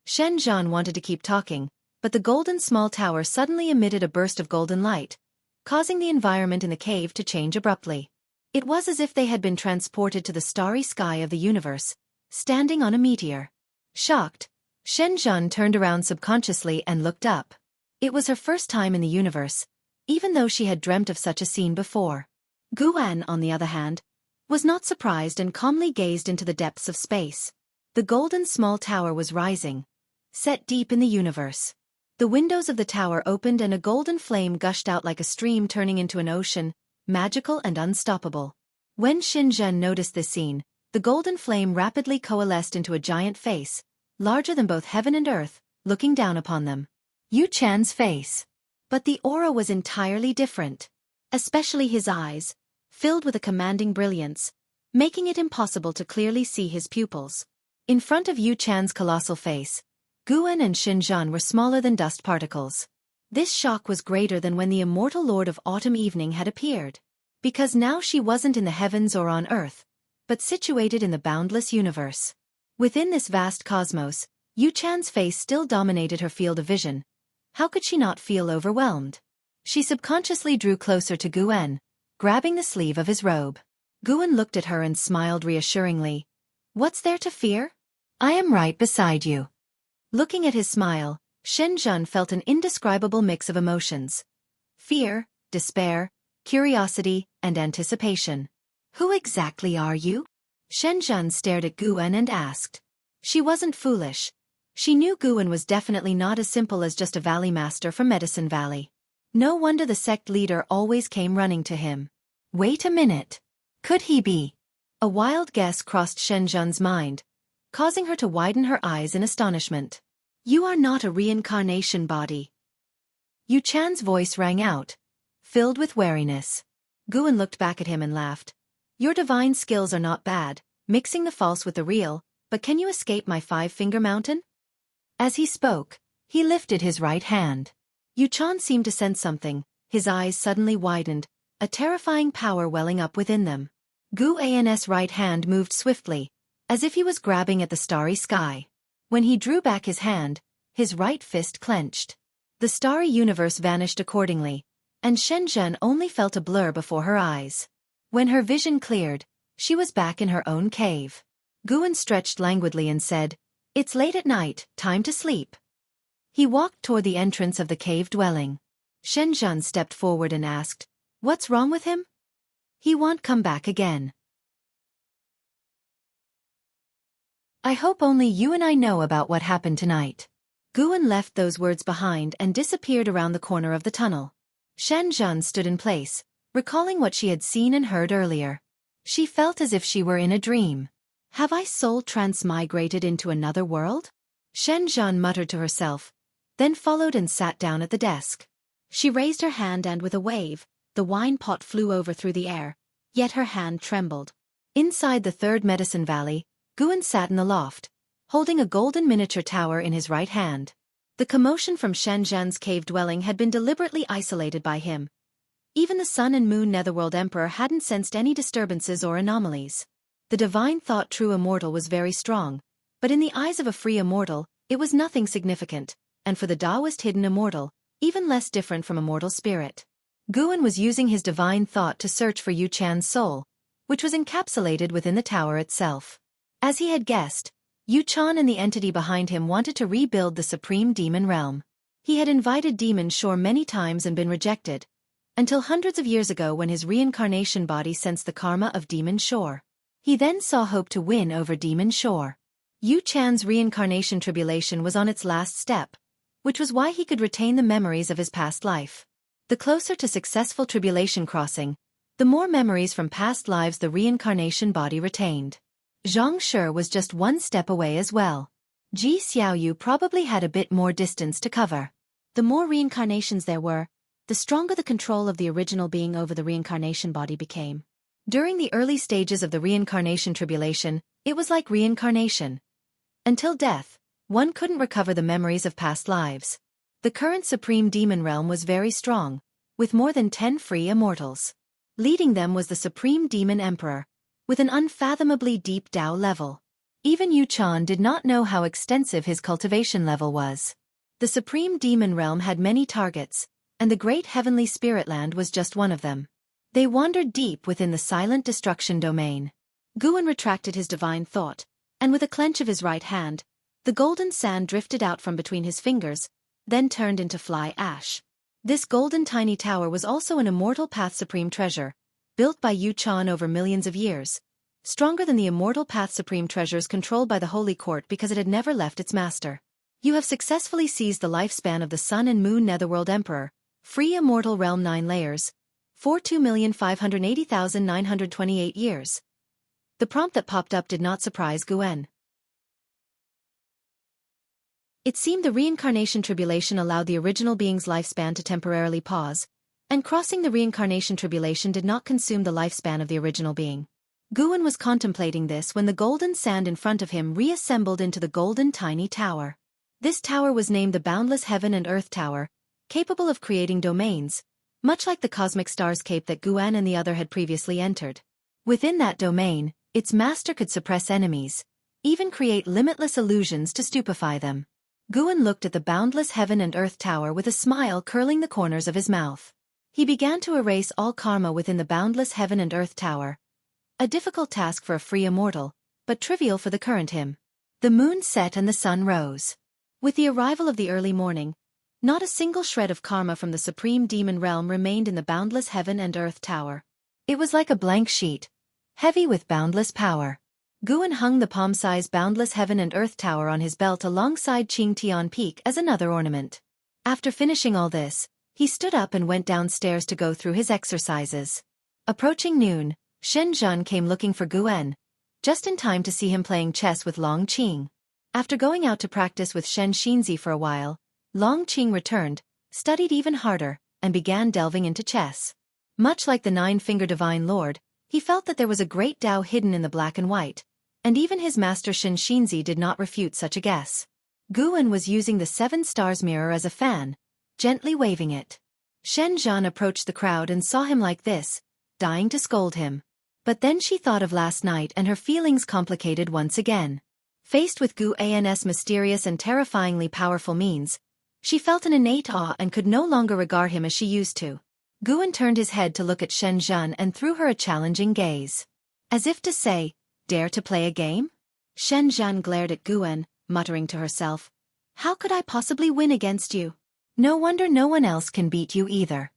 Xianxia wanted to keep talking, but the golden small tower suddenly emitted a burst of golden light, causing the environment in the cave to change abruptly. It was as if they had been transported to the starry sky of the universe, standing on a meteor. Shocked, Xianxia turned around subconsciously and looked up. It was her first time in the universe, even though she had dreamt of such a scene before. Guan, on the other hand, was not surprised and calmly gazed into the depths of space. The golden small tower was rising, set deep in the universe. The windows of the tower opened and a golden flame gushed out like a stream turning into an ocean, magical and unstoppable. When Xianxia noticed this scene, the golden flame rapidly coalesced into a giant face, larger than both heaven and earth, looking down upon them. Yu Chan's face. But the aura was entirely different. Especially his eyes, filled with a commanding brilliance, making it impossible to clearly see his pupils. In front of Yu Chan's colossal face, Guan and Xianxia were smaller than dust particles. This shock was greater than when the immortal Lord of Autumn Evening had appeared. Because now she wasn't in the heavens or on earth, but situated in the boundless universe. Within this vast cosmos, Yu Chan's face still dominated her field of vision. How could she not feel overwhelmed? She subconsciously drew closer to Guan, grabbing the sleeve of his robe. Guan looked at her and smiled reassuringly. "What's there to fear? I am right beside you." Looking at his smile, Xianxia felt an indescribable mix of emotions. Fear, despair, curiosity, and anticipation. "Who exactly are you?" Xianxia stared at Guan and asked. She wasn't foolish. She knew Guan was definitely not as simple as just a valley master from Medicine Valley. No wonder the sect leader always came running to him. Wait a minute. Could he be? A wild guess crossed Xianxia's mind, causing her to widen her eyes in astonishment. "You are not a reincarnation body." Yu Chan's voice rang out, filled with wariness. Guan looked back at him and laughed. "Your divine skills are not bad, mixing the false with the real, but can you escape my 5-finger mountain?" As he spoke, he lifted his right hand. Yuchan seemed to sense something, his eyes suddenly widened, a terrifying power welling up within them. Gu An's right hand moved swiftly, as if he was grabbing at the starry sky. When he drew back his hand, his right fist clenched. The starry universe vanished accordingly, and Shenzhen only felt a blur before her eyes. When her vision cleared, she was back in her own cave. Guan stretched languidly and said, "It's late at night, time to sleep." He walked toward the entrance of the cave dwelling. Shenzhen stepped forward and asked, "What's wrong with him?" "He won't come back again." "I hope only you and I know about what happened tonight." Guan left those words behind and disappeared around the corner of the tunnel. Shenzhen stood in place, recalling what she had seen and heard earlier. She felt as if she were in a dream. "Have I soul transmigrated into another world?" Shenzhen muttered to herself, then followed and sat down at the desk. She raised her hand and with a wave, the wine pot flew over through the air, yet her hand trembled. Inside the third medicine valley, Guan sat in the loft, holding a golden miniature tower in his right hand. The commotion from Shenzhen's cave dwelling had been deliberately isolated by him. Even the Sun and Moon Netherworld Emperor hadn't sensed any disturbances or anomalies. The divine thought true immortal was very strong, but in the eyes of a free immortal, it was nothing significant, and for the Taoist hidden immortal, even less different from a mortal spirit. Guan was using his divine thought to search for Yu Chan's soul, which was encapsulated within the tower itself. As he had guessed, Yu Chan and the entity behind him wanted to rebuild the supreme demon realm. He had invited Demon Shore many times and been rejected, until hundreds of years ago when his reincarnation body sensed the karma of Demon Shore. He then saw hope to win over Demon Shore. Yu Chan's reincarnation tribulation was on its last step, which was why he could retain the memories of his past life. The closer to successful tribulation crossing, the more memories from past lives the reincarnation body retained. Xianxia was just one step away as well. Ji Xiaoyu probably had a bit more distance to cover. The more reincarnations there were, the stronger the control of the original being over the reincarnation body became. During the early stages of the reincarnation tribulation, it was like reincarnation. Until death, one couldn't recover the memories of past lives. The current supreme demon realm was very strong, with more than 10 free immortals. Leading them was the supreme demon emperor, with an unfathomably deep Tao level. Even Yu Chan did not know how extensive his cultivation level was. The supreme demon realm had many targets, and the great heavenly spirit land was just one of them. They wandered deep within the silent destruction domain. Guan retracted his divine thought, and with a clench of his right hand, the golden sand drifted out from between his fingers, then turned into fly ash. This golden tiny tower was also an immortal path supreme treasure, built by Yu Chan over millions of years, stronger than the immortal path supreme treasures controlled by the Holy Court because it had never left its master. You have successfully seized the lifespan of the Sun and Moon Netherworld Emperor, free immortal realm 9 layers, 42,580,928 years. The prompt that popped up did not surprise Guan. It seemed the reincarnation tribulation allowed the original being's lifespan to temporarily pause, and crossing the reincarnation tribulation did not consume the lifespan of the original being. Guan was contemplating this when the golden sand in front of him reassembled into the golden tiny tower. This tower was named the Boundless Heaven and Earth Tower, capable of creating domains, much like the cosmic stars cape that Guan and the other had previously entered. Within that domain, its master could suppress enemies, even create limitless illusions to stupefy them. Guan looked at the Boundless Heaven and Earth Tower with a smile curling the corners of his mouth. He began to erase all karma within the Boundless Heaven and Earth Tower. A difficult task for a free immortal, but trivial for the current him. The moon set and the sun rose. With the arrival of the early morning, not a single shred of karma from the supreme demon realm remained in the Boundless Heaven and Earth Tower. It was like a blank sheet, heavy with boundless power. Guan hung the palm-sized Boundless Heaven and Earth Tower on his belt alongside Qingtian Peak as another ornament. After finishing all this, he stood up and went downstairs to go through his exercises. Approaching noon, Shenzhen came looking for Guan, just in time to see him playing chess with Long Qing. After going out to practice with Xianxia for a while, Long Qing returned, studied even harder, and began delving into chess. Much like the Nine-Finger Divine Lord, he felt that there was a great Tao hidden in the black and white, and even his master Xianxia did not refute such a guess. Guan was using the 7 stars mirror as a fan, gently waving it. Xianxia approached the crowd and saw him like this, dying to scold him. But then she thought of last night and her feelings complicated once again. Faced with Guan's mysterious and terrifyingly powerful means, she felt an innate awe and could no longer regard him as she used to. Guan turned his head to look at Xianxia and threw her a challenging gaze. As if to say, "Dare to play a game?" Xianxia glared at Guan, muttering to herself, "How could I possibly win against you? No wonder no one else can beat you either."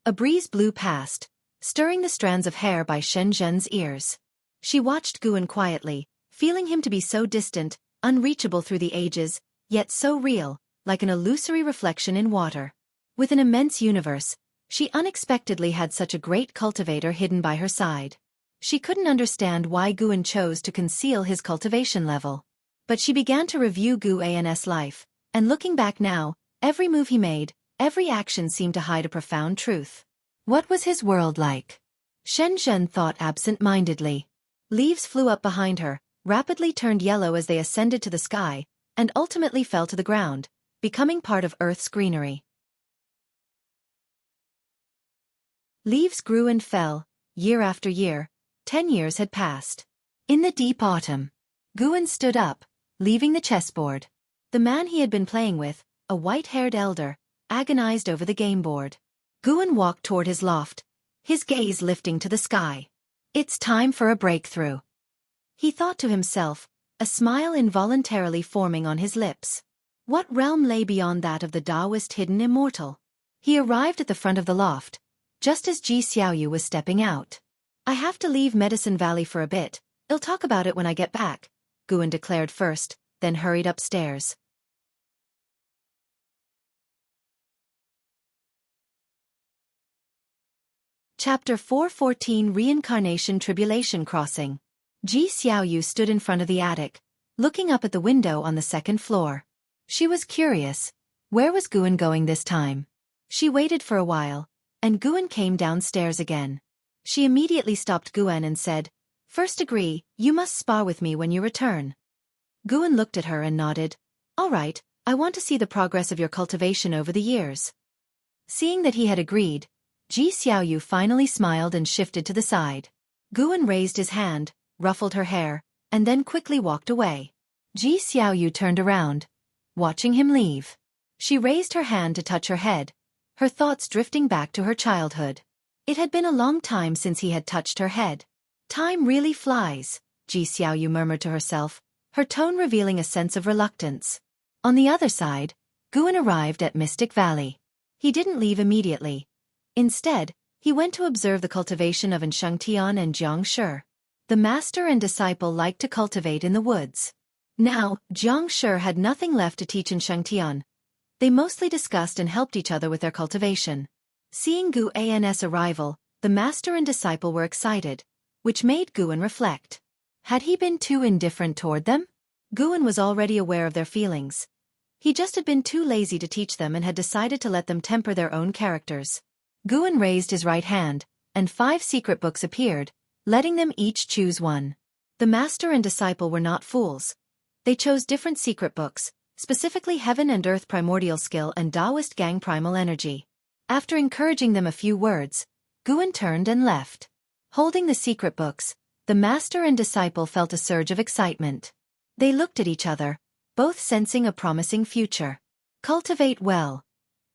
A breeze blew past, stirring the strands of hair by Xianxia's ears. She watched Guan quietly, feeling him to be so distant, unreachable through the ages, yet so real, like an illusory reflection in water. With an immense universe, she unexpectedly had such a great cultivator hidden by her side. She couldn't understand why Guan chose to conceal his cultivation level. But she began to review Guan's life, and looking back now, every move he made, every action seemed to hide a profound truth. What was his world like? Xianxia thought absent-mindedly. Leaves flew up behind her, rapidly turned yellow as they ascended to the sky, and ultimately fell to the ground, becoming part of Earth's greenery. Leaves grew and fell, year after year. 10 years had passed. In the deep autumn, Guan stood up, leaving the chessboard. The man he had been playing with, a white-haired elder, agonized over the game board. Guan walked toward his loft, his gaze lifting to the sky. "It's time for a breakthrough," he thought to himself, a smile involuntarily forming on his lips. What realm lay beyond that of the Taoist hidden immortal? He arrived at the front of the loft, just as Xiaoyu was stepping out. "I have to leave Medicine Valley for a bit, I'll talk about it when I get back," Guan declared first, then hurried upstairs. Chapter 414 Reincarnation Tribulation Crossing. Xiaoyu stood in front of the attic, looking up at the window on the 2nd floor. She was curious. Where was Guan going this time? She waited for a while, and Guan came downstairs again. She immediately stopped Guan and said, "First agree, you must spar with me when you return." Guan looked at her and nodded. "All right, I want to see the progress of your cultivation over the years." Seeing that he had agreed, Xiaoyu finally smiled and shifted to the side. Guan raised his hand, ruffled her hair, and then quickly walked away. Xiaoyu turned around, watching him leave. She raised her hand to touch her head, her thoughts drifting back to her childhood. It had been a long time since he had touched her head. "Time really flies," Xiaoyu murmured to herself, her tone revealing a sense of reluctance. On the other side, Guan arrived at Mystic Valley. He didn't leave immediately. Instead, he went to observe the cultivation of Xianxia and Jianghu. The master and disciple liked to cultivate in the woods. Now, Jianghu had nothing left to teach Xianxia. They mostly discussed and helped each other with their cultivation. Seeing Guan's arrival, the master and disciple were excited, which made Guan reflect. Had he been too indifferent toward them? Guan was already aware of their feelings. He just had been too lazy to teach them and had decided to let them temper their own characters. Guan raised his right hand, and 5 secret books appeared, letting them each choose one. The master and disciple were not fools. They chose different secret books, specifically Heaven and Earth Primordial Skill and Taoist Gang Primal Energy. After encouraging them a few words, Guan turned and left. Holding the secret books, the master and disciple felt a surge of excitement. They looked at each other, both sensing a promising future. Cultivate well.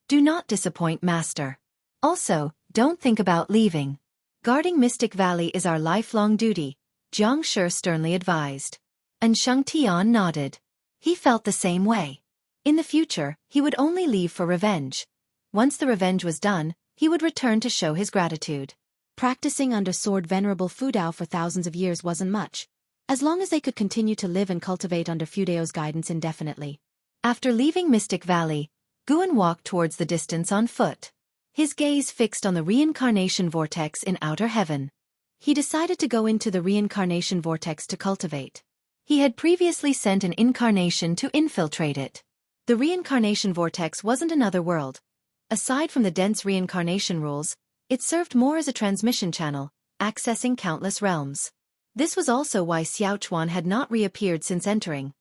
Do not disappoint, master. Also, don't think about leaving. Guarding Mystic Valley is our lifelong duty, Jianghu sternly advised. And Xianxia nodded. He felt the same way. In the future, he would only leave for revenge. Once the revenge was done, he would return to show his gratitude. Practicing under Sword Venerable Fudao for thousands of years wasn't much, as long as they could continue to live and cultivate under Fudao's guidance indefinitely. After leaving Mystic Valley, Guan walked towards the distance on foot. His gaze fixed on the reincarnation vortex in outer heaven. He decided to go into the reincarnation vortex to cultivate. He had previously sent an incarnation to infiltrate it. The reincarnation vortex wasn't another world. Aside from the dense reincarnation rules, it served more as a transmission channel, accessing countless realms. This was also why Xiaochuan had not reappeared since entering.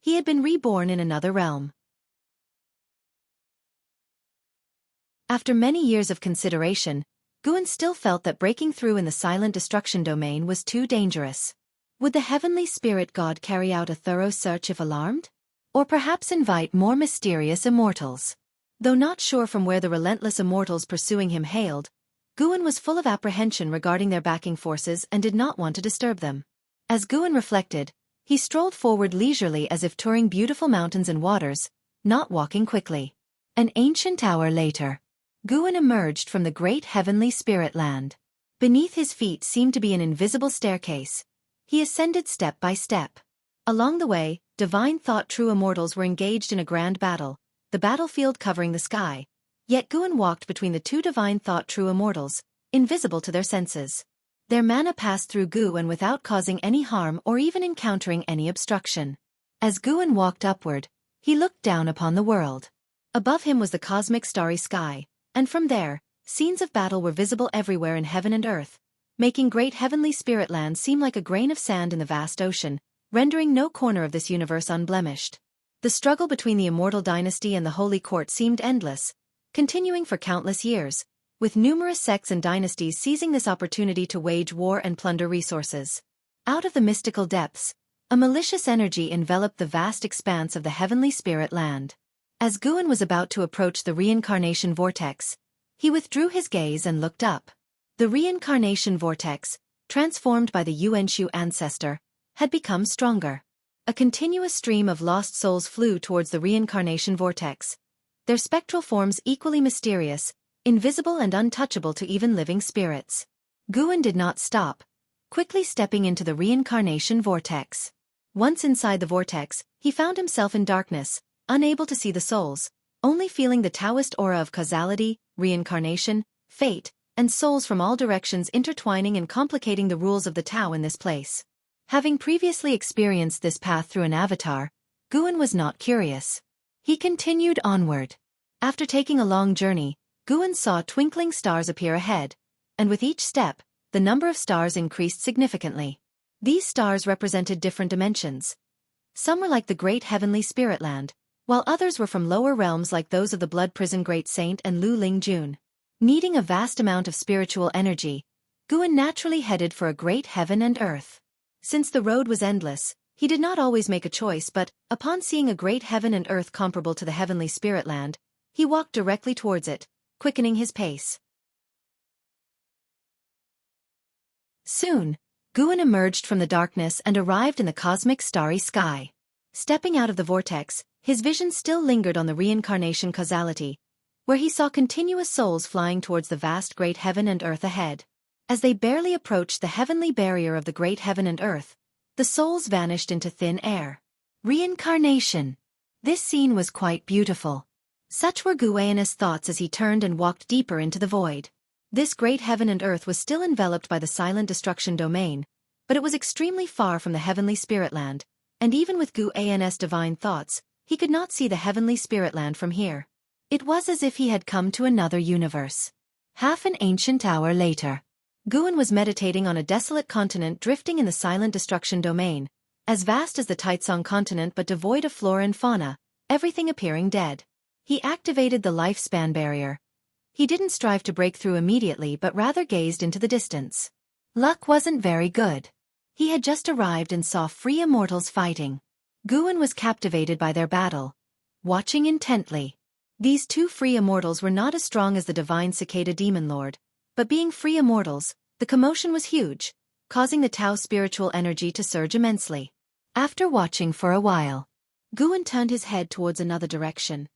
He had been reborn in another realm. After many years of consideration, Guan still felt that breaking through in the silent destruction domain was too dangerous. Would the heavenly spirit god carry out a thorough search if alarmed? Or perhaps invite more mysterious immortals? Though not sure from where the relentless immortals pursuing him hailed, Guan was full of apprehension regarding their backing forces and did not want to disturb them. As Guan reflected, he strolled forward leisurely as if touring beautiful mountains and waters, not walking quickly. An ancient hour later, Guan emerged from the great heavenly spirit land. Beneath his feet seemed to be an invisible staircase. He ascended step by step. Along the way, divine thought true immortals were engaged in a grand battle, the battlefield covering the sky. Yet Guan walked between the two divine thought true immortals, invisible to their senses. Their mana passed through Guan without causing any harm or even encountering any obstruction. As Guan walked upward, he looked down upon the world. Above him was the cosmic starry sky, and from there, scenes of battle were visible everywhere in heaven and earth, making great heavenly spirit land seem like a grain of sand in the vast ocean, rendering no corner of this universe unblemished. The struggle between the immortal dynasty and the holy court seemed endless, continuing for countless years, with numerous sects and dynasties seizing this opportunity to wage war and plunder resources. Out of the mystical depths, a malicious energy enveloped the vast expanse of the heavenly spirit land. As Guan was about to approach the reincarnation vortex, he withdrew his gaze and looked up. The reincarnation vortex, transformed by the Yuanshu ancestor, had become stronger. A continuous stream of lost souls flew towards the reincarnation vortex, their spectral forms equally mysterious, invisible and untouchable to even living spirits. Guan did not stop, quickly stepping into the reincarnation vortex. Once inside the vortex, he found himself in darkness, unable to see the souls, only feeling the Taoist aura of causality, reincarnation, fate, and souls from all directions intertwining and complicating the rules of the Tao in this place. Having previously experienced this path through an avatar, Guan was not curious. He continued onward. After taking a long journey, Guan saw twinkling stars appear ahead, and with each step, the number of stars increased significantly. These stars represented different dimensions. Some were like the great heavenly spirit land, while others were from lower realms like those of the blood prison great saint and Lu Ling Jun. Needing a vast amount of spiritual energy, Guan naturally headed for a great heaven and earth. Since the road was endless, he did not always make a choice, but, upon seeing a great heaven and earth comparable to the heavenly spirit land, he walked directly towards it, quickening his pace. Soon, Guan emerged from the darkness and arrived in the cosmic starry sky. Stepping out of the vortex, his vision still lingered on the reincarnation causality, where he saw continuous souls flying towards the vast great heaven and earth ahead. As they barely approached the heavenly barrier of the great heaven and earth, the souls vanished into thin air. Reincarnation. This scene was quite beautiful. Such were Guan's thoughts as he turned and walked deeper into the void. This great heaven and earth was still enveloped by the silent destruction domain, but it was extremely far from the heavenly spirit land, and even with Guan's divine thoughts, he could not see the heavenly spirit land from here. It was as if he had come to another universe. Half an ancient hour later, Guan was meditating on a desolate continent drifting in the silent destruction domain, as vast as the Taitsong continent but devoid of flora and fauna, everything appearing dead. He activated the lifespan barrier. He didn't strive to break through immediately but rather gazed into the distance. Luck wasn't very good. He had just arrived and saw free immortals fighting. Guan was captivated by their battle, watching intently. These two free immortals were not as strong as the divine cicada demon lord, but being free immortals, the commotion was huge, causing the Tao spiritual energy to surge immensely. After watching for a while, Guan turned his head towards another direction,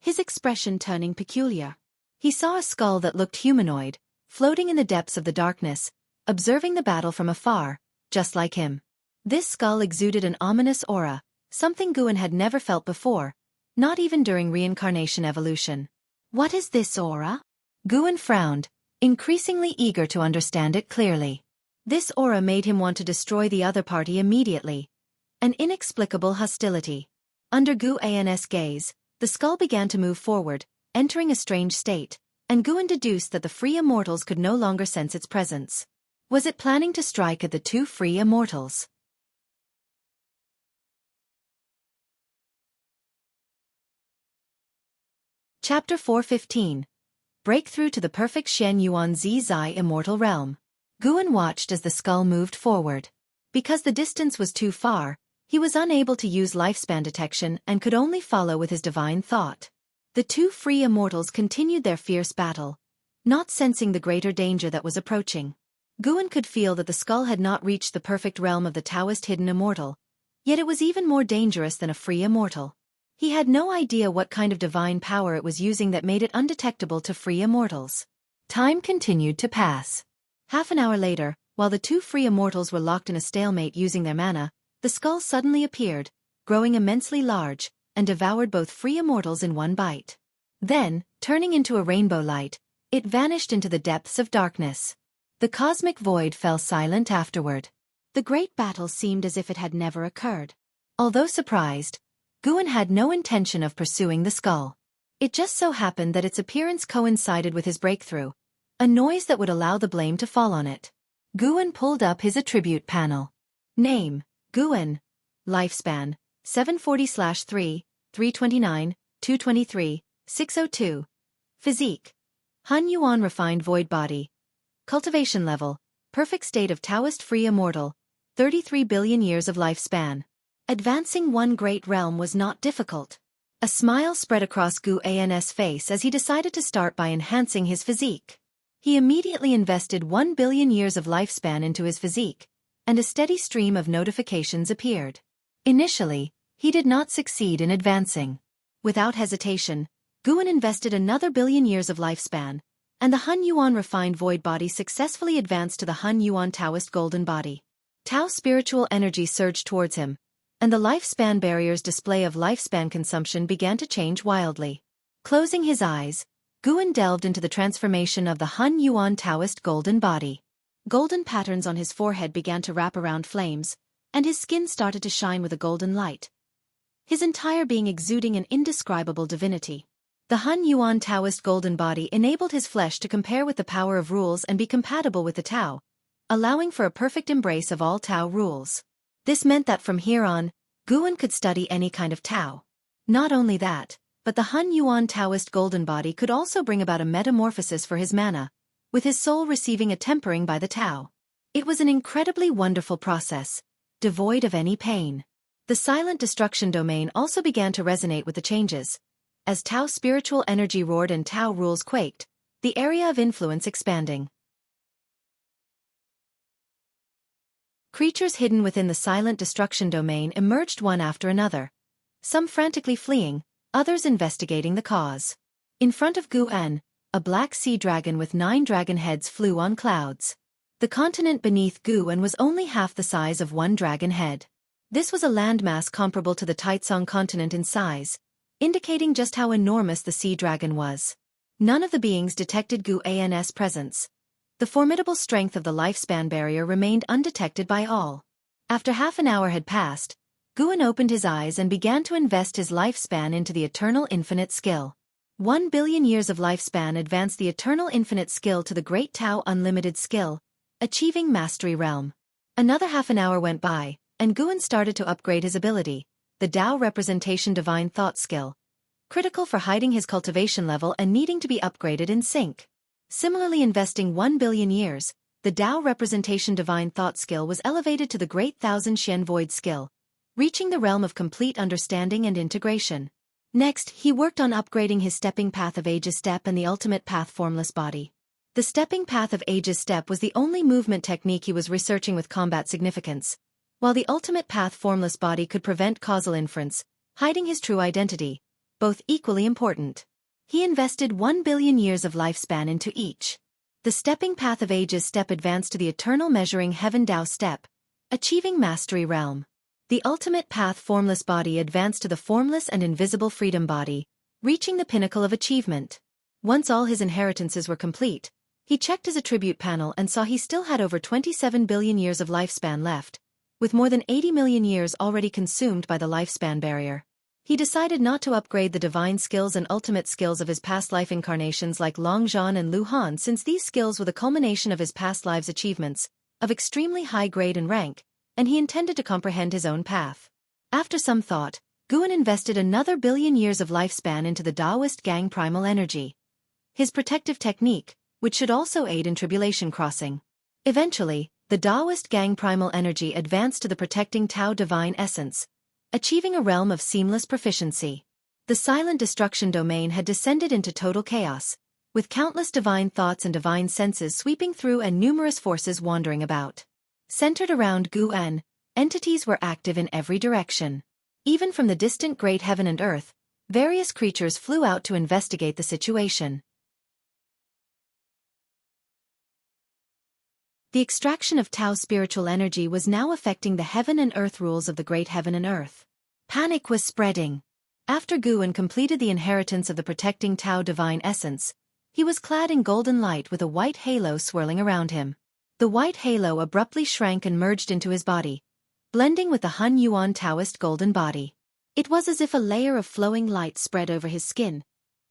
his expression turning peculiar. He saw a skull that looked humanoid, floating in the depths of the darkness, observing the battle from afar, just like him. This skull exuded an ominous aura, something Guan had never felt before, not even during reincarnation evolution. What is this aura? Guan frowned, increasingly eager to understand it clearly. This aura made him want to destroy the other party immediately. An inexplicable hostility. Under Guan's gaze, the skull began to move forward, entering a strange state, and Guan deduced that the free immortals could no longer sense its presence. Was it planning to strike at the two free immortals? Chapter 415. Breakthrough to the perfect Shen Yuan Zizai immortal realm. Guan watched as the skull moved forward. Because the distance was too far, he was unable to use lifespan detection and could only follow with his divine thought. The two free immortals continued their fierce battle, not sensing the greater danger that was approaching. Guan could feel that the skull had not reached the perfect realm of the Taoist hidden immortal, yet it was even more dangerous than a free immortal. He had no idea what kind of divine power it was using that made it undetectable to free immortals. Time continued to pass. Half an hour later, while the two free immortals were locked in a stalemate using their mana, the skull suddenly appeared, growing immensely large, and devoured both free immortals in one bite. Then, turning into a rainbow light, it vanished into the depths of darkness. The cosmic void fell silent afterward. The great battle seemed as if it had never occurred. Although surprised, Guan had no intention of pursuing the skull. It just so happened that its appearance coincided with his breakthrough, a noise that would allow the blame to fall on it. Guan pulled up his attribute panel. Name: Guan. Lifespan: 740/3, 329, 223, 602. Physique: Han Yuan refined void body. Cultivation level: perfect state of Taoist free immortal, 33 billion years of lifespan. Advancing one great realm was not difficult. A smile spread across Guan's face as he decided to start by enhancing his physique. He immediately invested 1 billion years of lifespan into his physique, and a steady stream of notifications appeared. Initially, he did not succeed in advancing. Without hesitation, Guan invested another billion years of lifespan, and the Han Yuan refined void body successfully advanced to the Han Yuan Taoist golden body. Tao spiritual energy surged towards him, and the lifespan barrier's display of lifespan consumption began to change wildly. Closing his eyes, Guan delved into the transformation of the Han Yuan Taoist golden body. Golden patterns on his forehead began to wrap around flames, and his skin started to shine with a golden light, his entire being exuding an indescribable divinity. The Han Yuan Taoist golden body enabled his flesh to compare with the power of rules and be compatible with the Tao, allowing for a perfect embrace of all Tao rules. This meant that from here on, Guan could study any kind of Tao. Not only that, but the Han Yuan Taoist golden body could also bring about a metamorphosis for his mana, with his soul receiving a tempering by the Tao. It was an incredibly wonderful process, devoid of any pain. The silent destruction domain also began to resonate with the changes. As Tao spiritual energy roared and Tao rules quaked, the area of influence expanding. Creatures hidden within the silent destruction domain emerged one after another, some frantically fleeing, others investigating the cause. In front of Guan, a black sea dragon with 9 dragon heads flew on clouds. The continent beneath Guan was only half the size of one dragon head. This was a landmass comparable to the Taitsong continent in size, indicating just how enormous the sea dragon was. None of the beings detected Guan's presence. The formidable strength of the lifespan barrier remained undetected by all. After half an hour had passed, Guan opened his eyes and began to invest his lifespan into the eternal infinite skill. 1 billion years of lifespan advanced the eternal infinite skill to the great Tao unlimited skill, achieving mastery realm. Another half an hour went by, and Guan started to upgrade his ability, the Tao representation divine thought skill, critical for hiding his cultivation level and needing to be upgraded in sync. Similarly, investing 1 billion years, the Tao representation divine thought skill was elevated to the great thousand Shen void skill, reaching the realm of complete understanding and integration. Next, he worked on upgrading his stepping path of Aegis step and the ultimate path formless body. The stepping path of Aegis step was the only movement technique he was researching with combat significance, while the ultimate path formless body could prevent causal inference, hiding his true identity, both equally important. He invested 1 billion years of lifespan into each. The stepping path of Aegis step advanced to the eternal measuring heaven Tao step, achieving mastery realm. The ultimate path formless body advanced to the formless and invisible freedom body, reaching the pinnacle of achievement. Once all his inheritances were complete, he checked his attribute panel and saw he still had over 27 billion years of lifespan left, with more than 80 million years already consumed by the lifespan barrier. He decided not to upgrade the divine skills and ultimate skills of his past life incarnations like Long Zhan and Lu Han, since these skills were the culmination of his past lives' achievements, of extremely high grade and rank, and he intended to comprehend his own path. After some thought, Guan invested another billion years of lifespan into the Taoist Gang primal energy, his protective technique, which should also aid in tribulation crossing. Eventually, the Taoist Gang primal energy advanced to the protecting Tao divine essence, achieving a realm of seamless proficiency. The silent destruction domain had descended into total chaos, with countless divine thoughts and divine senses sweeping through and numerous forces wandering about. Centered around Guan, entities were active in every direction. Even from the distant great heaven and earth, various creatures flew out to investigate the situation. The extraction of Tao's spiritual energy was now affecting the heaven and earth rules of the great heaven and earth. Panic was spreading. After Guan completed the inheritance of the protecting Tao divine essence, he was clad in golden light with a white halo swirling around him. The white halo abruptly shrank and merged into his body, blending with the Hun Yuan Taoist golden body. It was as if a layer of flowing light spread over his skin,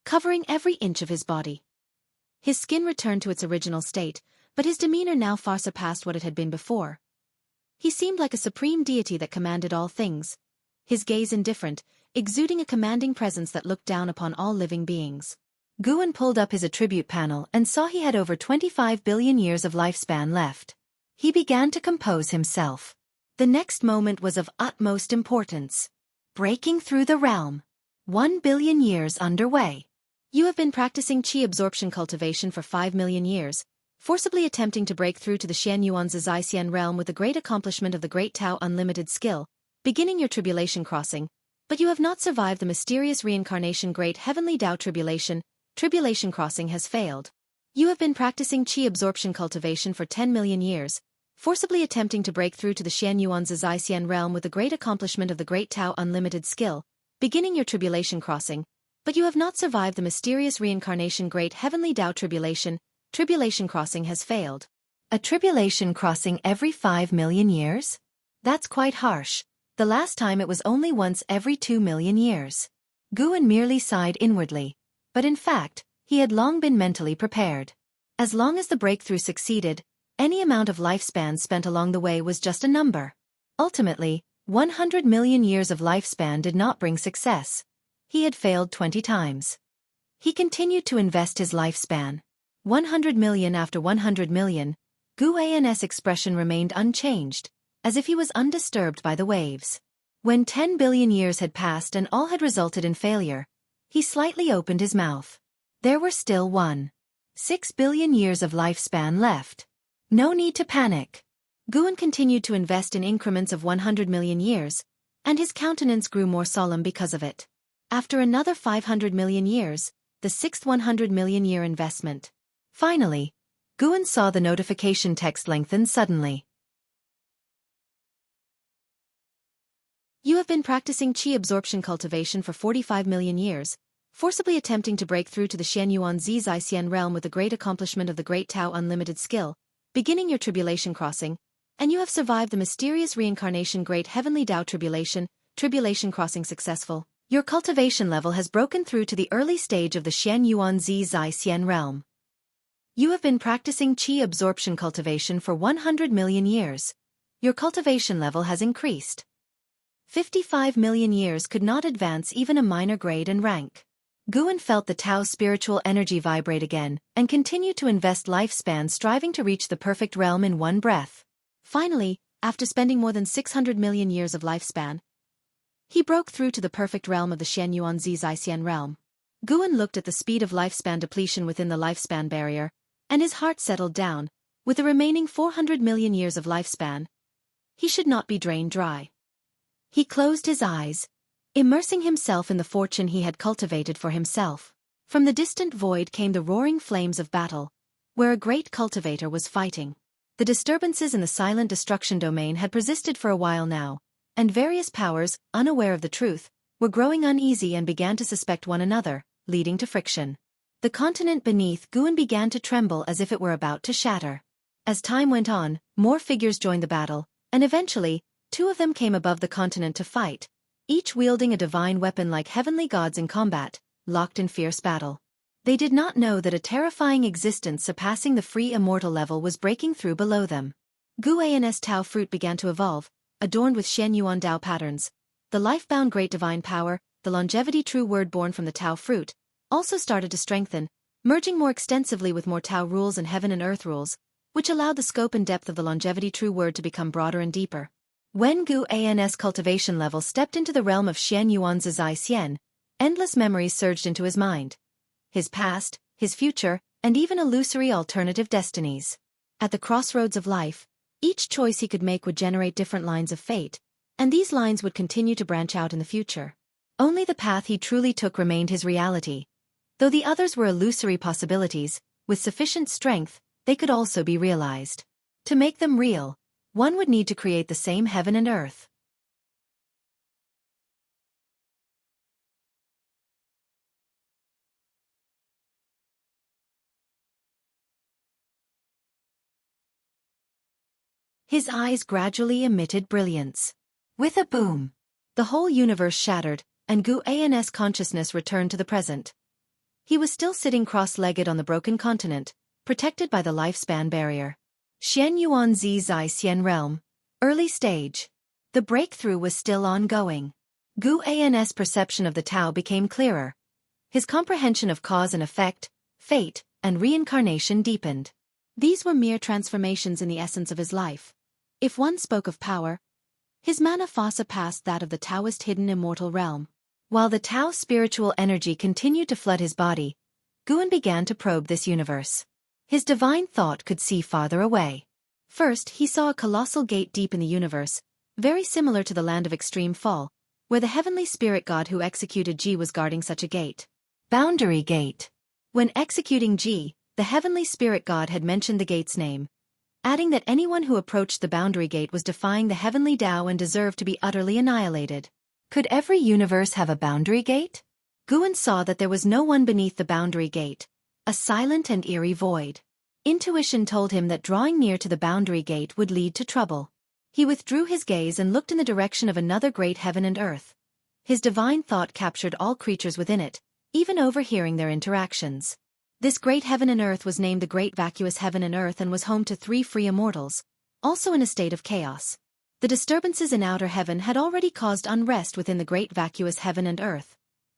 covering every inch of his body. His skin returned to its original state, but his demeanor now far surpassed what it had been before. He seemed like a supreme deity that commanded all things, his gaze indifferent, exuding a commanding presence that looked down upon all living beings. Guan pulled up his attribute panel and saw he had over 25 billion years of lifespan left. He began to compose himself. The next moment was of utmost importance. Breaking through the realm. 1 billion years underway. You have been practicing qi absorption cultivation for 5 million years, forcibly attempting to break through to the Xianyuan's Xian realm with the great accomplishment of the Great Tao unlimited skill, beginning your tribulation crossing, but you have not survived the mysterious reincarnation Great Heavenly Tao tribulation crossing has failed. You have been practicing qi absorption cultivation for 10 million years, forcibly attempting to break through to the Xianyuan's Xian realm with the great accomplishment of the Great Tao unlimited skill, beginning your tribulation crossing, but you have not survived the mysterious reincarnation Great Heavenly Tao tribulation crossing has failed. A tribulation crossing every 5 million years? That's quite harsh. The last time it was only once every 2 million years. Guan merely sighed inwardly, but in fact, he had long been mentally prepared. As long as the breakthrough succeeded, any amount of lifespan spent along the way was just a number. Ultimately, 100 million years of lifespan did not bring success. He had failed 20 times. He continued to invest his lifespan. 100 million after 100 million, Guan's expression remained unchanged, as if he was undisturbed by the waves. When 10 billion years had passed and all had resulted in failure, he slightly opened his mouth. There were still 6 billion years of lifespan left. No need to panic. Guan continued to invest in increments of 100 million years, and his countenance grew more solemn because of it. After another 500 million years, the sixth 100 million year investment. Finally, Guan saw the notification text lengthen suddenly. You have been practicing qi absorption cultivation for 45 million years, forcibly attempting to break through to the Xianyuan's Xian realm with the great accomplishment of the Great Tao unlimited skill, beginning your tribulation crossing, and you have survived the mysterious reincarnation Great Heavenly Tao tribulation crossing successful. Your cultivation level has broken through to the early stage of the Xianyuan Xian realm. You have been practicing qi absorption cultivation for 100 million years. Your cultivation level has increased. 55 million years could not advance even a minor grade and rank. Guan felt the Tao's spiritual energy vibrate again, and continued to invest lifespan striving to reach the perfect realm in one breath. Finally, after spending more than 600 million years of lifespan, he broke through to the perfect realm of the Xianyuan Xian realm. Guan looked at the speed of lifespan depletion within the lifespan barrier, and his heart settled down. With the remaining 400 million years of lifespan, he should not be drained dry. He closed his eyes, immersing himself in the fortune he had cultivated for himself. From the distant void came the roaring flames of battle, where a great cultivator was fighting. The disturbances in the silent destruction domain had persisted for a while now, and various powers, unaware of the truth, were growing uneasy and began to suspect one another, leading to friction. The continent beneath Guan began to tremble as if it were about to shatter. As time went on, more figures joined the battle, and eventually, 2 of them came above the continent to fight, each wielding a divine weapon like heavenly gods in combat, locked in fierce battle. They did not know that a terrifying existence surpassing the free immortal level was breaking through below them. Guan's Tao fruit began to evolve, adorned with Xianyuan Tao patterns, The life-bound great divine power, the longevity true word born from the Tao fruit, also started to strengthen, merging more extensively with more Tao rules and heaven and earth rules, which allowed the scope and depth of the longevity true word to become broader and deeper. When Gu An's cultivation level stepped into the realm of Xianyuan's Zai Xian, endless memories surged into his mind. His past, his future, and even illusory alternative destinies. At the crossroads of life, each choice he could make would generate different lines of fate, and these lines would continue to branch out in the future. Only the path he truly took remained his reality. Though the others were illusory possibilities, with sufficient strength, they could also be realized. To make them real, one would need to create the same heaven and earth. His eyes gradually emitted brilliance. With a boom, the whole universe shattered, and Gu An's consciousness returned to the present. He was still sitting cross-legged on the broken continent, protected by the lifespan barrier. Xianyuan Zi Zai Xian realm. Early stage. The breakthrough was still ongoing. Gu An's perception of the Tao became clearer. His comprehension of cause and effect, fate, and reincarnation deepened. These were mere transformations in the essence of his life. If one spoke of power, his mana phasa passed that of the Taoist hidden immortal realm. While the Tao's spiritual energy continued to flood his body, Guan began to probe this universe. His divine thought could see farther away. First, he saw a colossal gate deep in the universe, very similar to the land of extreme fall, where the heavenly spirit god who executed Ji was guarding such a gate. Boundary Gate. When executing Ji, the heavenly spirit god had mentioned the gate's name, adding that anyone who approached the boundary gate was defying the heavenly Tao and deserved to be utterly annihilated. Could every universe have a boundary gate? Guan saw that there was no one beneath the boundary gate, a silent and eerie void. Intuition told him that drawing near to the boundary gate would lead to trouble. He withdrew his gaze and looked in the direction of another great heaven and earth. His divine thought captured all creatures within it, even overhearing their interactions. This great heaven and earth was named the Great Vacuous Heaven and Earth and was home to 3 free immortals, also in a state of chaos. The disturbances in outer heaven had already caused unrest within the Great Vacuous Heaven and Earth.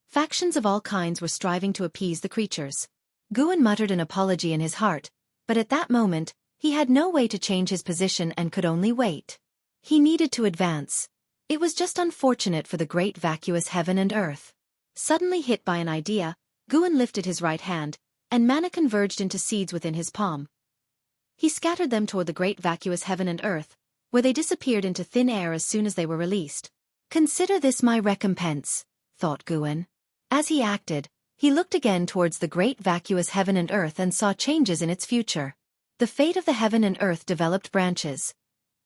Factions of all kinds were striving to appease the creatures. Guan muttered an apology in his heart, but at that moment, he had no way to change his position and could only wait. He needed to advance. It was just unfortunate for the Great Vacuous Heaven and Earth. Suddenly hit by an idea, Guan lifted his right hand, and mana converged into seeds within his palm. He scattered them toward the Great Vacuous Heaven and Earth, where they disappeared into thin air as soon as they were released. Consider this my recompense, thought Guan. As he acted, he looked again towards the Great Vacuous Heaven and Earth and saw changes in its future. The fate of the heaven and earth developed branches.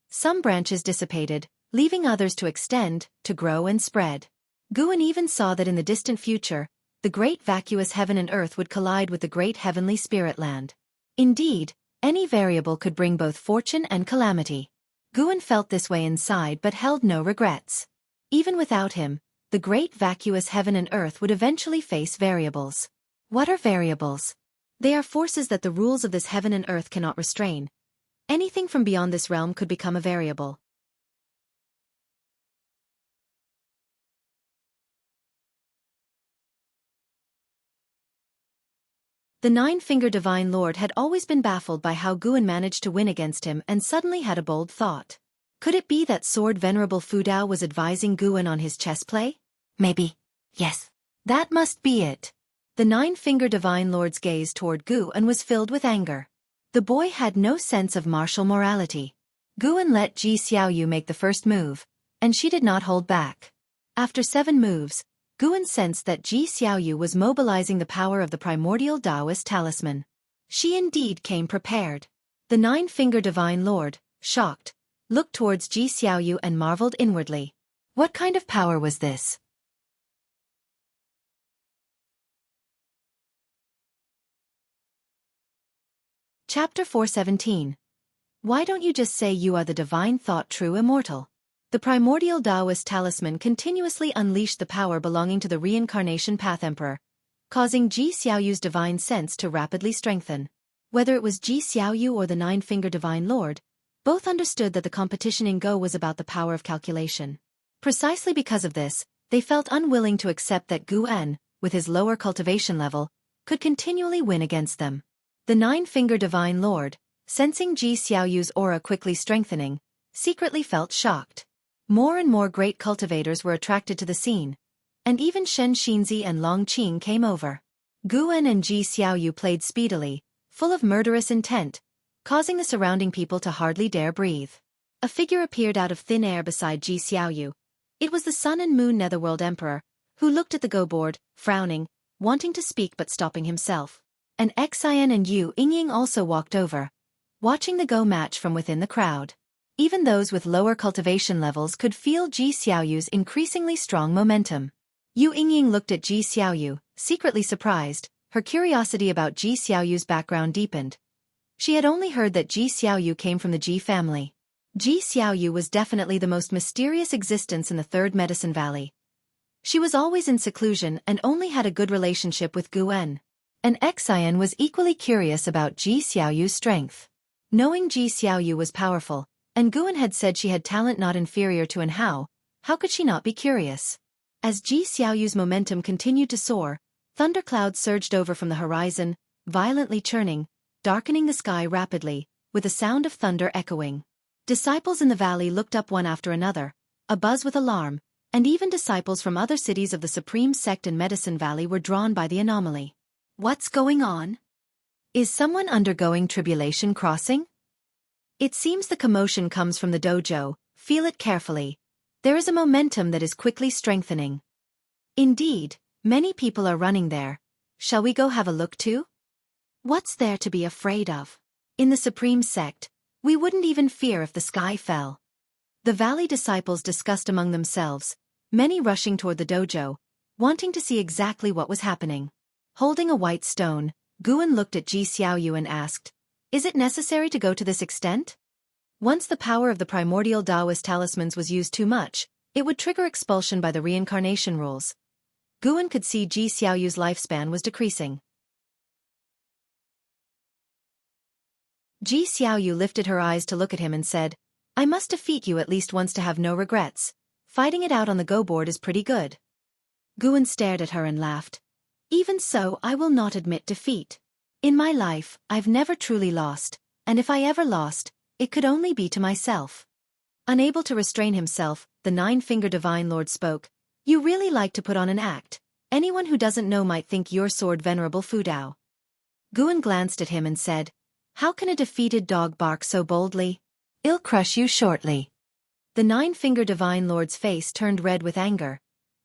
Some branches dissipated, leaving others to extend, to grow and spread. Guan even saw that in the distant future, the Great Vacuous Heaven and Earth would collide with the Great Heavenly Spirit Land. Indeed, any variable could bring both fortune and calamity. Guan felt this way inside but held no regrets. Even without him, the Great Vacuous Heaven and Earth would eventually face variables. What are variables? They are forces that the rules of this heaven and earth cannot restrain. Anything from beyond this realm could become a variable. The Nine-Finger Divine Lord had always been baffled by how Guan managed to win against him and suddenly had a bold thought. Could it be that Sword Venerable Fu Dao was advising Guan on his chess play? Maybe. Yes. That must be it. The Nine-Finger Divine Lord's gaze toward Guan was filled with anger. The boy had no sense of martial morality. Guan let Ji Xiaoyu make the first move, and she did not hold back. After 7 moves, Guan sensed that Ji Xiaoyu was mobilizing the power of the primordial Taoist talisman. She indeed came prepared. The Nine-Finger Divine Lord, shocked, looked towards Ji Xiaoyu and marveled inwardly. What kind of power was this? Chapter 417. Why don't you just say you are the divine thought true immortal? The primordial Taoist talisman continuously unleashed the power belonging to the reincarnation path emperor, causing Ji Xiaoyu's divine sense to rapidly strengthen. Whether it was Ji Xiaoyu or the Nine-Finger Divine Lord, both understood that the competition in Go was about the power of calculation. Precisely because of this, they felt unwilling to accept that Gu En, with his lower cultivation level, could continually win against them. The Nine-Finger Divine Lord, sensing Ji Xiaoyu's aura quickly strengthening, secretly felt shocked. More and more great cultivators were attracted to the scene, and even Shen Xinzi and Long Qing came over. Gu En and Ji Xiaoyu played speedily, full of murderous intent, causing the surrounding people to hardly dare breathe. A figure appeared out of thin air beside Ji Xiaoyu. It was the Sun and Moon Netherworld Emperor, who looked at the Go board, frowning, wanting to speak but stopping himself. And Xian and Yu Yingying also walked over, watching the Go match from within the crowd. Even those with lower cultivation levels could feel Ji Xiaoyu's increasingly strong momentum. Yu Yingying looked at Ji Xiaoyu, secretly surprised. Her curiosity about Ji Xiaoyu's background deepened. She had only heard that Ji Xiaoyu came from the Ji family. Ji Xiaoyu was definitely the most mysterious existence in the Third Medicine Valley. She was always in seclusion and only had a good relationship with Gu En. And Xian was equally curious about Ji Xiaoyu's strength. Knowing Ji Xiaoyu was powerful, and Gu En had said she had talent not inferior to how could she not be curious? As Ji Xiaoyu's momentum continued to soar, thunderclouds surged over from the horizon, violently churning, darkening the sky rapidly, with a sound of thunder echoing. Disciples in the valley looked up one after another, abuzz with alarm, and even disciples from other cities of the Supreme Sect in Medicine Valley were drawn by the anomaly. What's going on? Is someone undergoing tribulation crossing? It seems the commotion comes from the dojo. Feel it carefully. There is a momentum that is quickly strengthening. Indeed, many people are running there. Shall we go have a look too? What's there to be afraid of? In the Supreme Sect, we wouldn't even fear if the sky fell. The valley disciples discussed among themselves, many rushing toward the dojo, wanting to see exactly what was happening. Holding a white stone, Gu En looked at Ji Xiaoyu and asked, "Is it necessary to go to this extent?" Once the power of the primordial Taoist talismans was used too much, it would trigger expulsion by the reincarnation rules. Gu En could see Ji Xiaoyu's lifespan was decreasing. Ji Xiaoyu lifted her eyes to look at him and said, "I must defeat you at least once to have no regrets. Fighting it out on the Go board is pretty good." Gu En stared at her and laughed. "Even so, I will not admit defeat. In my life, I've never truly lost, and if I ever lost, it could only be to myself." Unable to restrain himself, the Nine-Finger Divine Lord spoke, "You really like to put on an act. Anyone who doesn't know might think your sword Venerable Fudao." Gu En glanced at him and said, "How can a defeated dog bark so boldly? I'll crush you shortly." The Nine-Finger Divine Lord's face turned red with anger,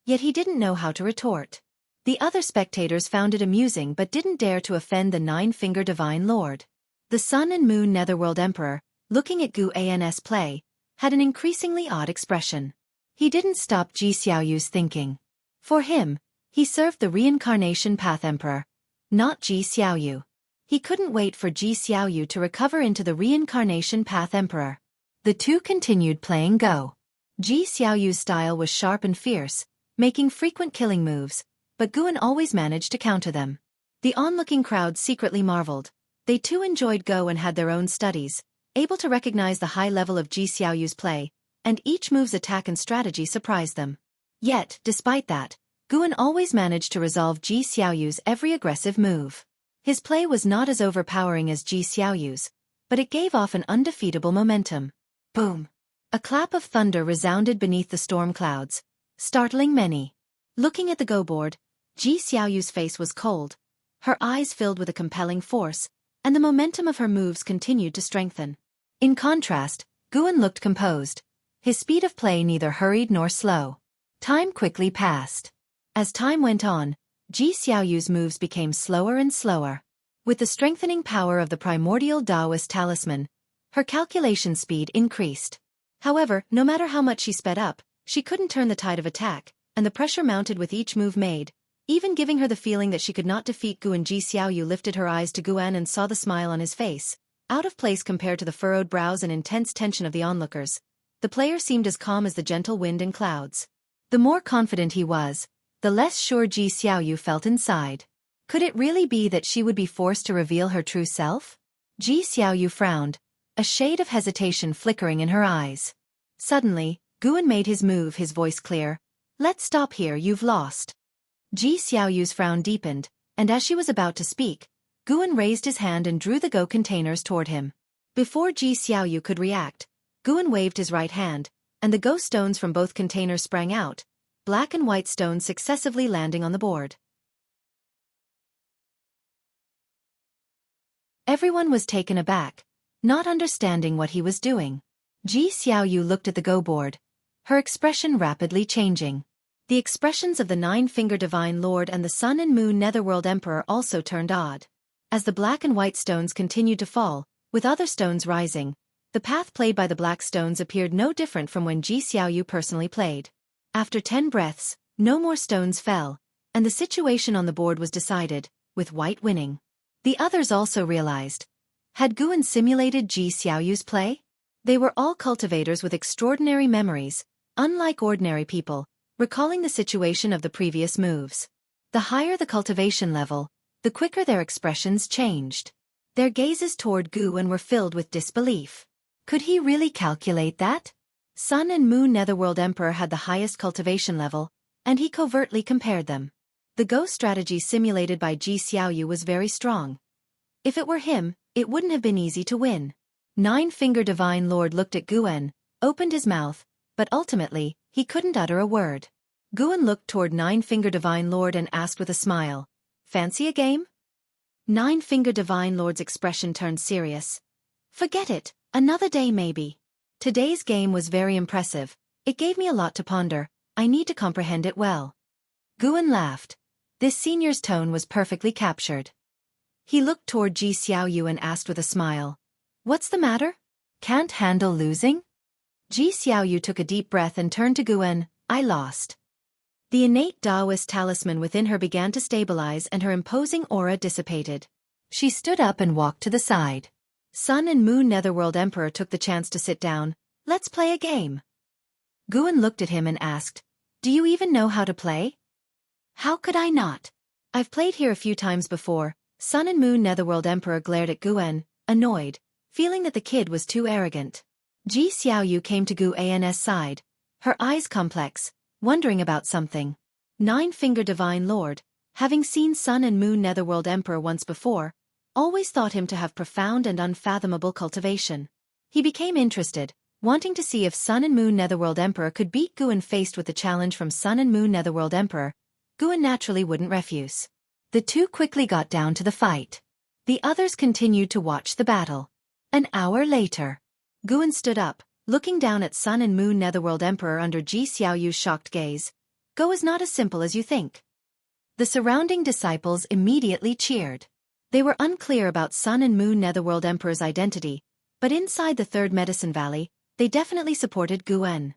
yet he didn't know how to retort. The other spectators found it amusing but didn't dare to offend the Nine-Finger Divine Lord. The Sun and Moon Netherworld Emperor, looking at Gu An's play, had an increasingly odd expression. He didn't stop Ji Xiaoyu's thinking. For him, he served the Reincarnation Path Emperor, not Ji Xiaoyu. He couldn't wait for Ji Xiaoyu to recover into the Reincarnation Path Emperor. The two continued playing Go. Ji Xiaoyu's style was sharp and fierce, making frequent killing moves, but Gu En always managed to counter them. The onlooking crowd secretly marveled. They too enjoyed Go and had their own studies, able to recognize the high level of Ji Xiaoyu's play, and each move's attack and strategy surprised them. Yet, despite that, Gu En always managed to resolve Ji Xiaoyu's every aggressive move. His play was not as overpowering as Ji Xiaoyu's, but it gave off an undefeatable momentum. Boom! A clap of thunder resounded beneath the storm clouds, startling many. Looking at the Go board, Ji Xiaoyu's face was cold, her eyes filled with a compelling force, and the momentum of her moves continued to strengthen. In contrast, Gu En looked composed. His speed of play neither hurried nor slow. Time quickly passed. As time went on, Ji Xiaoyu's moves became slower and slower. With the strengthening power of the primordial Taoist talisman, her calculation speed increased. However, no matter how much she sped up, she couldn't turn the tide of attack, and the pressure mounted with each move made, even giving her the feeling that she could not defeat Gu En. Ji Xiaoyu lifted her eyes to Gu En and saw the smile on his face, out of place compared to the furrowed brows and intense tension of the onlookers. The player seemed as calm as the gentle wind and clouds. The more confident he was, the less sure Ji Xiaoyu felt inside. Could it really be that she would be forced to reveal her true self? Ji Xiaoyu frowned, a shade of hesitation flickering in her eyes. Suddenly, Guan made his move, his voice clear. Let's stop here, you've lost. Ji Xiaoyu's frown deepened, and as she was about to speak, Guan raised his hand and drew the go containers toward him. Before Ji Xiaoyu could react, Guan waved his right hand, and the go stones from both containers sprang out, black and white stones successively landing on the board. Everyone was taken aback, not understanding what he was doing. Ji Xiaoyu looked at the go board, her expression rapidly changing. The expressions of the Nine-Finger Divine Lord and the Sun and Moon Netherworld Emperor also turned odd. As the black and white stones continued to fall, with other stones rising, the path played by the black stones appeared no different from when Ji Xiaoyu personally played. After 10 breaths, no more stones fell, and the situation on the board was decided, with white winning. The others also realized. Had Guan simulated Ji Xiaoyu's play? They were all cultivators with extraordinary memories, unlike ordinary people, recalling the situation of the previous moves. The higher the cultivation level, the quicker their expressions changed. Their gazes toward Guan were filled with disbelief. Could he really calculate that? Sun and Moon Netherworld Emperor had the highest cultivation level, and he covertly compared them. The go strategy simulated by Ji Xiaoyu was very strong. If it were him, it wouldn't have been easy to win. Nine-Finger Divine Lord looked at Guan, opened his mouth, but ultimately, he couldn't utter a word. Guan looked toward Nine-Finger Divine Lord and asked with a smile, "Fancy a game?" Nine-Finger Divine Lord's expression turned serious. "Forget it, another day maybe. Today's game was very impressive. It gave me a lot to ponder. I need to comprehend it well." Guan laughed. This senior's tone was perfectly captured. He looked toward Ji Xiaoyu and asked with a smile, "What's the matter? Can't handle losing?" Ji Xiaoyu took a deep breath and turned to Guan. "I lost." The innate Taoist talisman within her began to stabilize and her imposing aura dissipated. She stood up and walked to the side. Sun and Moon Netherworld Emperor took the chance to sit down. "Let's play a game." Guan looked at him and asked, "Do you even know how to play?" "How could I not? I've played here a few times before." Sun and Moon Netherworld Emperor glared at Guan, annoyed, feeling that the kid was too arrogant. Ji Xiaoyu came to Guan's side, her eyes complex, wondering about something. Nine-Finger Divine Lord, having seen Sun and Moon Netherworld Emperor once before, always thought him to have profound and unfathomable cultivation. He became interested, wanting to see if Sun and Moon Netherworld Emperor could beat Guan. Faced with the challenge from Sun and Moon Netherworld Emperor, Guan naturally wouldn't refuse. The two quickly got down to the fight. The others continued to watch the battle. An hour later, Guan stood up, looking down at Sun and Moon Netherworld Emperor under Ji Xiaoyu's shocked gaze. "Go is not as simple as you think." The surrounding disciples immediately cheered. They were unclear about Sun and Moon Netherworld Emperor's identity, but inside the Third Medicine Valley, they definitely supported Guan.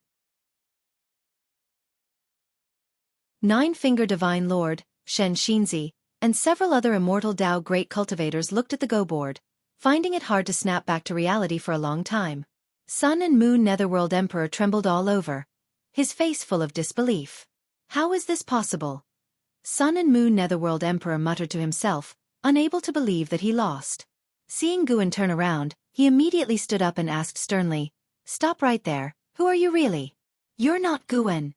Nine-Finger Divine Lord, Xianxia, and several other immortal Tao great cultivators looked at the go board, finding it hard to snap back to reality for a long time. Sun and Moon Netherworld Emperor trembled all over, his face full of disbelief. "How is this possible?" Sun and Moon Netherworld Emperor muttered to himself, unable to believe that he lost. Seeing Guan turn around, he immediately stood up and asked sternly, "Stop right there, who are you really? You're not Guan."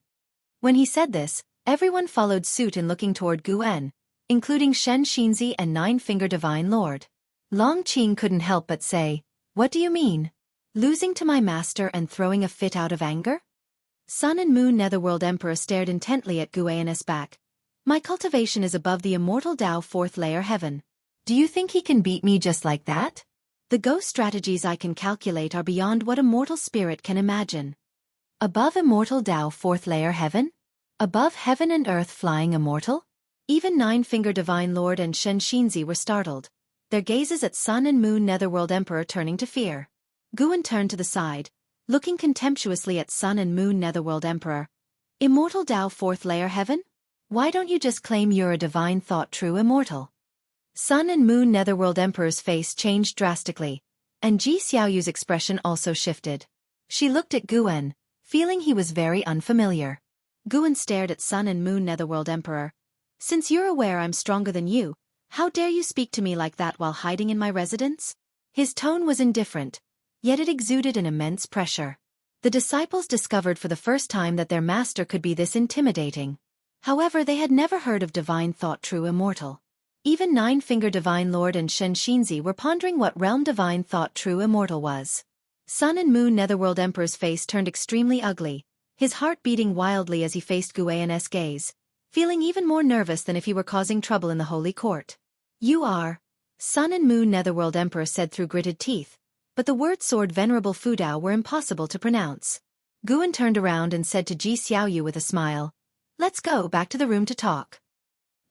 When he said this, everyone followed suit in looking toward Guan, including Xianxia and Nine-Finger Divine Lord. Long Qing couldn't help but say, "What do you mean? Losing to my master and throwing a fit out of anger?" Sun and Moon Netherworld Emperor stared intently at Guan's back. "My cultivation is above the immortal Tao 4th layer heaven. Do you think he can beat me just like that? The ghost strategies I can calculate are beyond what a mortal spirit can imagine." Above immortal Tao 4th layer heaven? Above heaven and earth flying immortal? Even Nine-Finger Divine Lord and Xianxia were startled, their gazes at Sun and Moon Netherworld Emperor turning to fear. Guan turned to the side, looking contemptuously at Sun and Moon Netherworld Emperor. "Immortal Tao 4th layer heaven? Why don't you just claim you're a divine thought true immortal?" Sun and Moon Netherworld Emperor's face changed drastically, and Ji Xiaoyu's expression also shifted. She looked at Guan, feeling he was very unfamiliar. Guan stared at Sun and Moon Netherworld Emperor. "Since you're aware I'm stronger than you, how dare you speak to me like that while hiding in my residence?" His tone was indifferent, yet it exuded an immense pressure. The disciples discovered for the first time that their master could be this intimidating. However, they had never heard of divine thought true immortal. Even Nine-Finger Divine Lord and Xianxia were pondering what realm divine thought true immortal was. Sun and Moon Netherworld Emperor's face turned extremely ugly, his heart beating wildly as he faced Guan's gaze, feeling even more nervous than if he were causing trouble in the holy court. You are, Sun and Moon Netherworld Emperor said through gritted teeth, but the word sword Venerable Fudao were impossible to pronounce. Guan turned around and said to Ji Xiaoyu with a smile, "Let's go back to the room to talk."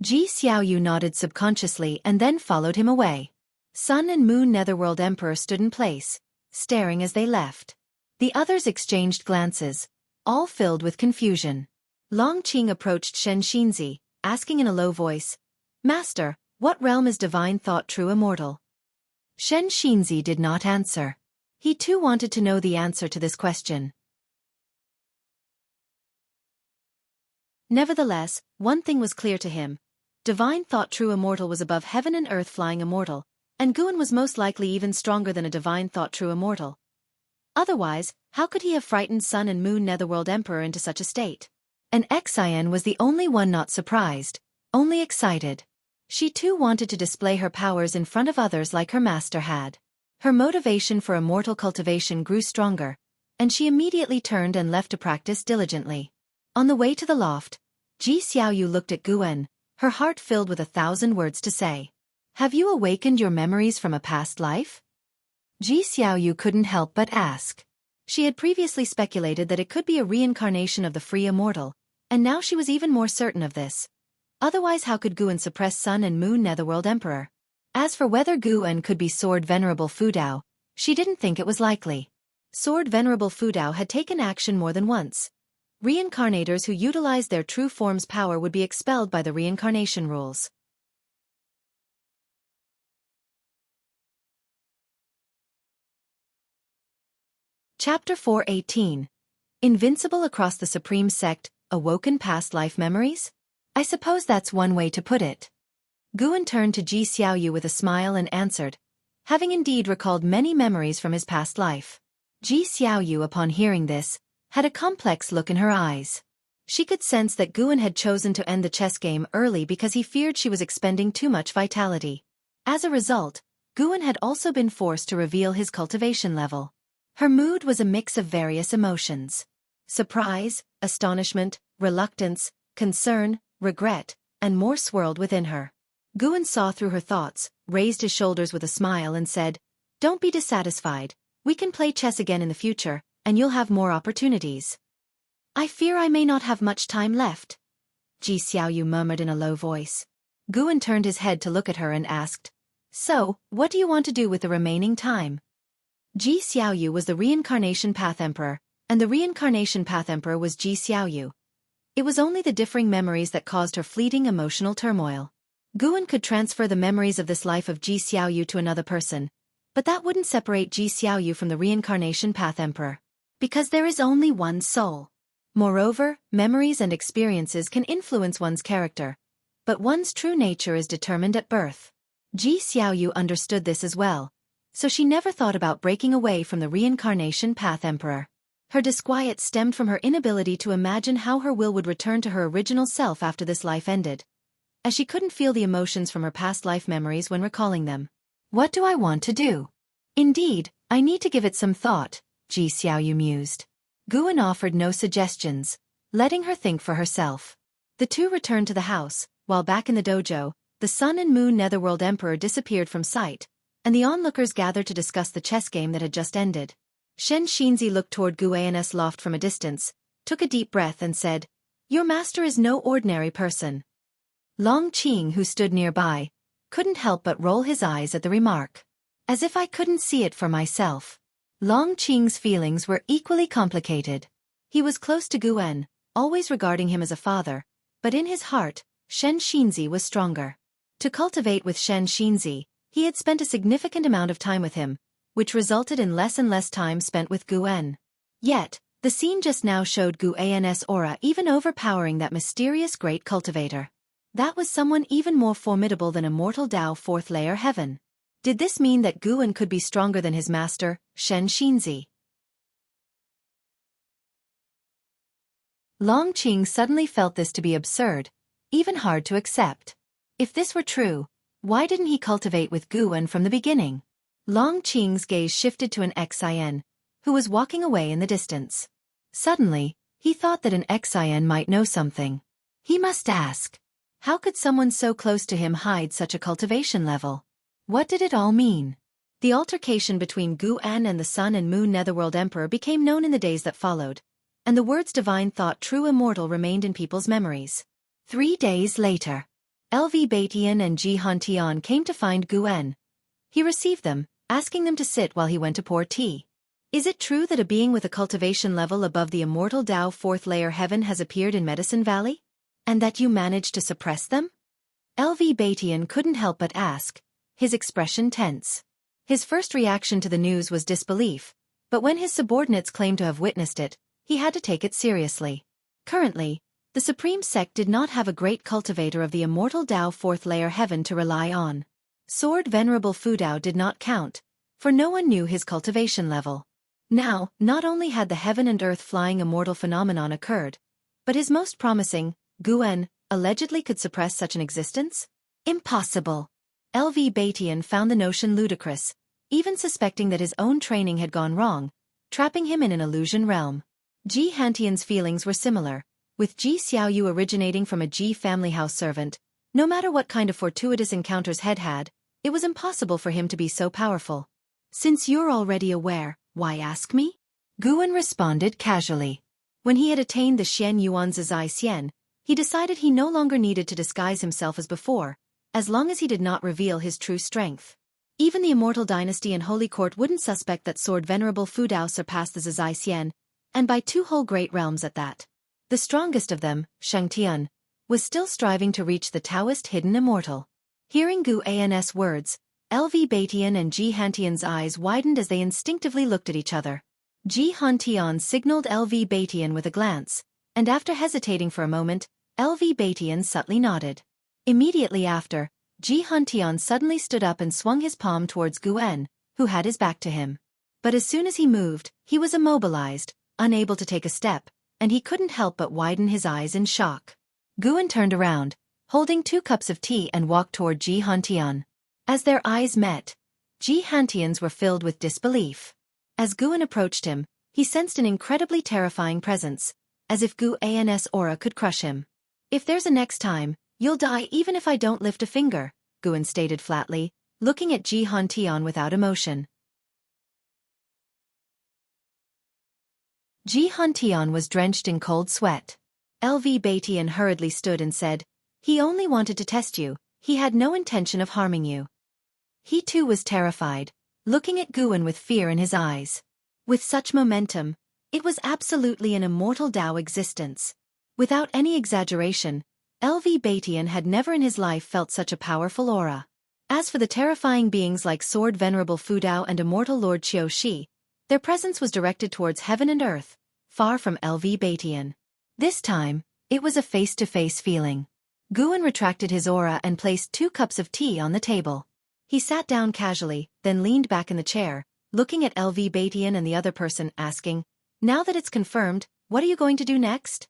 Ji Xiaoyu nodded subconsciously and then followed him away. Sun and Moon Netherworld Emperor stood in place, staring as they left. The others exchanged glances, all filled with confusion. Long Qing approached Xianxia, asking in a low voice, "Master, what realm is divine thought true immortal?" Xianxia did not answer. He too wanted to know the answer to this question. Nevertheless, one thing was clear to him. Divine thought true immortal was above heaven and earth flying immortal, and Guan was most likely even stronger than a divine thought true immortal. Otherwise, how could he have frightened Sun and Moon Netherworld Emperor into such a state? And Xian was the only one not surprised, only excited. She too wanted to display her powers in front of others like her master had. Her motivation for immortal cultivation grew stronger, and she immediately turned and left to practice diligently. On the way to the loft, Ji Xiaoyu looked at Guan, her heart filled with 1,000 words to say. "Have you awakened your memories from a past life?" Ji Xiaoyu couldn't help but ask. She had previously speculated that it could be a reincarnation of the free immortal, and now she was even more certain of this. Otherwise, how could Guan suppress Sun and Moon Netherworld Emperor? As for whether Guan could be Sword Venerable Fudao, she didn't think it was likely. Sword Venerable Fudao had taken action more than once. Reincarnators who utilized their true form's power would be expelled by the reincarnation rules. Chapter 418. Invincible across the Supreme Sect, awoken past life memories? I suppose that's one way to put it. Guan turned to Ji Xiaoyu with a smile and answered, having indeed recalled many memories from his past life. Ji Xiaoyu, upon hearing this, had a complex look in her eyes. She could sense that Guan had chosen to end the chess game early because he feared she was expending too much vitality. As a result, Guan had also been forced to reveal his cultivation level. Her mood was a mix of various emotions. Surprise, astonishment, reluctance, concern, regret, and more swirled within her. Guan saw through her thoughts, raised his shoulders with a smile and said, "Don't be dissatisfied, we can play chess again in the future, and you'll have more opportunities." "I fear I may not have much time left," Ji Xiaoyu murmured in a low voice. Guan turned his head to look at her and asked, "So, what do you want to do with the remaining time?" Ji Xiaoyu was the Reincarnation Path Emperor, and the Reincarnation Path Emperor was Ji Xiaoyu. It was only the differing memories that caused her fleeting emotional turmoil. Guan could transfer the memories of this life of Ji Xiaoyu to another person, but that wouldn't separate Ji Xiaoyu from the Reincarnation Path Emperor. Because there is only one soul. Moreover, memories and experiences can influence one's character, but one's true nature is determined at birth. Ji Xiaoyu understood this as well, so she never thought about breaking away from the Reincarnation Path Emperor. Her disquiet stemmed from her inability to imagine how her will would return to her original self after this life ended, as she couldn't feel the emotions from her past life memories when recalling them. "What do I want to do? Indeed, I need to give it some thought," Ji Xiaoyu mused. Guan offered no suggestions, letting her think for herself. The two returned to the house, while back in the dojo, the Sun and Moon Netherworld Emperor disappeared from sight, and the onlookers gathered to discuss the chess game that had just ended. Xianxia looked toward Guan's loft from a distance, took a deep breath and said, "Your master is no ordinary person." Long Qing, who stood nearby, couldn't help but roll his eyes at the remark. As if I couldn't see it for myself. Long Qing's feelings were equally complicated. He was close to Guan, always regarding him as a father, but in his heart, Xianxia was stronger. To cultivate with Xianxia, he had spent a significant amount of time with him, which resulted in less and less time spent with Guan. Yet, the scene just now showed Guan's aura even overpowering that mysterious great cultivator. That was someone even more formidable than immortal Dao fourth layer heaven. Did this mean that Guan could be stronger than his master, Xianxia? Long Qing suddenly felt this to be absurd, even hard to accept. If this were true, why didn't he cultivate with Guwen from the beginning? Long Qing's gaze shifted to an Xian, who was walking away in the distance. Suddenly, he thought that an Xian might know something. He must ask. How could someone so close to him hide such a cultivation level? What did it all mean? The altercation between Guwen and the Sun and Moon Netherworld Emperor became known in the days that followed, and the words divine thought true immortal remained in people's memories. 3 days later, LV Batian and Ji Hantian came to find Guwen. He received them, asking them to sit while he went to pour tea. Is it true that a being with a cultivation level above the immortal Tao 4th layer heaven has appeared in Medicine Valley? And that you managed to suppress them? LV Batian couldn't help but ask, his expression tense. His first reaction to the news was disbelief, but when his subordinates claimed to have witnessed it, he had to take it seriously. Currently, the Supreme Sect did not have a great cultivator of the immortal Tao 4th layer heaven to rely on. Sword Venerable Fudao did not count, for no one knew his cultivation level. Now, not only had the heaven and earth flying immortal phenomenon occurred, but his most promising, Guwen, allegedly could suppress such an existence? Impossible. LV Batian found the notion ludicrous, even suspecting that his own training had gone wrong, trapping him in an illusion realm. Ji Hantian's feelings were similar, with Ji Xiaoyu originating from a Ji family house servant. No matter what kind of fortuitous encounters Head had, it was impossible for him to be so powerful. Since you're already aware, why ask me? Guwen responded casually. When he had attained the Xian Yuan's Zai Xian, he decided he no longer needed to disguise himself as before, as long as he did not reveal his true strength. Even the Immortal Dynasty and Holy Court wouldn't suspect that Sword Venerable Fudao surpassed the Zai Xian, and by 2 whole great realms at that. The strongest of them, Xianxia, was still striving to reach the Taoist hidden immortal. Hearing Guan's words, LV Batian and Ji Hantian's eyes widened as they instinctively looked at each other. Ji Hantian signaled LV Batian with a glance, and after hesitating for a moment, LV Batian subtly nodded. Immediately after, Ji Hantian suddenly stood up and swung his palm towards Guwen, who had his back to him. But as soon as he moved, he was immobilized, unable to take a step, and he couldn't help but widen his eyes in shock. Guwen turned around, holding 2 cups of tea and walked toward Ji Hantian. As their eyes met, Ji Hantian's were filled with disbelief. As Guwen approached him, he sensed an incredibly terrifying presence, as if Guan's aura could crush him. If there's a next time, you'll die even if I don't lift a finger, Guwen stated flatly, looking at Ji Hantian without emotion. Ji Hantian was drenched in cold sweat. LV Batian hurriedly stood and said, he only wanted to test you, he had no intention of harming you. He too was terrified, looking at Guwen with fear in his eyes. With such momentum, it was absolutely an immortal Tao existence. Without any exaggeration, LV Batian had never in his life felt such a powerful aura. As for the terrifying beings like Sword Venerable Fudao and Immortal Lord Qiu Shi, their presence was directed towards heaven and earth, far from LV Batian. This time, it was a face-to-face feeling. Guwen retracted his aura and placed 2 cups of tea on the table. He sat down casually, then leaned back in the chair, looking at LV Batian and the other person, asking, now that it's confirmed, what are you going to do next?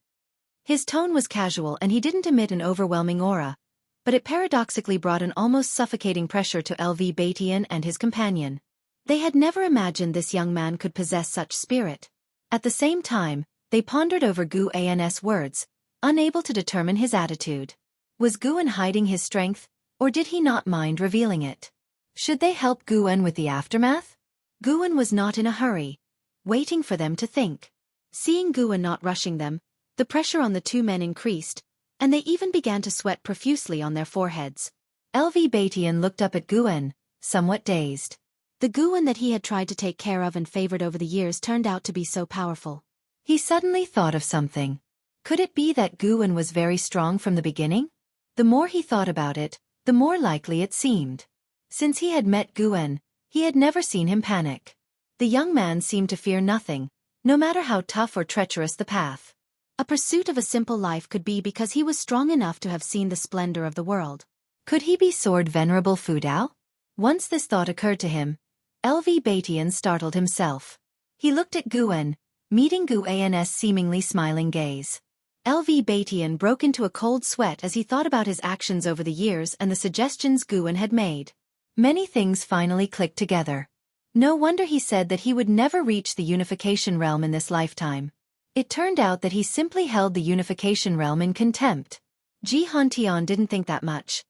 His tone was casual and he didn't emit an overwhelming aura, but it paradoxically brought an almost suffocating pressure to LV Batian and his companion. They had never imagined this young man could possess such spirit. At the same time, they pondered over Guan's words, unable to determine his attitude. Was Guwen hiding his strength, or did he not mind revealing it? Should they help Guwen with the aftermath? Guwen was not in a hurry, waiting for them to think. Seeing Guwen not rushing them, the pressure on the 2 men increased, and they even began to sweat profusely on their foreheads. LV Batian looked up at Guwen, somewhat dazed. The Guwen that he had tried to take care of and favored over the years turned out to be so powerful. He suddenly thought of something. Could it be that Guwen was very strong from the beginning? The more he thought about it, the more likely it seemed. Since he had met Guwen, he had never seen him panic. The young man seemed to fear nothing, no matter how tough or treacherous the path. A pursuit of a simple life could be because he was strong enough to have seen the splendor of the world. Could he be Sword Venerable Fudao? Once this thought occurred to him, LV Batian startled himself. He looked at Guwen, meeting Guan's seemingly smiling gaze. LV Batian broke into a cold sweat as he thought about his actions over the years and the suggestions Guan had made. Many things finally clicked together. No wonder he said that he would never reach the unification realm in this lifetime. It turned out that he simply held the unification realm in contempt. Jianghu didn't think that much.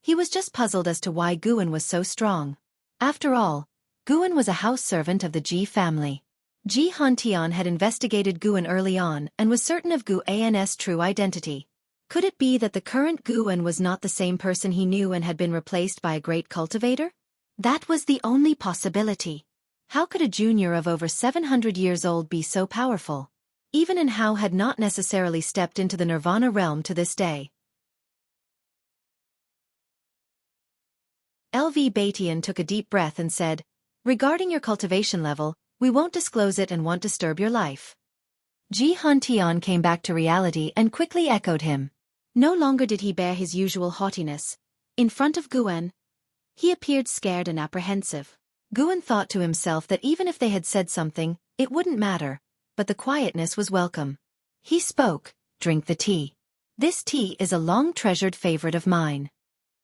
He was just puzzled as to why Guan was so strong. After all, Guan was a house servant of the Ji family. Jianghu had investigated Guan early on and was certain of Guan's true identity. Could it be that the current Guan was not the same person he knew and had been replaced by a great cultivator? That was the only possibility. How could a junior of over 700 years old be so powerful? Even An Hao had not necessarily stepped into the Nirvana realm to this day. LV Batian took a deep breath and said, "Regarding your cultivation level, we won't disclose it and won't disturb your life." Jianghu came back to reality and quickly echoed him. No longer did he bear his usual haughtiness. In front of Guan, he appeared scared and apprehensive. Guan thought to himself that even if they had said something, it wouldn't matter, but the quietness was welcome. He spoke, "Drink the tea. This tea is a long-treasured favorite of mine."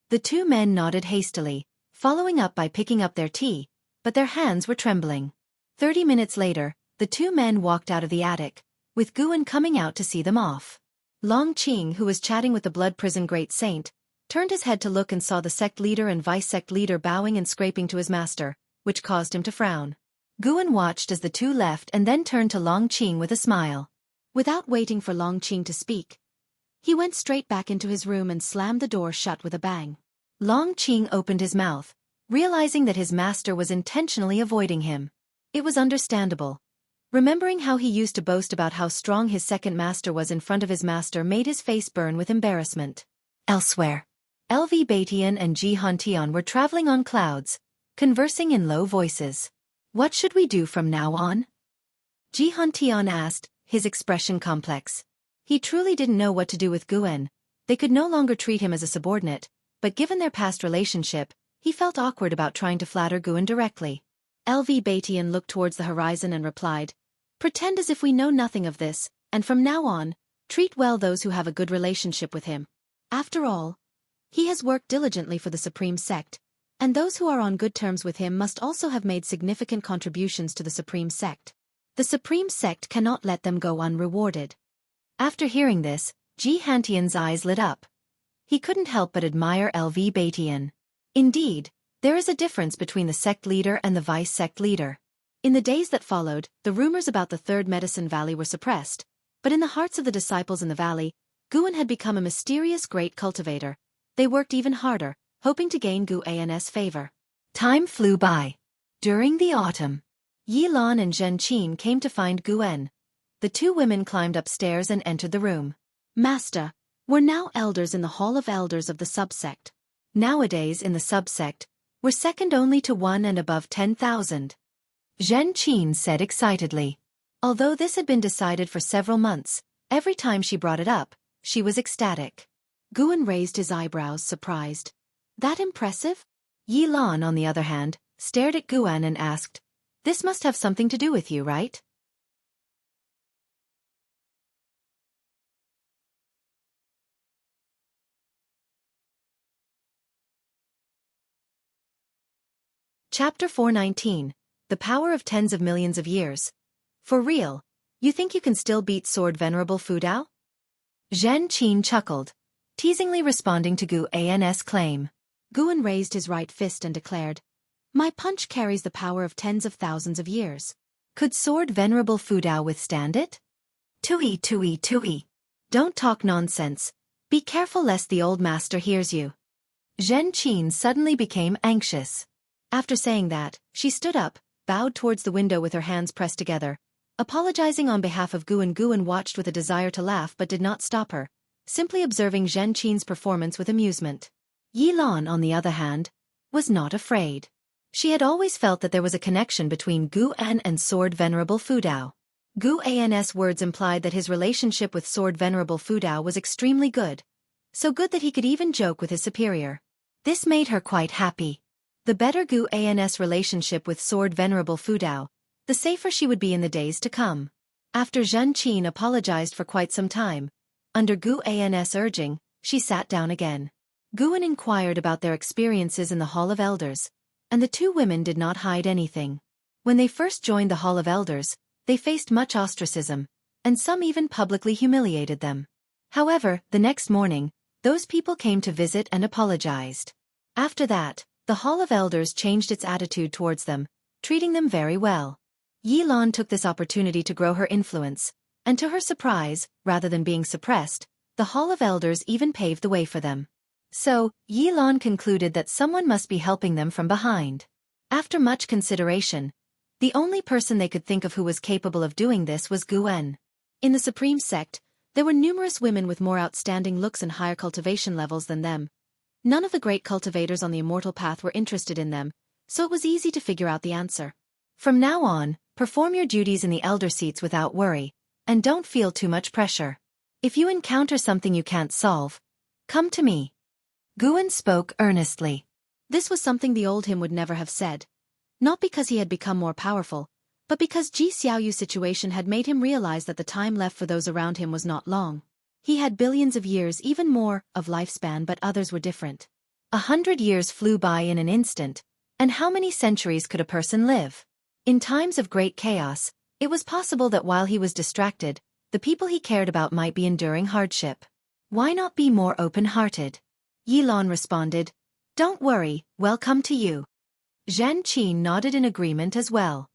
The two men nodded hastily, following up by picking up their tea, but their hands were trembling. 30 minutes later, the two men walked out of the attic, with Guan coming out to see them off. Long Qing, who was chatting with the blood prison great saint, turned his head to look and saw the sect leader and vice-sect leader bowing and scraping to his master, which caused him to frown. Guan watched as the two left and then turned to Long Qing with a smile. Without waiting for Long Qing to speak, he went straight back into his room and slammed the door shut with a bang. Long Qing opened his mouth, realizing that his master was intentionally avoiding him. It was understandable. Remembering how he used to boast about how strong his second master was in front of his master made his face burn with embarrassment. Elsewhere, LV Batian and Jianghu were traveling on clouds, conversing in low voices. "What should we do from now on?" Jianghu asked, his expression complex. He truly didn't know what to do with Guan. They could no longer treat him as a subordinate, but given their past relationship, he felt awkward about trying to flatter Guan directly. LV Batian looked towards the horizon and replied, "Pretend as if we know nothing of this, and from now on, treat well those who have a good relationship with him. After all, he has worked diligently for the Supreme Sect, and those who are on good terms with him must also have made significant contributions to the Supreme Sect. The Supreme Sect cannot let them go unrewarded." After hearing this, Jianghu's eyes lit up. He couldn't help but admire LV Batian. Indeed, there is a difference between the sect leader and the vice-sect leader. In the days that followed, the rumors about the Third Medicine Valley were suppressed, but in the hearts of the disciples in the valley, Guan had become a mysterious great cultivator. They worked even harder, hoping to gain Guan's favor. Time flew by. During the autumn, Yilan and Zhenqin came to find Guan. The two women climbed upstairs and entered the room. "Master, we're now elders in the Hall of Elders of the subsect. Nowadays in the subsect, we're second only to one and above 10,000. Zhenqin said excitedly. Although this had been decided for several months, every time she brought it up, she was ecstatic. Guan raised his eyebrows, surprised. "That impressive?" Yilan, on the other hand, stared at Guan and asked, "This must have something to do with you, right?" Chapter 419. The Power of Tens of Millions of Years. For real, you think you can still beat Sword Venerable Fudao? Zhenqin chuckled, teasingly responding to Guan's claim. Guan raised his right fist and declared, "My punch carries the power of tens of thousands of years. Could Sword Venerable Fudao withstand it?" Tui tui tui. Don't talk nonsense. Be careful lest the old master hears you. Zhenqin suddenly became anxious. After saying that, she stood up, bowed towards the window with her hands pressed together. Apologizing on behalf of Guan. Guan watched with a desire to laugh but did not stop her, simply observing Zhenqin's performance with amusement. Yilan, on the other hand, was not afraid. She had always felt that there was a connection between Guan and Sword Venerable Fudao. Guan's words implied that his relationship with Sword Venerable Fudao was extremely good. So good that he could even joke with his superior. This made her quite happy. The better Guan's relationship with Sword Venerable Fudao, the safer she would be in the days to come. After Zhenqin apologized for quite some time, Under Gu An's urging, she sat down again. Guan inquired about their experiences in the Hall of Elders, and the two women did not hide anything. When they first joined the Hall of Elders, they faced much ostracism, and some even publicly humiliated them. However, the next morning, those people came to visit and apologized. After that, the Hall of Elders changed its attitude towards them, treating them very well. Yilan took this opportunity to grow her influence, and to her surprise, rather than being suppressed, the Hall of Elders even paved the way for them. So, Yilan concluded that someone must be helping them from behind. After much consideration, the only person they could think of who was capable of doing this was Guan. In the Supreme Sect, there were numerous women with more outstanding looks and higher cultivation levels than them. None of the great cultivators on the immortal path were interested in them, so it was easy to figure out the answer. From now on, perform your duties in the elder seats without worry, and don't feel too much pressure. If you encounter something you can't solve, come to me. Guan spoke earnestly. This was something the old him would never have said. Not because he had become more powerful, but because Xiaoyu's situation had made him realize that the time left for those around him was not long. He had billions of years, even more, of lifespan, but others were different. 100 years flew by in an instant, and how many centuries could a person live? In times of great chaos, it was possible that while he was distracted, the people he cared about might be enduring hardship. Why not be more open-hearted? Yilan responded, "Don't worry, we'll come to you." Xianxia nodded in agreement as well.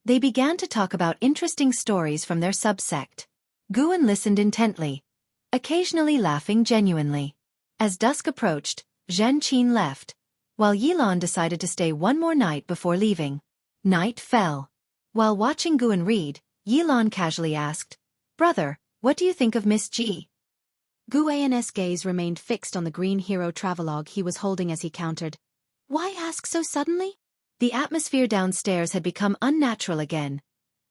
They began to talk about interesting stories from their subsect. Guan listened intently, occasionally laughing genuinely. As dusk approached, Xianxia left, while Yilan decided to stay one more night before leaving. Night fell. While watching Guan read, Yilan casually asked, "Brother, what do you think of Miss G?" Guan's gaze remained fixed on the green hero travelogue he was holding as he countered, "Why ask so suddenly?" The atmosphere downstairs had become unnatural again.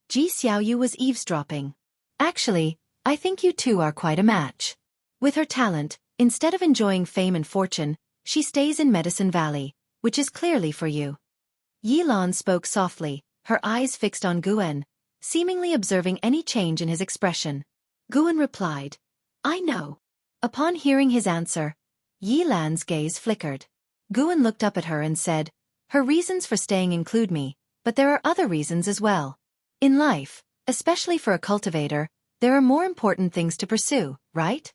Ji Xiaoyu was eavesdropping. "Actually, I think you two are quite a match. With her talent, instead of enjoying fame and fortune, she stays in Medicine Valley, which is clearly for you." Yilan spoke softly, her eyes fixed on Guan, seemingly observing any change in his expression. Guan replied, "I know." Upon hearing his answer, Yilan's gaze flickered. Guan looked up at her and said, "Her reasons for staying include me, but there are other reasons as well. In life, especially for a cultivator, there are more important things to pursue, right?"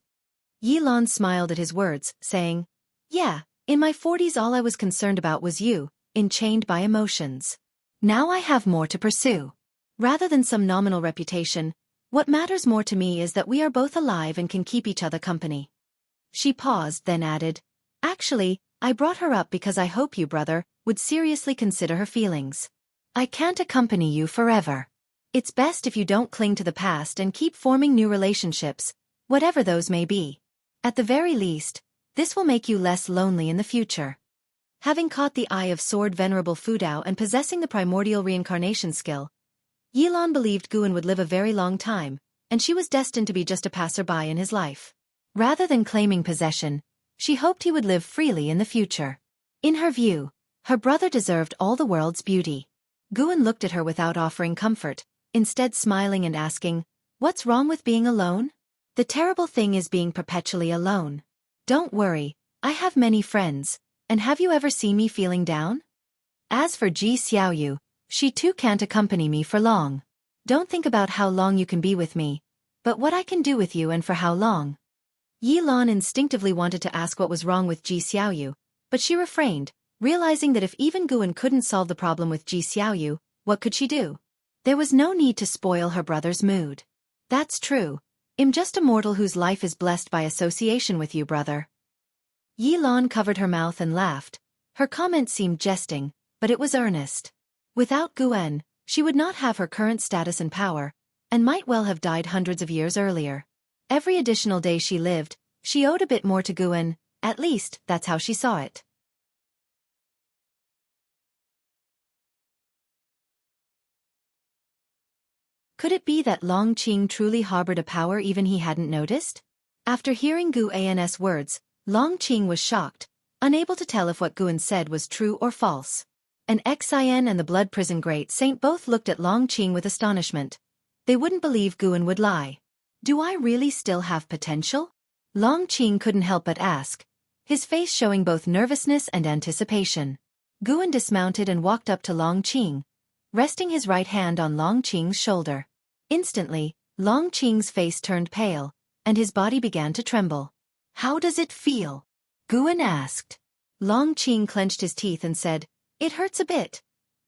Yilan smiled at his words, saying, "Yeah, in my 40s all I was concerned about was you, enchained by emotions. Now I have more to pursue. Rather than some nominal reputation, what matters more to me is that we are both alive and can keep each other company." She paused, then added, "Actually, I brought her up because I hope you, brother, would seriously consider her feelings. I can't accompany you forever. It's best if you don't cling to the past and keep forming new relationships, whatever those may be. At the very least, this will make you less lonely in the future." Having caught the eye of Sword Venerable Fudao and possessing the primordial reincarnation skill, Yilan believed Guan would live a very long time, and she was destined to be just a passerby in his life. Rather than claiming possession, she hoped he would live freely in the future. In her view, her brother deserved all the world's beauty. Guan looked at her without offering comfort, instead smiling and asking, "What's wrong with being alone?" "The terrible thing is being perpetually alone. Don't worry, I have many friends, and have you ever seen me feeling down? As for Ji Xiaoyu, she too can't accompany me for long. Don't think about how long you can be with me, but what I can do with you and for how long." Yilan instinctively wanted to ask what was wrong with Ji Xiaoyu, but she refrained, realizing that if even Guan couldn't solve the problem with Ji Xiaoyu, what could she do? There was no need to spoil her brother's mood. "That's true. I'm just a mortal whose life is blessed by association with you, brother." Yilan covered her mouth and laughed. Her comment seemed jesting, but it was earnest. Without Guan, she would not have her current status and power, and might well have died hundreds of years earlier. Every additional day she lived, she owed a bit more to Guan, at least that's how she saw it. Could it be that Long Qing truly harbored a power even he hadn't noticed? After hearing Guan's words, Long Qing was shocked, unable to tell if what Guan said was true or false. An Xian and the Blood Prison Great Saint both looked at Long Qing with astonishment. They wouldn't believe Guan would lie. Do I really still have potential? Long Qing couldn't help but ask, his face showing both nervousness and anticipation. Guan dismounted and walked up to Long Qing, resting his right hand on Long Qing's shoulder. Instantly, Long Qing's face turned pale, and his body began to tremble. How does it feel? Guan asked. Long Qing clenched his teeth and said, It hurts a bit.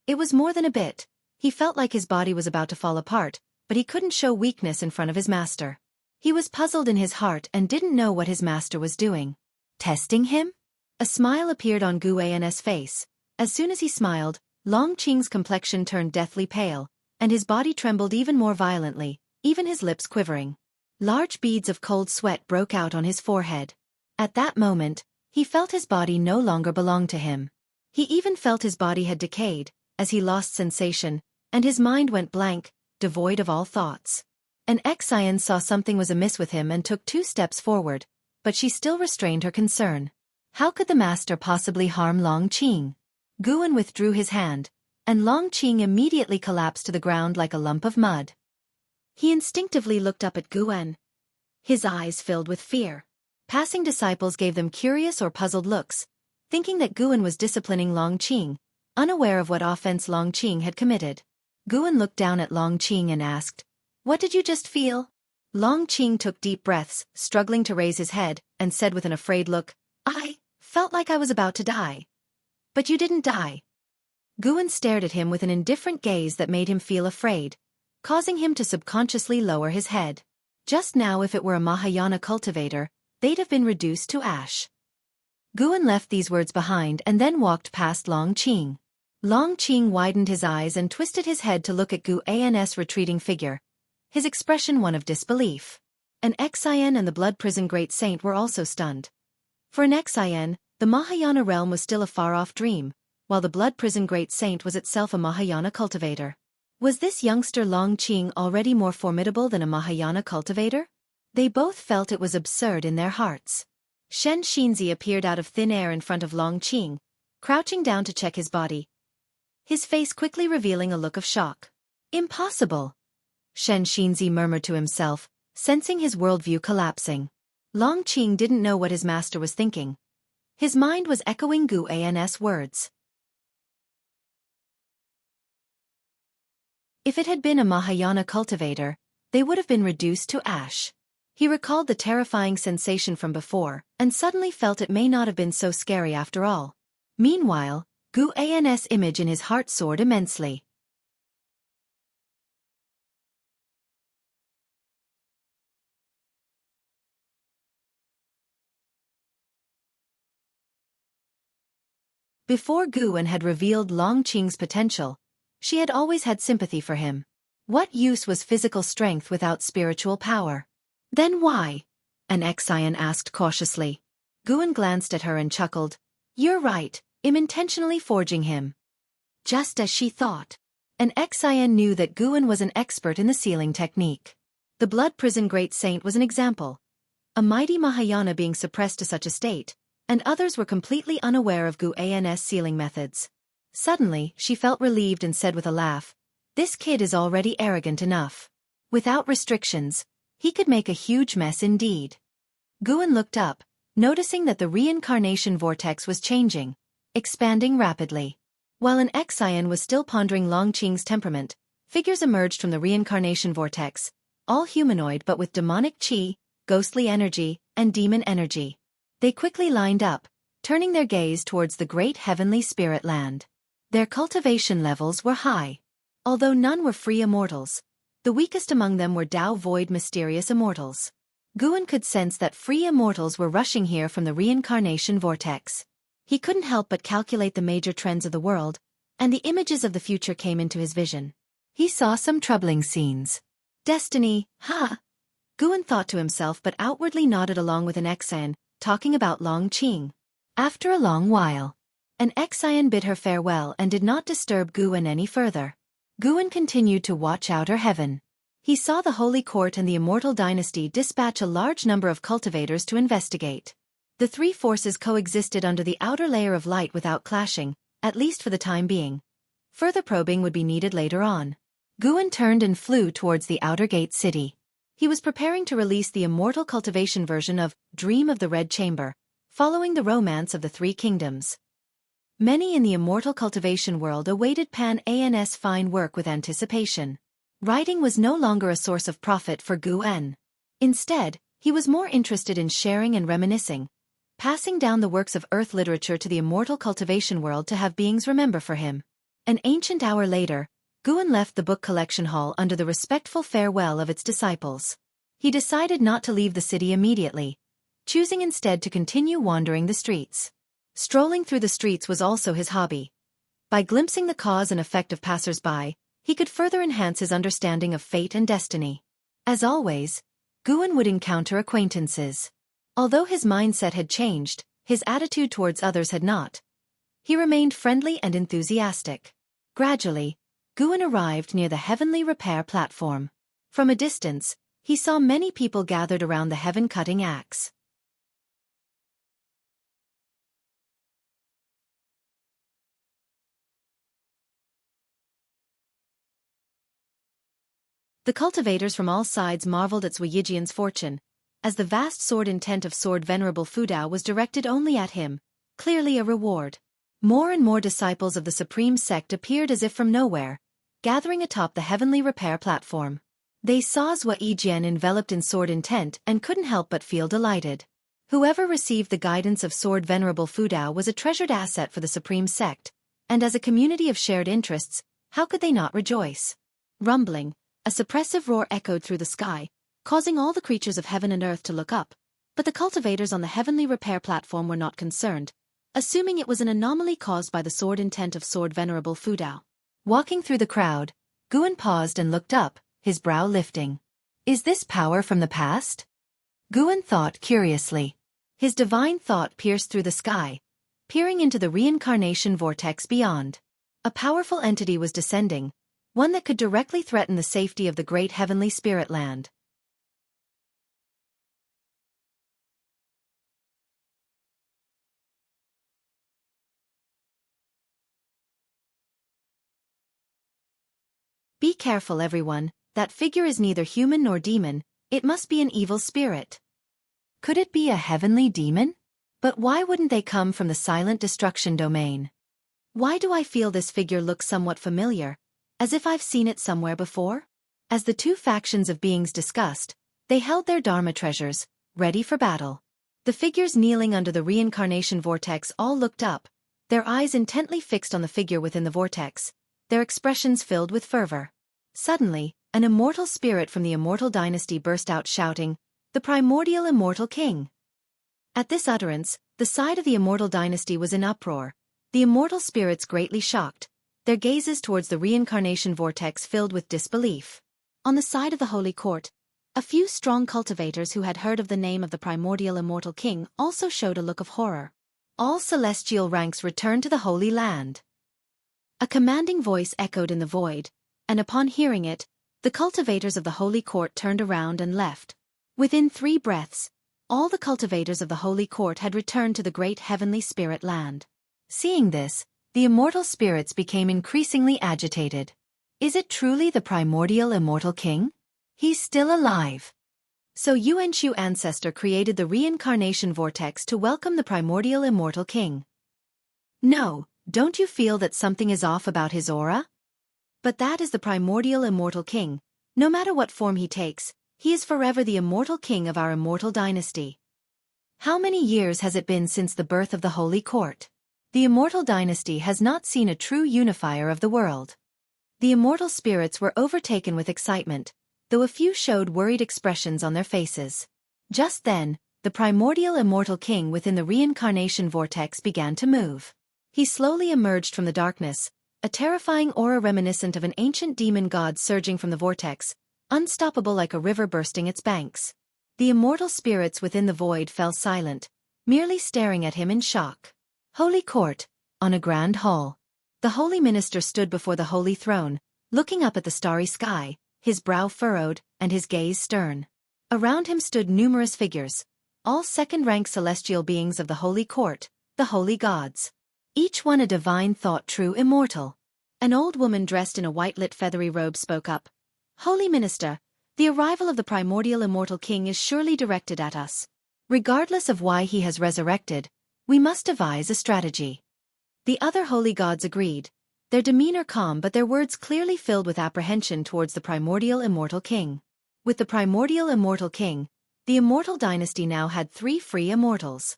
It was more than a bit. He felt like his body was about to fall apart, but he couldn't show weakness in front of his master. He was puzzled in his heart and didn't know what his master was doing. Testing him? A smile appeared on Guan's face. As soon as he smiled, Long Qing's complexion turned deathly pale, and his body trembled even more violently, even his lips quivering. Large beads of cold sweat broke out on his forehead. At that moment, he felt his body no longer belonged to him. He even felt his body had decayed, as he lost sensation, and his mind went blank, devoid of all thoughts. An Xian saw something was amiss with him and took 2 steps forward, but she still restrained her concern. How could the master possibly harm Long Qing? Guan withdrew his hand, and Long Qing immediately collapsed to the ground like a lump of mud. He instinctively looked up at Guan. His eyes filled with fear. Passing disciples gave them curious or puzzled looks, thinking that Guan was disciplining Long Qing, unaware of what offense Long Qing had committed. Guan looked down at Long Qing and asked, What did you just feel? Long Qing took deep breaths, struggling to raise his head, and said with an afraid look, I felt like I was about to die. But you didn't die. Guan stared at him with an indifferent gaze that made him feel afraid, causing him to subconsciously lower his head. Just now, if it were a Mahayana cultivator, they'd have been reduced to ash. Guan left these words behind and then walked past Long Qing. Long Qing widened his eyes and twisted his head to look at Guan's retreating figure, his expression one of disbelief. An Xian and the Blood Prison Great Saint were also stunned. For an Xian, the Mahayana realm was still a far-off dream, while the Blood Prison Great Saint was itself a Mahayana cultivator. Was this youngster Long Qing already more formidable than a Mahayana cultivator? They both felt it was absurd in their hearts. Xianxia appeared out of thin air in front of Long Qing, crouching down to check his body, his face quickly revealing a look of shock. Impossible! Xianxia murmured to himself, sensing his worldview collapsing. Long Qing didn't know what his master was thinking. His mind was echoing Guan's words. If it had been a Mahayana cultivator, they would have been reduced to ash. He recalled the terrifying sensation from before, and suddenly felt it may not have been so scary after all. Meanwhile, Guan's image in his heart soared immensely. Before Guan had revealed Long Qing's potential, she had always had sympathy for him. What use was physical strength without spiritual power? Then why? An Xian asked cautiously. Guan glanced at her and chuckled. You're right, I'm intentionally forging him. Just as she thought. An Xian knew that Guan was an expert in the sealing technique. The Blood Prison Great Saint was an example. A mighty Mahayana being suppressed to such a state, and others were completely unaware of Guan's sealing methods. Suddenly, she felt relieved and said with a laugh, This kid is already arrogant enough. Without restrictions, he could make a huge mess indeed. Guan looked up, noticing that the reincarnation vortex was changing, expanding rapidly. While an Xian was still pondering Long Qing's temperament, figures emerged from the reincarnation vortex, all humanoid but with demonic qi, ghostly energy, and demon energy. They quickly lined up, turning their gaze towards the great heavenly spirit land. Their cultivation levels were high. Although none were free immortals, the weakest among them were Tao Void mysterious immortals. Guan could sense that free immortals were rushing here from the reincarnation vortex. He couldn't help but calculate the major trends of the world, and the images of the future came into his vision. He saw some troubling scenes. Destiny, Guan thought to himself but outwardly nodded along with an Xian, talking about Long Qing. After a long while, an Xian bid her farewell and did not disturb Guan any further. Guan continued to watch outer heaven. He saw the Holy Court and the Immortal Dynasty dispatch a large number of cultivators to investigate. The 3 forces coexisted under the outer layer of light without clashing, at least for the time being. Further probing would be needed later on. Guan turned and flew towards the outer gate city. He was preparing to release the immortal cultivation version of Dream of the Red Chamber, following the romance of the Three Kingdoms. Many in the immortal cultivation world awaited Pan's fine work with anticipation. Writing was no longer a source of profit for Guan. Instead, he was more interested in sharing and reminiscing, passing down the works of earth literature to the immortal cultivation world to have beings remember for him. An ancient hour later, Guan left the book collection hall under the respectful farewell of its disciples. He decided not to leave the city immediately, choosing instead to continue wandering the streets. Strolling through the streets was also his hobby. By glimpsing the cause and effect of passers-by, he could further enhance his understanding of fate and destiny. As always, Guan would encounter acquaintances. Although his mindset had changed, his attitude towards others had not. He remained friendly and enthusiastic. Gradually, Guan arrived near the heavenly repair platform. From a distance, he saw many people gathered around the heaven-cutting axe. The cultivators from all sides marveled at Zuyijian's fortune, as the vast sword intent of Sword Venerable Fudao was directed only at him, clearly a reward. More and more disciples of the supreme sect appeared as if from nowhere, gathering atop the heavenly repair platform. They saw Zuyijian enveloped in sword intent and couldn't help but feel delighted. Whoever received the guidance of Sword Venerable Fudao was a treasured asset for the supreme sect, and as a community of shared interests, how could they not rejoice? Rumbling, a suppressive roar echoed through the sky, causing all the creatures of heaven and earth to look up, but the cultivators on the heavenly repair platform were not concerned, assuming it was an anomaly caused by the sword intent of Sword Venerable Fudao. Walking through the crowd, Guan paused and looked up, his brow lifting. Is this power from the past? Guan thought curiously. His divine thought pierced through the sky, peering into the reincarnation vortex beyond. A powerful entity was descending, one that could directly threaten the safety of the great heavenly spirit land. Be careful, everyone, that figure is neither human nor demon, it must be an evil spirit. Could it be a heavenly demon? But why wouldn't they come from the silent destruction domain? Why do I feel this figure looks somewhat familiar, as if I've seen it somewhere before? As the two factions of beings discussed, they held their Dharma treasures, ready for battle. The figures kneeling under the reincarnation vortex all looked up, their eyes intently fixed on the figure within the vortex, their expressions filled with fervor. Suddenly, an immortal spirit from the immortal dynasty burst out shouting, "The primordial immortal king!" At this utterance, the side of the immortal dynasty was in uproar, the immortal spirits greatly shocked, their gazes towards the reincarnation vortex filled with disbelief. On the side of the holy court, a few strong cultivators who had heard of the name of the primordial immortal king also showed a look of horror. All celestial ranks returned to the Holy Land. A commanding voice echoed in the void, and upon hearing it, the cultivators of the holy court turned around and left. Within 3 breaths, all the cultivators of the holy court had returned to the great heavenly spirit land. Seeing this, the immortal spirits became increasingly agitated. Is it truly the primordial immortal king? He's still alive. So Yuanshu ancestor created the reincarnation vortex to welcome the primordial immortal king. No, don't you feel that something is off about his aura? But that is the primordial immortal king. No matter what form he takes, he is forever the immortal king of our immortal dynasty. How many years has it been since the birth of the holy court? The immortal dynasty has not seen a true unifier of the world. The immortal spirits were overtaken with excitement, though a few showed worried expressions on their faces. Just then, the primordial immortal king within the reincarnation vortex began to move. He slowly emerged from the darkness, a terrifying aura reminiscent of an ancient demon god surging from the vortex, unstoppable like a river bursting its banks. The immortal spirits within the void fell silent, merely staring at him in shock. Holy court, on a grand hall. The holy minister stood before the holy throne, looking up at the starry sky, his brow furrowed, and his gaze stern. Around him stood numerous figures, all second-rank celestial beings of the holy court, the holy gods. Each one a divine thought true immortal. An old woman dressed in a white-lit feathery robe spoke up. Holy Minister, the arrival of the primordial immortal king is surely directed at us. Regardless of why he has resurrected, we must devise a strategy. The other holy gods agreed, their demeanor calm but their words clearly filled with apprehension towards the primordial immortal king. With the primordial immortal king, the immortal dynasty now had 3 free immortals.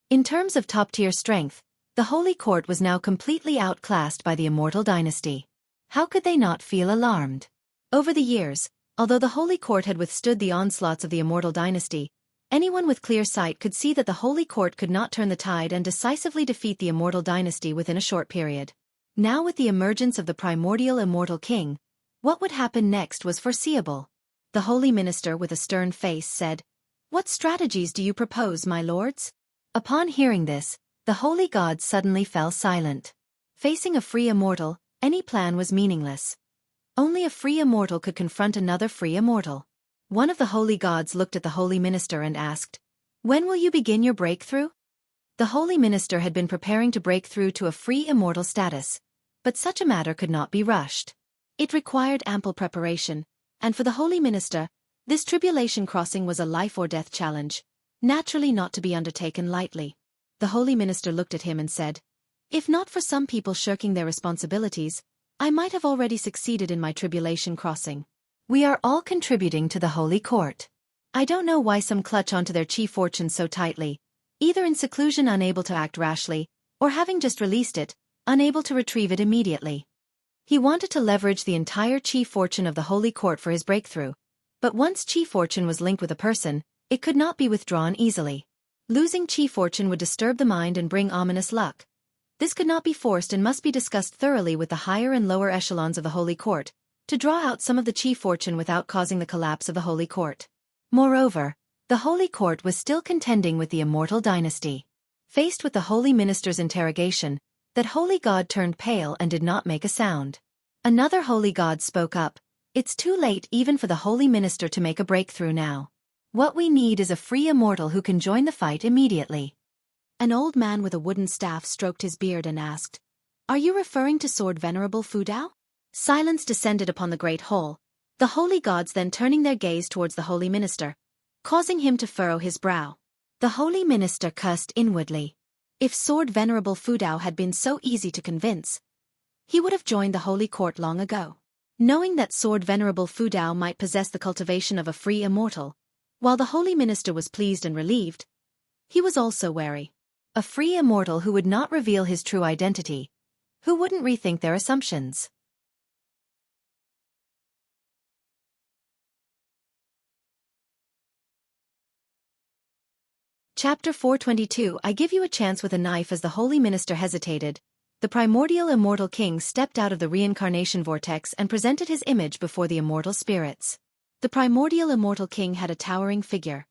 In terms of top-tier strength, the Holy Court was now completely outclassed by the immortal dynasty. How could they not feel alarmed? Over the years, although the Holy Court had withstood the onslaughts of the immortal dynasty, anyone with clear sight could see that the Holy Court could not turn the tide and decisively defeat the immortal dynasty within a short period. Now with the emergence of the primordial immortal king, what would happen next was foreseeable. The Holy Minister with a stern face said, "What strategies do you propose, my lords?" Upon hearing this, the holy gods suddenly fell silent. Facing a free immortal, any plan was meaningless. Only a free immortal could confront another free immortal. One of the holy gods looked at the holy minister and asked, "When will you begin your breakthrough?" The holy minister had been preparing to break through to a free immortal status, but such a matter could not be rushed. It required ample preparation, and for the holy minister, this tribulation crossing was a life-or-death challenge, naturally not to be undertaken lightly. The holy minister looked at him and said, "If not for some people shirking their responsibilities, I might have already succeeded in my tribulation crossing. We are all contributing to the holy court. I don't know why some clutch onto their chief fortune so tightly, either in seclusion unable to act rashly, or having just released it, unable to retrieve it immediately." He wanted to leverage the entire chief fortune of the holy court for his breakthrough, but once chief fortune was linked with a person, it could not be withdrawn easily. Losing chief fortune would disturb the mind and bring ominous luck. This could not be forced and must be discussed thoroughly with the higher and lower echelons of the holy court, to draw out some of the chief fortune without causing the collapse of the holy court. Moreover, the holy court was still contending with the immortal dynasty. Faced with the holy minister's interrogation, that holy god turned pale and did not make a sound. Another holy god spoke up, "It's too late even for the holy minister to make a breakthrough now. What we need is a free immortal who can join the fight immediately." An old man with a wooden staff stroked his beard and asked, "Are you referring to Sword Venerable Fudao?" Silence descended upon the great hall, the holy gods then turning their gaze towards the holy minister, causing him to furrow his brow. The holy minister cursed inwardly. If Sword Venerable Fudao had been so easy to convince, he would have joined the holy court long ago. Knowing that Sword Venerable Fudao might possess the cultivation of a free immortal, while the holy minister was pleased and relieved, he was also wary. A free immortal who would not reveal his true identity, who wouldn't rethink their assumptions. Chapter 422. I give you a chance with a knife. As the holy minister hesitated, the primordial immortal king stepped out of the reincarnation vortex and presented his image before the immortal spirits. The primordial immortal king had a towering figure,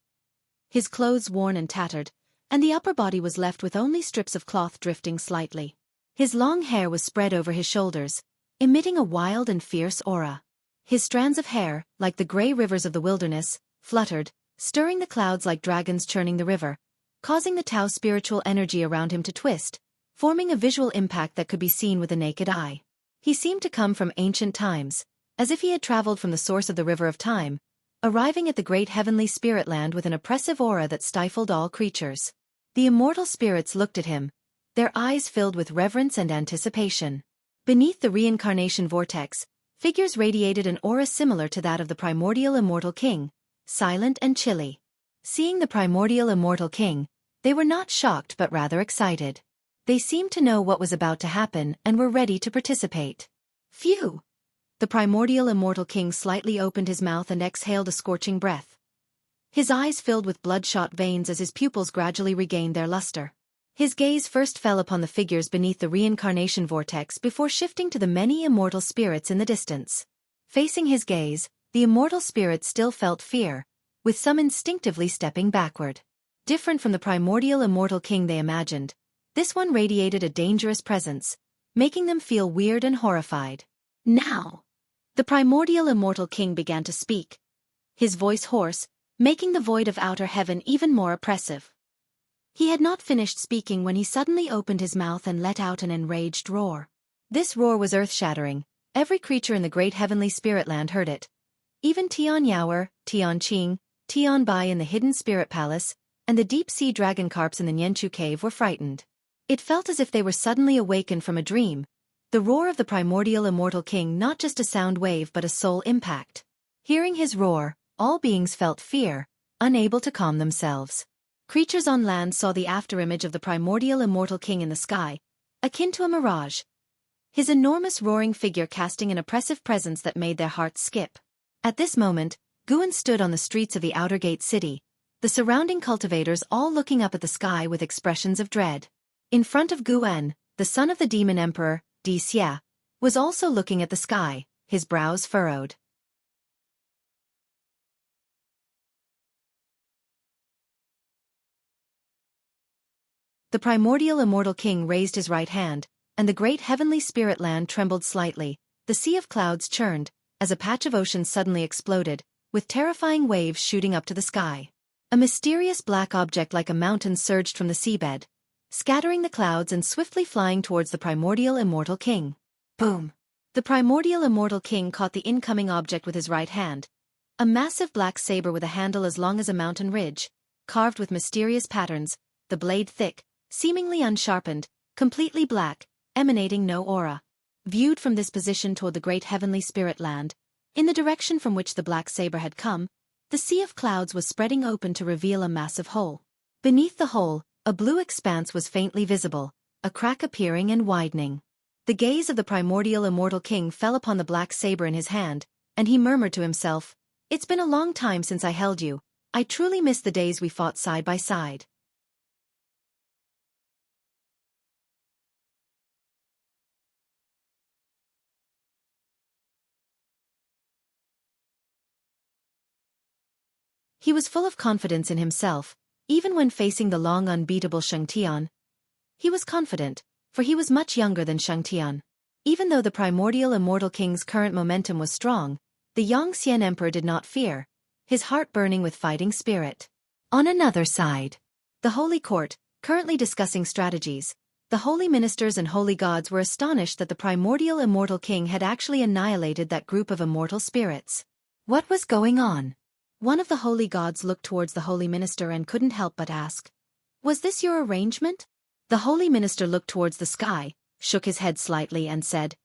his clothes worn and tattered, and the upper body was left with only strips of cloth drifting slightly. His long hair was spread over his shoulders, emitting a wild and fierce aura. His strands of hair, like the gray rivers of the wilderness, fluttered, stirring the clouds like dragons churning the river, causing the Tao's spiritual energy around him to twist, forming a visual impact that could be seen with the naked eye. He seemed to come from ancient times, as if he had traveled from the source of the river of time, arriving at the great heavenly spirit land with an oppressive aura that stifled all creatures. The immortal spirits looked at him, their eyes filled with reverence and anticipation. Beneath the reincarnation vortex, figures radiated an aura similar to that of the primordial immortal king, silent and chilly. Seeing the primordial immortal king, they were not shocked but rather excited. They seemed to know what was about to happen and were ready to participate. Phew! The primordial immortal king slightly opened his mouth and exhaled a scorching breath. His eyes filled with bloodshot veins as his pupils gradually regained their luster. His gaze first fell upon the figures beneath the reincarnation vortex before shifting to the many immortal spirits in the distance. Facing his gaze, the immortal spirits still felt fear, with some instinctively stepping backward. Different from the primordial immortal king they imagined, this one radiated a dangerous presence, making them feel weird and horrified. Now! The primordial immortal king began to speak, his voice hoarse, making the void of outer heaven even more oppressive. He had not finished speaking when he suddenly opened his mouth and let out an enraged roar. This roar was earth-shattering. Every creature in the great heavenly spirit land heard it. Even Tian Yaoer, Tian Qing, Tian Bai in the hidden spirit palace, and the deep-sea dragon carps in the Nianchu cave were frightened. It felt as if they were suddenly awakened from a dream. The roar of the primordial immortal king, not just a sound wave but a soul impact. Hearing his roar, all beings felt fear, unable to calm themselves. Creatures on land saw the afterimage of the primordial immortal king in the sky, akin to a mirage. His enormous roaring figure casting an oppressive presence that made their hearts skip. At this moment, Guan stood on the streets of the outer gate city, the surrounding cultivators all looking up at the sky with expressions of dread. In front of Guan, the son of the demon emperor, Xia, was also looking at the sky, his brows furrowed. The primordial immortal king raised his right hand, and the great heavenly spirit land trembled slightly. The sea of clouds churned, as a patch of ocean suddenly exploded, with terrifying waves shooting up to the sky. A mysterious black object like a mountain surged from the seabed, scattering the clouds and swiftly flying towards the primordial immortal king. Boom! The primordial immortal king caught the incoming object with his right hand. A massive black saber with a handle as long as a mountain ridge, carved with mysterious patterns, the blade thick, seemingly unsharpened, completely black, emanating no aura. Viewed from this position toward the great heavenly spirit land, in the direction from which the black saber had come, the sea of clouds was spreading open to reveal a massive hole. Beneath the hole, a blue expanse was faintly visible, a crack appearing and widening. The gaze of the primordial immortal king fell upon the black saber in his hand, and he murmured to himself, "It's been a long time since I held you. I truly miss the days we fought side by side." He was full of confidence in himself, even when facing the long unbeatable Xianxia. He was confident, for he was much younger than Xianxia. Even though the primordial immortal king's current momentum was strong, the Yangxian emperor did not fear, his heart burning with fighting spirit. On another side, the holy court, currently discussing strategies, the holy ministers and holy gods were astonished that the primordial immortal king had actually annihilated that group of immortal spirits. What was going on? One of the holy gods looked towards the holy minister and couldn't help but ask, "Was this your arrangement?" The holy minister looked towards the sky, shook his head slightly and said,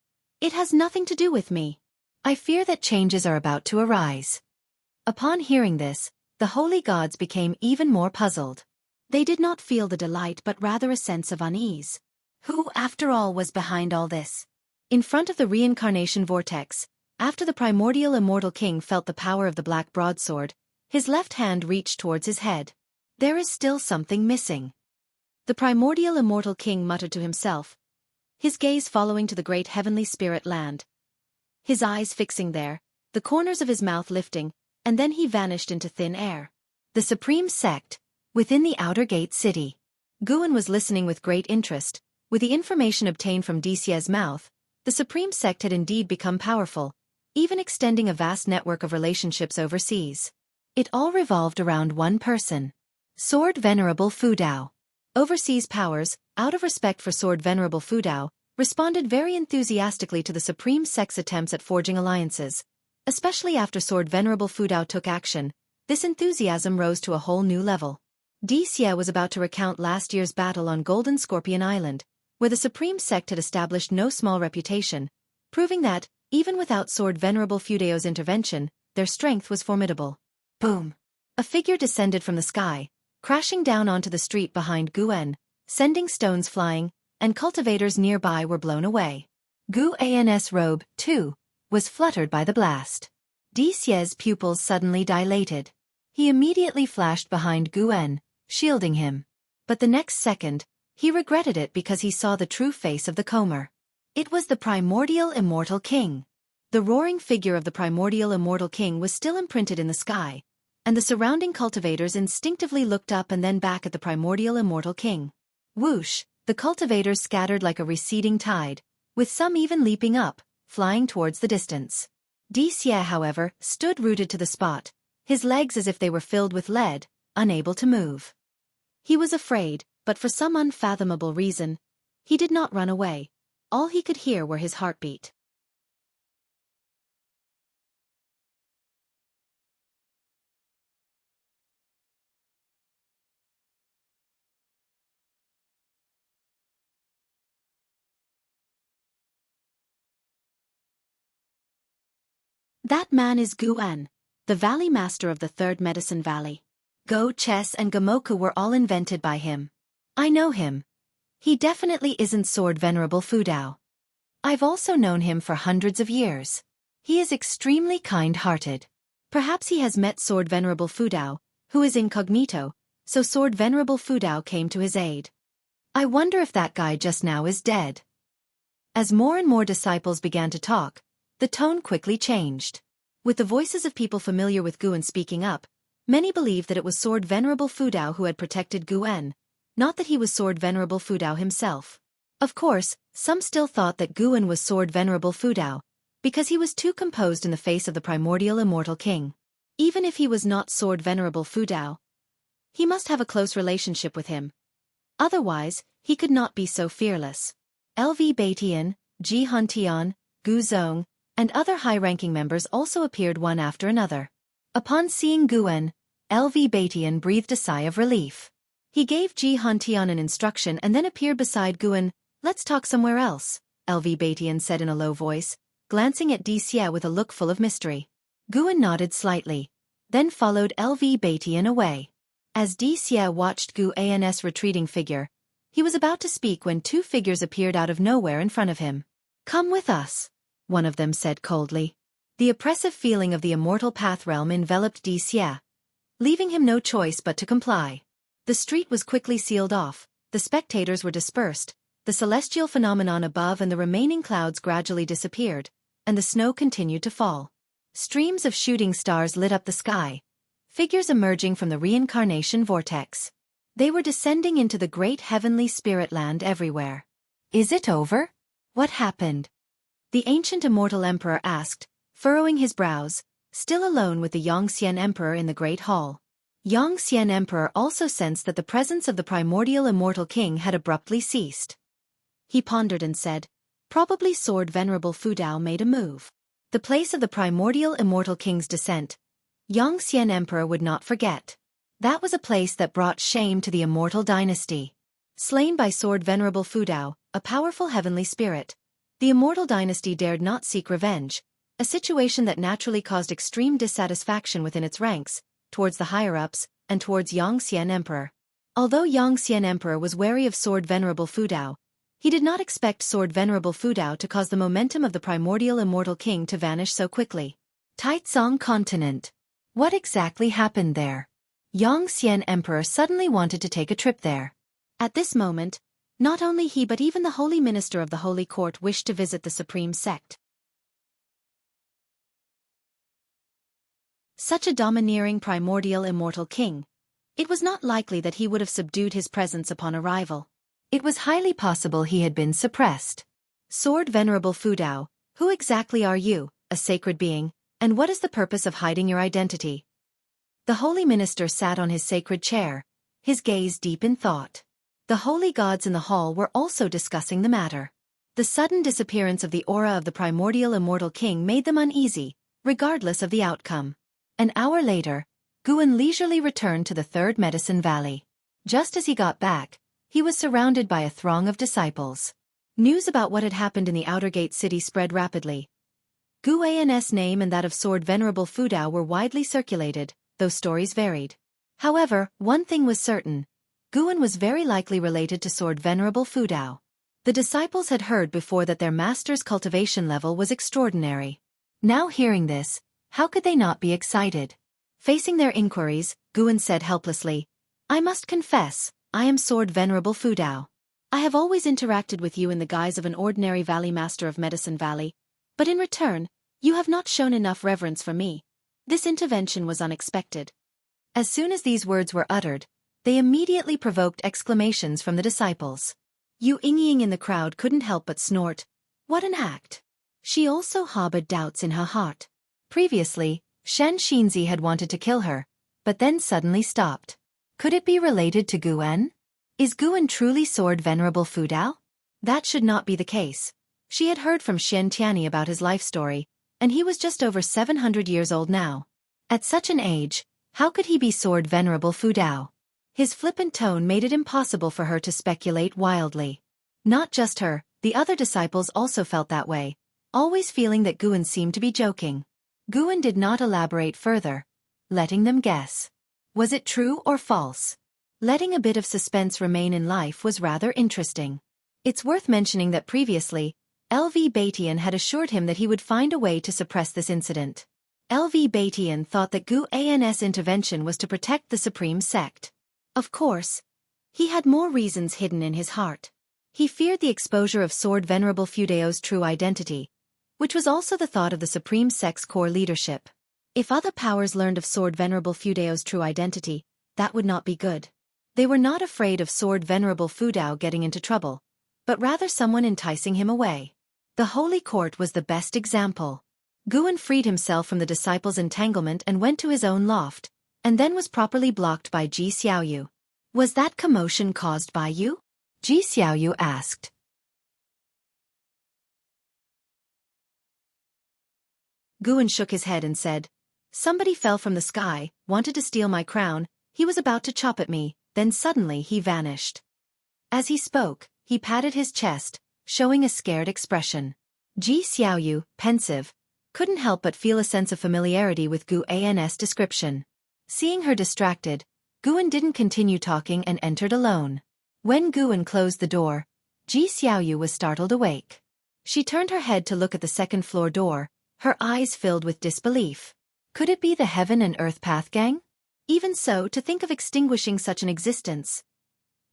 "It has nothing to do with me. I fear that changes are about to arise." Upon hearing this, the holy gods became even more puzzled. They did not feel the delight but rather a sense of unease. Who, after all, was behind all this? In front of the reincarnation vortex, after the primordial immortal king felt the power of the black broadsword, his left hand reached towards his head. There is still something missing. The primordial immortal king muttered to himself, his gaze following to the great heavenly spirit land. His eyes fixing there, the corners of his mouth lifting, and then he vanished into thin air. The supreme sect, within the outer gate city. Guan was listening with great interest. With the information obtained from Xia's mouth, the supreme sect had indeed become powerful, even extending a vast network of relationships overseas. It all revolved around one person. Sword Venerable Fudao. Overseas powers, out of respect for Sword Venerable Fudao, responded very enthusiastically to the Supreme Sect's attempts at forging alliances. Especially after Sword Venerable Fudao took action, this enthusiasm rose to a whole new level. Xia was about to recount last year's battle on Golden Scorpion Island, where the Supreme Sect had established no small reputation, proving that, even without Sword Venerable Fudao's intervention, their strength was formidable. Boom! A figure descended from the sky, crashing down onto the street behind Guan, sending stones flying, and cultivators nearby were blown away. Guan's robe, too, was fluttered by the blast. Xia's pupils suddenly dilated. He immediately flashed behind Guan, shielding him. But the next second, he regretted it because he saw the true face of the comer. It was the primordial immortal king. The roaring figure of the primordial immortal king was still imprinted in the sky, and the surrounding cultivators instinctively looked up and then back at the primordial immortal king. Whoosh, the cultivators scattered like a receding tide, with some even leaping up, flying towards the distance. Xia, however, stood rooted to the spot, his legs as if they were filled with lead, unable to move. He was afraid, but for some unfathomable reason, he did not run away. All he could hear were his heartbeat. That man is Guan, the valley master of the Third Medicine Valley. Go, chess and Gamoku were all invented by him. I know him. He definitely isn't Sword Venerable Fudao. I've also known him for hundreds of years. He is extremely kind-hearted. Perhaps he has met Sword Venerable Fudao, who is incognito, so Sword Venerable Fudao came to his aid. I wonder if that guy just now is dead. As more and more disciples began to talk, the tone quickly changed. With the voices of people familiar with Guan speaking up, many believed that it was Sword Venerable Fudao who had protected Guan, not that he was Sword Venerable Fudao himself. Of course, some still thought that Guan was Sword Venerable Fudao, because he was too composed in the face of the primordial immortal king. Even if he was not Sword Venerable Fudao, he must have a close relationship with him. Otherwise, he could not be so fearless. LV Batian, Ji Huntian, Gu Zong, and other high-ranking members also appeared one after another. Upon seeing Guan, LV Batian breathed a sigh of relief. He gave Ji Huntian an instruction and then appeared beside Guan. Let's talk somewhere else, LV Batian said in a low voice, glancing at Xia with a look full of mystery. Guan nodded slightly, then followed LV Batian away. As Xia watched Guan's retreating figure, he was about to speak when two figures appeared out of nowhere in front of him. Come with us, one of them said coldly. The oppressive feeling of the immortal path realm enveloped Xia, leaving him no choice but to comply. The street was quickly sealed off, the spectators were dispersed, the celestial phenomenon above and the remaining clouds gradually disappeared, and the snow continued to fall. Streams of shooting stars lit up the sky, figures emerging from the reincarnation vortex. They were descending into the great heavenly spirit land everywhere. Is it over? What happened? The ancient immortal emperor asked, furrowing his brows, still alone with the Xianxia emperor in the great hall. Xianxia emperor also sensed that the presence of the primordial immortal king had abruptly ceased. He pondered and said, probably Sword Venerable Fudao made a move. The place of the primordial immortal king's descent, Xianxia emperor would not forget. That was a place that brought shame to the immortal dynasty. Slain by Sword Venerable Fudao, a powerful heavenly spirit, the immortal dynasty dared not seek revenge, a situation that naturally caused extreme dissatisfaction within its ranks, towards the higher-ups, and towards Xianxia emperor. Although Xianxia emperor was wary of Sword Venerable Fudao, he did not expect Sword Venerable Fudao to cause the momentum of the primordial immortal king to vanish so quickly. Taizong continent. What exactly happened there? Xianxia emperor suddenly wanted to take a trip there. At this moment, not only he but even the holy minister of the holy court wished to visit the supreme sect. Such a domineering primordial immortal king, it was not likely that he would have subdued his presence upon arrival. It was highly possible he had been suppressed. Sword Venerable Fudao, who exactly are you, a sacred being, and what is the purpose of hiding your identity? The holy minister sat on his sacred chair, his gaze deep in thought. The holy gods in the hall were also discussing the matter. The sudden disappearance of the aura of the primordial immortal king made them uneasy, regardless of the outcome. An hour later, Guan leisurely returned to the Third Medicine Valley. Just as he got back, he was surrounded by a throng of disciples. News about what had happened in the Outer Gate city spread rapidly. Guan's name and that of Sword Venerable Fudao were widely circulated, though stories varied. However, one thing was certain. Guan was very likely related to Sword Venerable Fudao. The disciples had heard before that their master's cultivation level was extraordinary. Now hearing this, how could they not be excited? Facing their inquiries, Guan said helplessly, I must confess, I am Sword Venerable Fudao. I have always interacted with you in the guise of an ordinary valley master of Medicine Valley, but in return, you have not shown enough reverence for me. This intervention was unexpected. As soon as these words were uttered, they immediately provoked exclamations from the disciples. Yu Yingying in the crowd couldn't help but snort. What an act! She also harbored doubts in her heart. Previously, Shen Xinzi had wanted to kill her, but then suddenly stopped. Could it be related to Guan? Is Guan truly Sword Venerable Fudao? That should not be the case. She had heard from Xianxia about his life story, and he was just over 700 years old now. At such an age, how could he be Sword Venerable Fudao? His flippant tone made it impossible for her to speculate wildly. Not just her, the other disciples also felt that way, always feeling that Guan seemed to be joking. Guan did not elaborate further, letting them guess. Was it true or false? Letting a bit of suspense remain in life was rather interesting. It's worth mentioning that previously, LV Batian had assured him that he would find a way to suppress this incident. LV Batian thought that Guan's intervention was to protect the Supreme Sect. Of course, he had more reasons hidden in his heart. He feared the exposure of Sword Venerable Fudao's true identity, which was also the thought of the Supreme Sect's core leadership. If other powers learned of Sword Venerable Fudao's true identity, that would not be good. They were not afraid of Sword Venerable Fudao getting into trouble, but rather someone enticing him away. The Holy Court was the best example. Guan freed himself from the disciples' entanglement and went to his own loft, and then was properly blocked by Ji Xiaoyu. Was that commotion caused by you? Ji Xiaoyu asked. Guan shook his head and said, "Somebody fell from the sky, wanted to steal my crown, he was about to chop at me, then suddenly he vanished." As he spoke, he patted his chest, showing a scared expression. Ji Xiaoyu, pensive, couldn't help but feel a sense of familiarity with Guan's description. Seeing her distracted, Guan didn't continue talking and entered alone. When Guan closed the door, Ji Xiaoyu was startled awake. She turned her head to look at the second-floor door, her eyes filled with disbelief. Could it be the Heaven and Earth Path Gang? Even so, to think of extinguishing such an existence.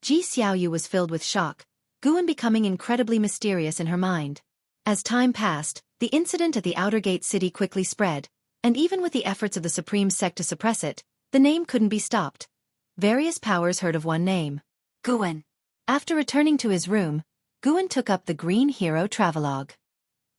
Ji Xiaoyu was filled with shock, Guan becoming incredibly mysterious in her mind. As time passed, the incident at the Outer Gate City quickly spread, and even with the efforts of the Supreme Sect to suppress it, the name couldn't be stopped. Various powers heard of one name. Guan. After returning to his room, Guan took up the Green Hero Travelogue.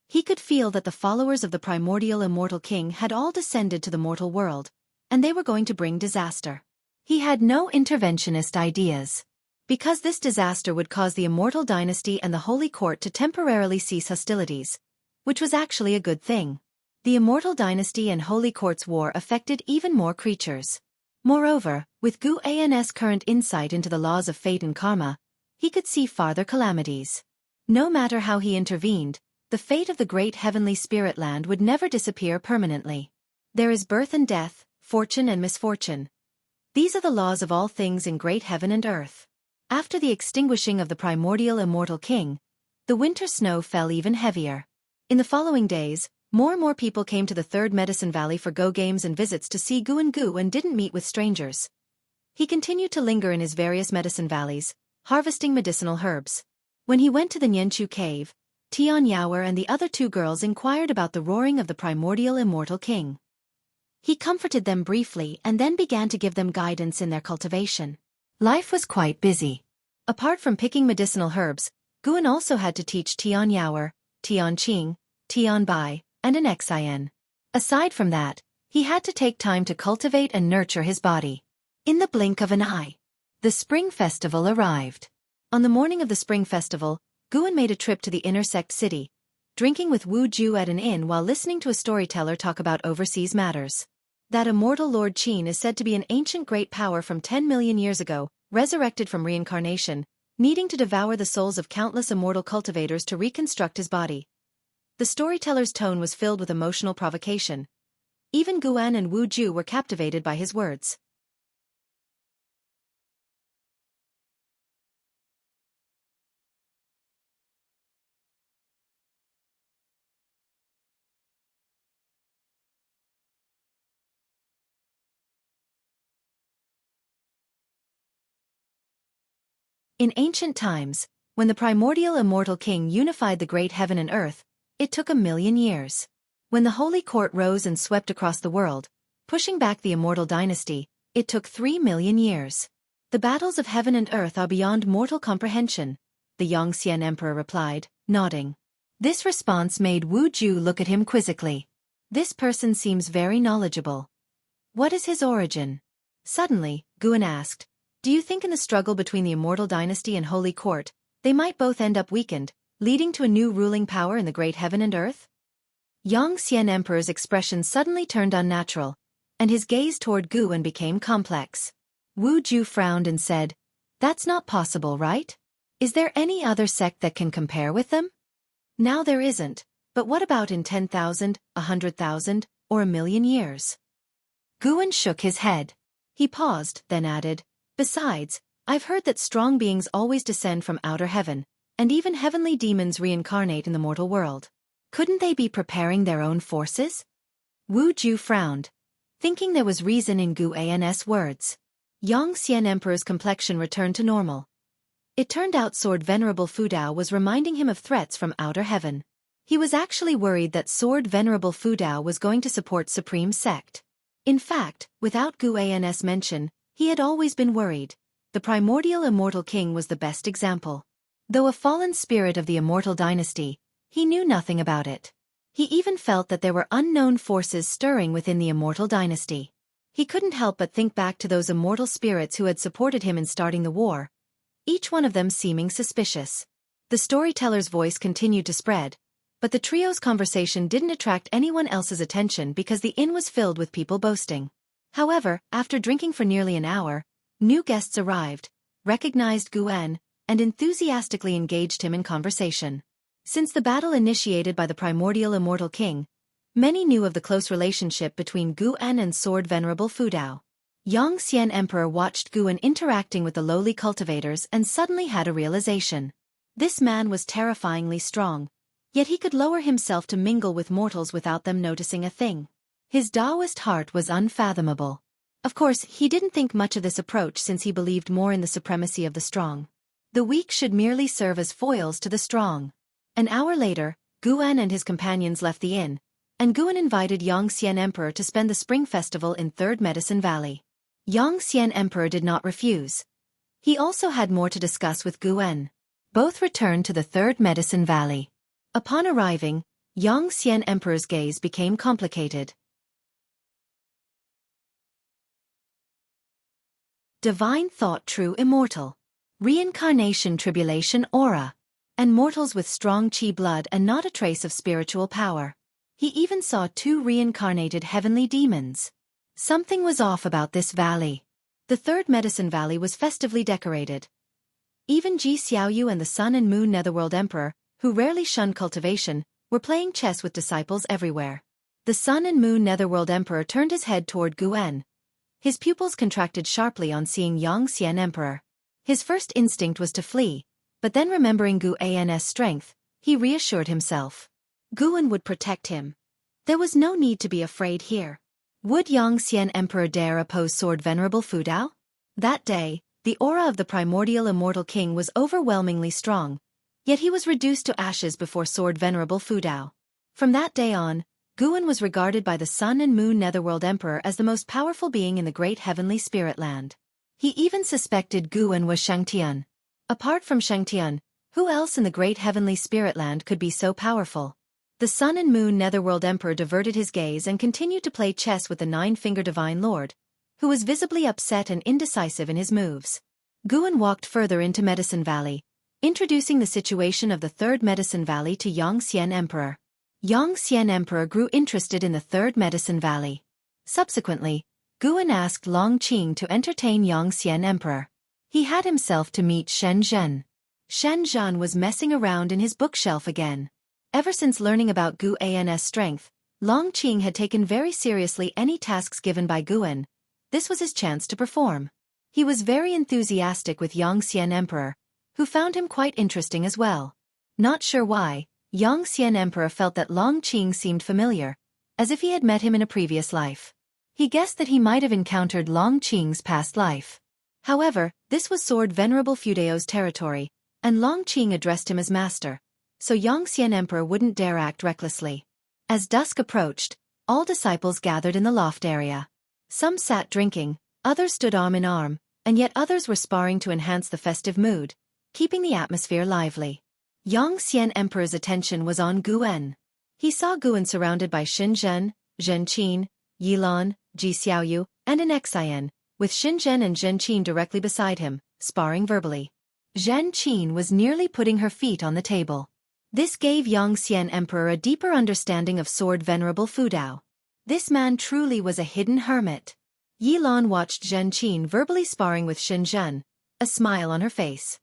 He could feel that the followers of the primordial immortal king had all descended to the mortal world, and they were going to bring disaster. He had no interventionist ideas. Because this disaster would cause the immortal dynasty and the Holy Court to temporarily cease hostilities, which was actually a good thing. The immortal dynasty and Holy Court's war affected even more creatures. Moreover, with Guan's current insight into the laws of fate and karma, he could see farther calamities. No matter how he intervened, the fate of the great heavenly spirit land would never disappear permanently. There is birth and death, fortune and misfortune. These are the laws of all things in great heaven and earth. After the extinguishing of the primordial immortal king, the winter snow fell even heavier. In the following days, more and more people came to the Third Medicine Valley for go games and visits to see Guan and didn't meet with strangers. He continued to linger in his various medicine valleys, harvesting medicinal herbs. When he went to the Nianchu cave, Tian Yaoer and the other two girls inquired about the roaring of the primordial immortal king. He comforted them briefly and then began to give them guidance in their cultivation. Life was quite busy. Apart from picking medicinal herbs, Guan also had to teach Tian Yaoer, Tian Qing, Tian Bai, and an Xian. Aside from that, he had to take time to cultivate and nurture his body. In the blink of an eye, the Spring Festival arrived. On the morning of the Spring Festival, Guan made a trip to the inner sect city, drinking with Wu Ju at an inn while listening to a storyteller talk about overseas matters. That immortal Lord Qin is said to be an ancient great power from 10 million years ago, resurrected from reincarnation, needing to devour the souls of countless immortal cultivators to reconstruct his body. The storyteller's tone was filled with emotional provocation. Even Guan and Wu Ju were captivated by his words. In ancient times, when the primordial immortal king unified the great heaven and earth, it took 1,000,000 years. When the Holy Court rose and swept across the world, pushing back the immortal dynasty, it took 3,000,000 years. The battles of heaven and earth are beyond mortal comprehension, the Yongxian emperor replied, nodding. This response made Wu Ju look at him quizzically. This person seems very knowledgeable. What is his origin? Suddenly, Guan asked, Do you think in the struggle between the immortal dynasty and holy court, they might both end up weakened, leading to a new ruling power in the great heaven and earth? Xianxia Emperor's expression suddenly turned unnatural, and his gaze toward Guan became complex. Wu Ju frowned and said, "That's not possible, right? Is there any other sect that can compare with them?" "Now there isn't, but what about in 10,000, 100,000, or 1,000,000 years?" Guan shook his head. He paused, then added, "Besides, I've heard that strong beings always descend from outer heaven, and even heavenly demons reincarnate in the mortal world. Couldn't they be preparing their own forces?" Wu Ju frowned, thinking there was reason in Guan's words. Xianxia Emperor's complexion returned to normal. It turned out Sword Venerable Fudao was reminding him of threats from outer heaven. He was actually worried that Sword Venerable Fudao was going to support Supreme Sect. In fact, without Guan's mention, he had always been worried. The primordial immortal king was the best example. Though a fallen spirit of the immortal dynasty, he knew nothing about it. He even felt that there were unknown forces stirring within the immortal dynasty. He couldn't help but think back to those immortal spirits who had supported him in starting the war, each one of them seeming suspicious. The storyteller's voice continued to spread, but the trio's conversation didn't attract anyone else's attention because the inn was filled with people boasting. However, after drinking for nearly an hour, new guests arrived, recognized Guan, and enthusiastically engaged him in conversation. Since the battle initiated by the primordial immortal king, many knew of the close relationship between Guan and Sword Venerable Fudao. Xianxia Emperor watched Guan interacting with the lowly cultivators and suddenly had a realization. This man was terrifyingly strong, yet he could lower himself to mingle with mortals without them noticing a thing. His Taoist heart was unfathomable. Of course, he didn't think much of this approach since he believed more in the supremacy of the strong. The weak should merely serve as foils to the strong. An hour later, Guan and his companions left the inn, and Guan invited Xianxia Emperor to spend the spring festival in Third Medicine Valley. Xianxia Emperor did not refuse. He also had more to discuss with Guan. Both returned to the Third Medicine Valley. Upon arriving, Xianxia Emperor's gaze became complicated. Divine thought true immortal. Reincarnation tribulation aura. And mortals with strong chi blood and not a trace of spiritual power. He even saw 2 reincarnated heavenly demons. Something was off about this valley. The Third Medicine Valley was festively decorated. Even Ji Xiaoyu and the Sun and Moon Netherworld Emperor, who rarely shunned cultivation, were playing chess with disciples everywhere. The Sun and Moon Netherworld Emperor turned his head toward Guan. His pupils contracted sharply on seeing Xianxia Emperor. His first instinct was to flee, but then remembering Guan's strength, he reassured himself. Guan would protect him. There was no need to be afraid here. Would Xianxia Emperor dare oppose Sword Venerable Fudao? That day, the aura of the primordial immortal king was overwhelmingly strong, yet he was reduced to ashes before Sword Venerable Fudao. From that day on, Guan was regarded by the Sun and Moon Netherworld Emperor as the most powerful being in the great heavenly spirit land. He even suspected Guan was Xianxia. Apart from Xianxia, who else in the great heavenly spirit land could be so powerful? The Sun and Moon Netherworld Emperor diverted his gaze and continued to play chess with the 9-Finger Divine Lord, who was visibly upset and indecisive in his moves. Guan walked further into Medicine Valley, introducing the situation of the Third Medicine Valley to Xianxia Emperor. Xianxia Emperor grew interested in the Third Medicine Valley. Subsequently, Guan asked Long Qing to entertain Xianxia Emperor. He had himself to meet Shen Zhen. Shen Zhen was messing around in his bookshelf again. Ever since learning about Guan's strength, Long Qing had taken very seriously any tasks given by Guan. This was his chance to perform. He was very enthusiastic with Xianxia Emperor, who found him quite interesting as well. Not sure why, Xianxia Emperor felt that Long Qing seemed familiar, as if he had met him in a previous life. He guessed that he might have encountered Long Qing's past life. However, this was Sword Venerable Fudao's territory, and Long Qing addressed him as master, so Xianxia Emperor wouldn't dare act recklessly. As dusk approached, all disciples gathered in the loft area. Some sat drinking, others stood arm in arm, and yet others were sparring to enhance the festive mood, keeping the atmosphere lively. Xianxia Emperor's attention was on Guan. He saw Guan surrounded by Xin Zhen, Zhen Qin, Yilan, Ji Xiaoyu, and an Xian, with Xinzhen and Zhen Qin directly beside him, sparring verbally. Zhen Qin was nearly putting her feet on the table. This gave Xianxia Emperor a deeper understanding of sword venerable Fu Dao. This man truly was a hidden hermit. Yilan watched Zhen Qin verbally sparring with Xinzhen, a smile on her face.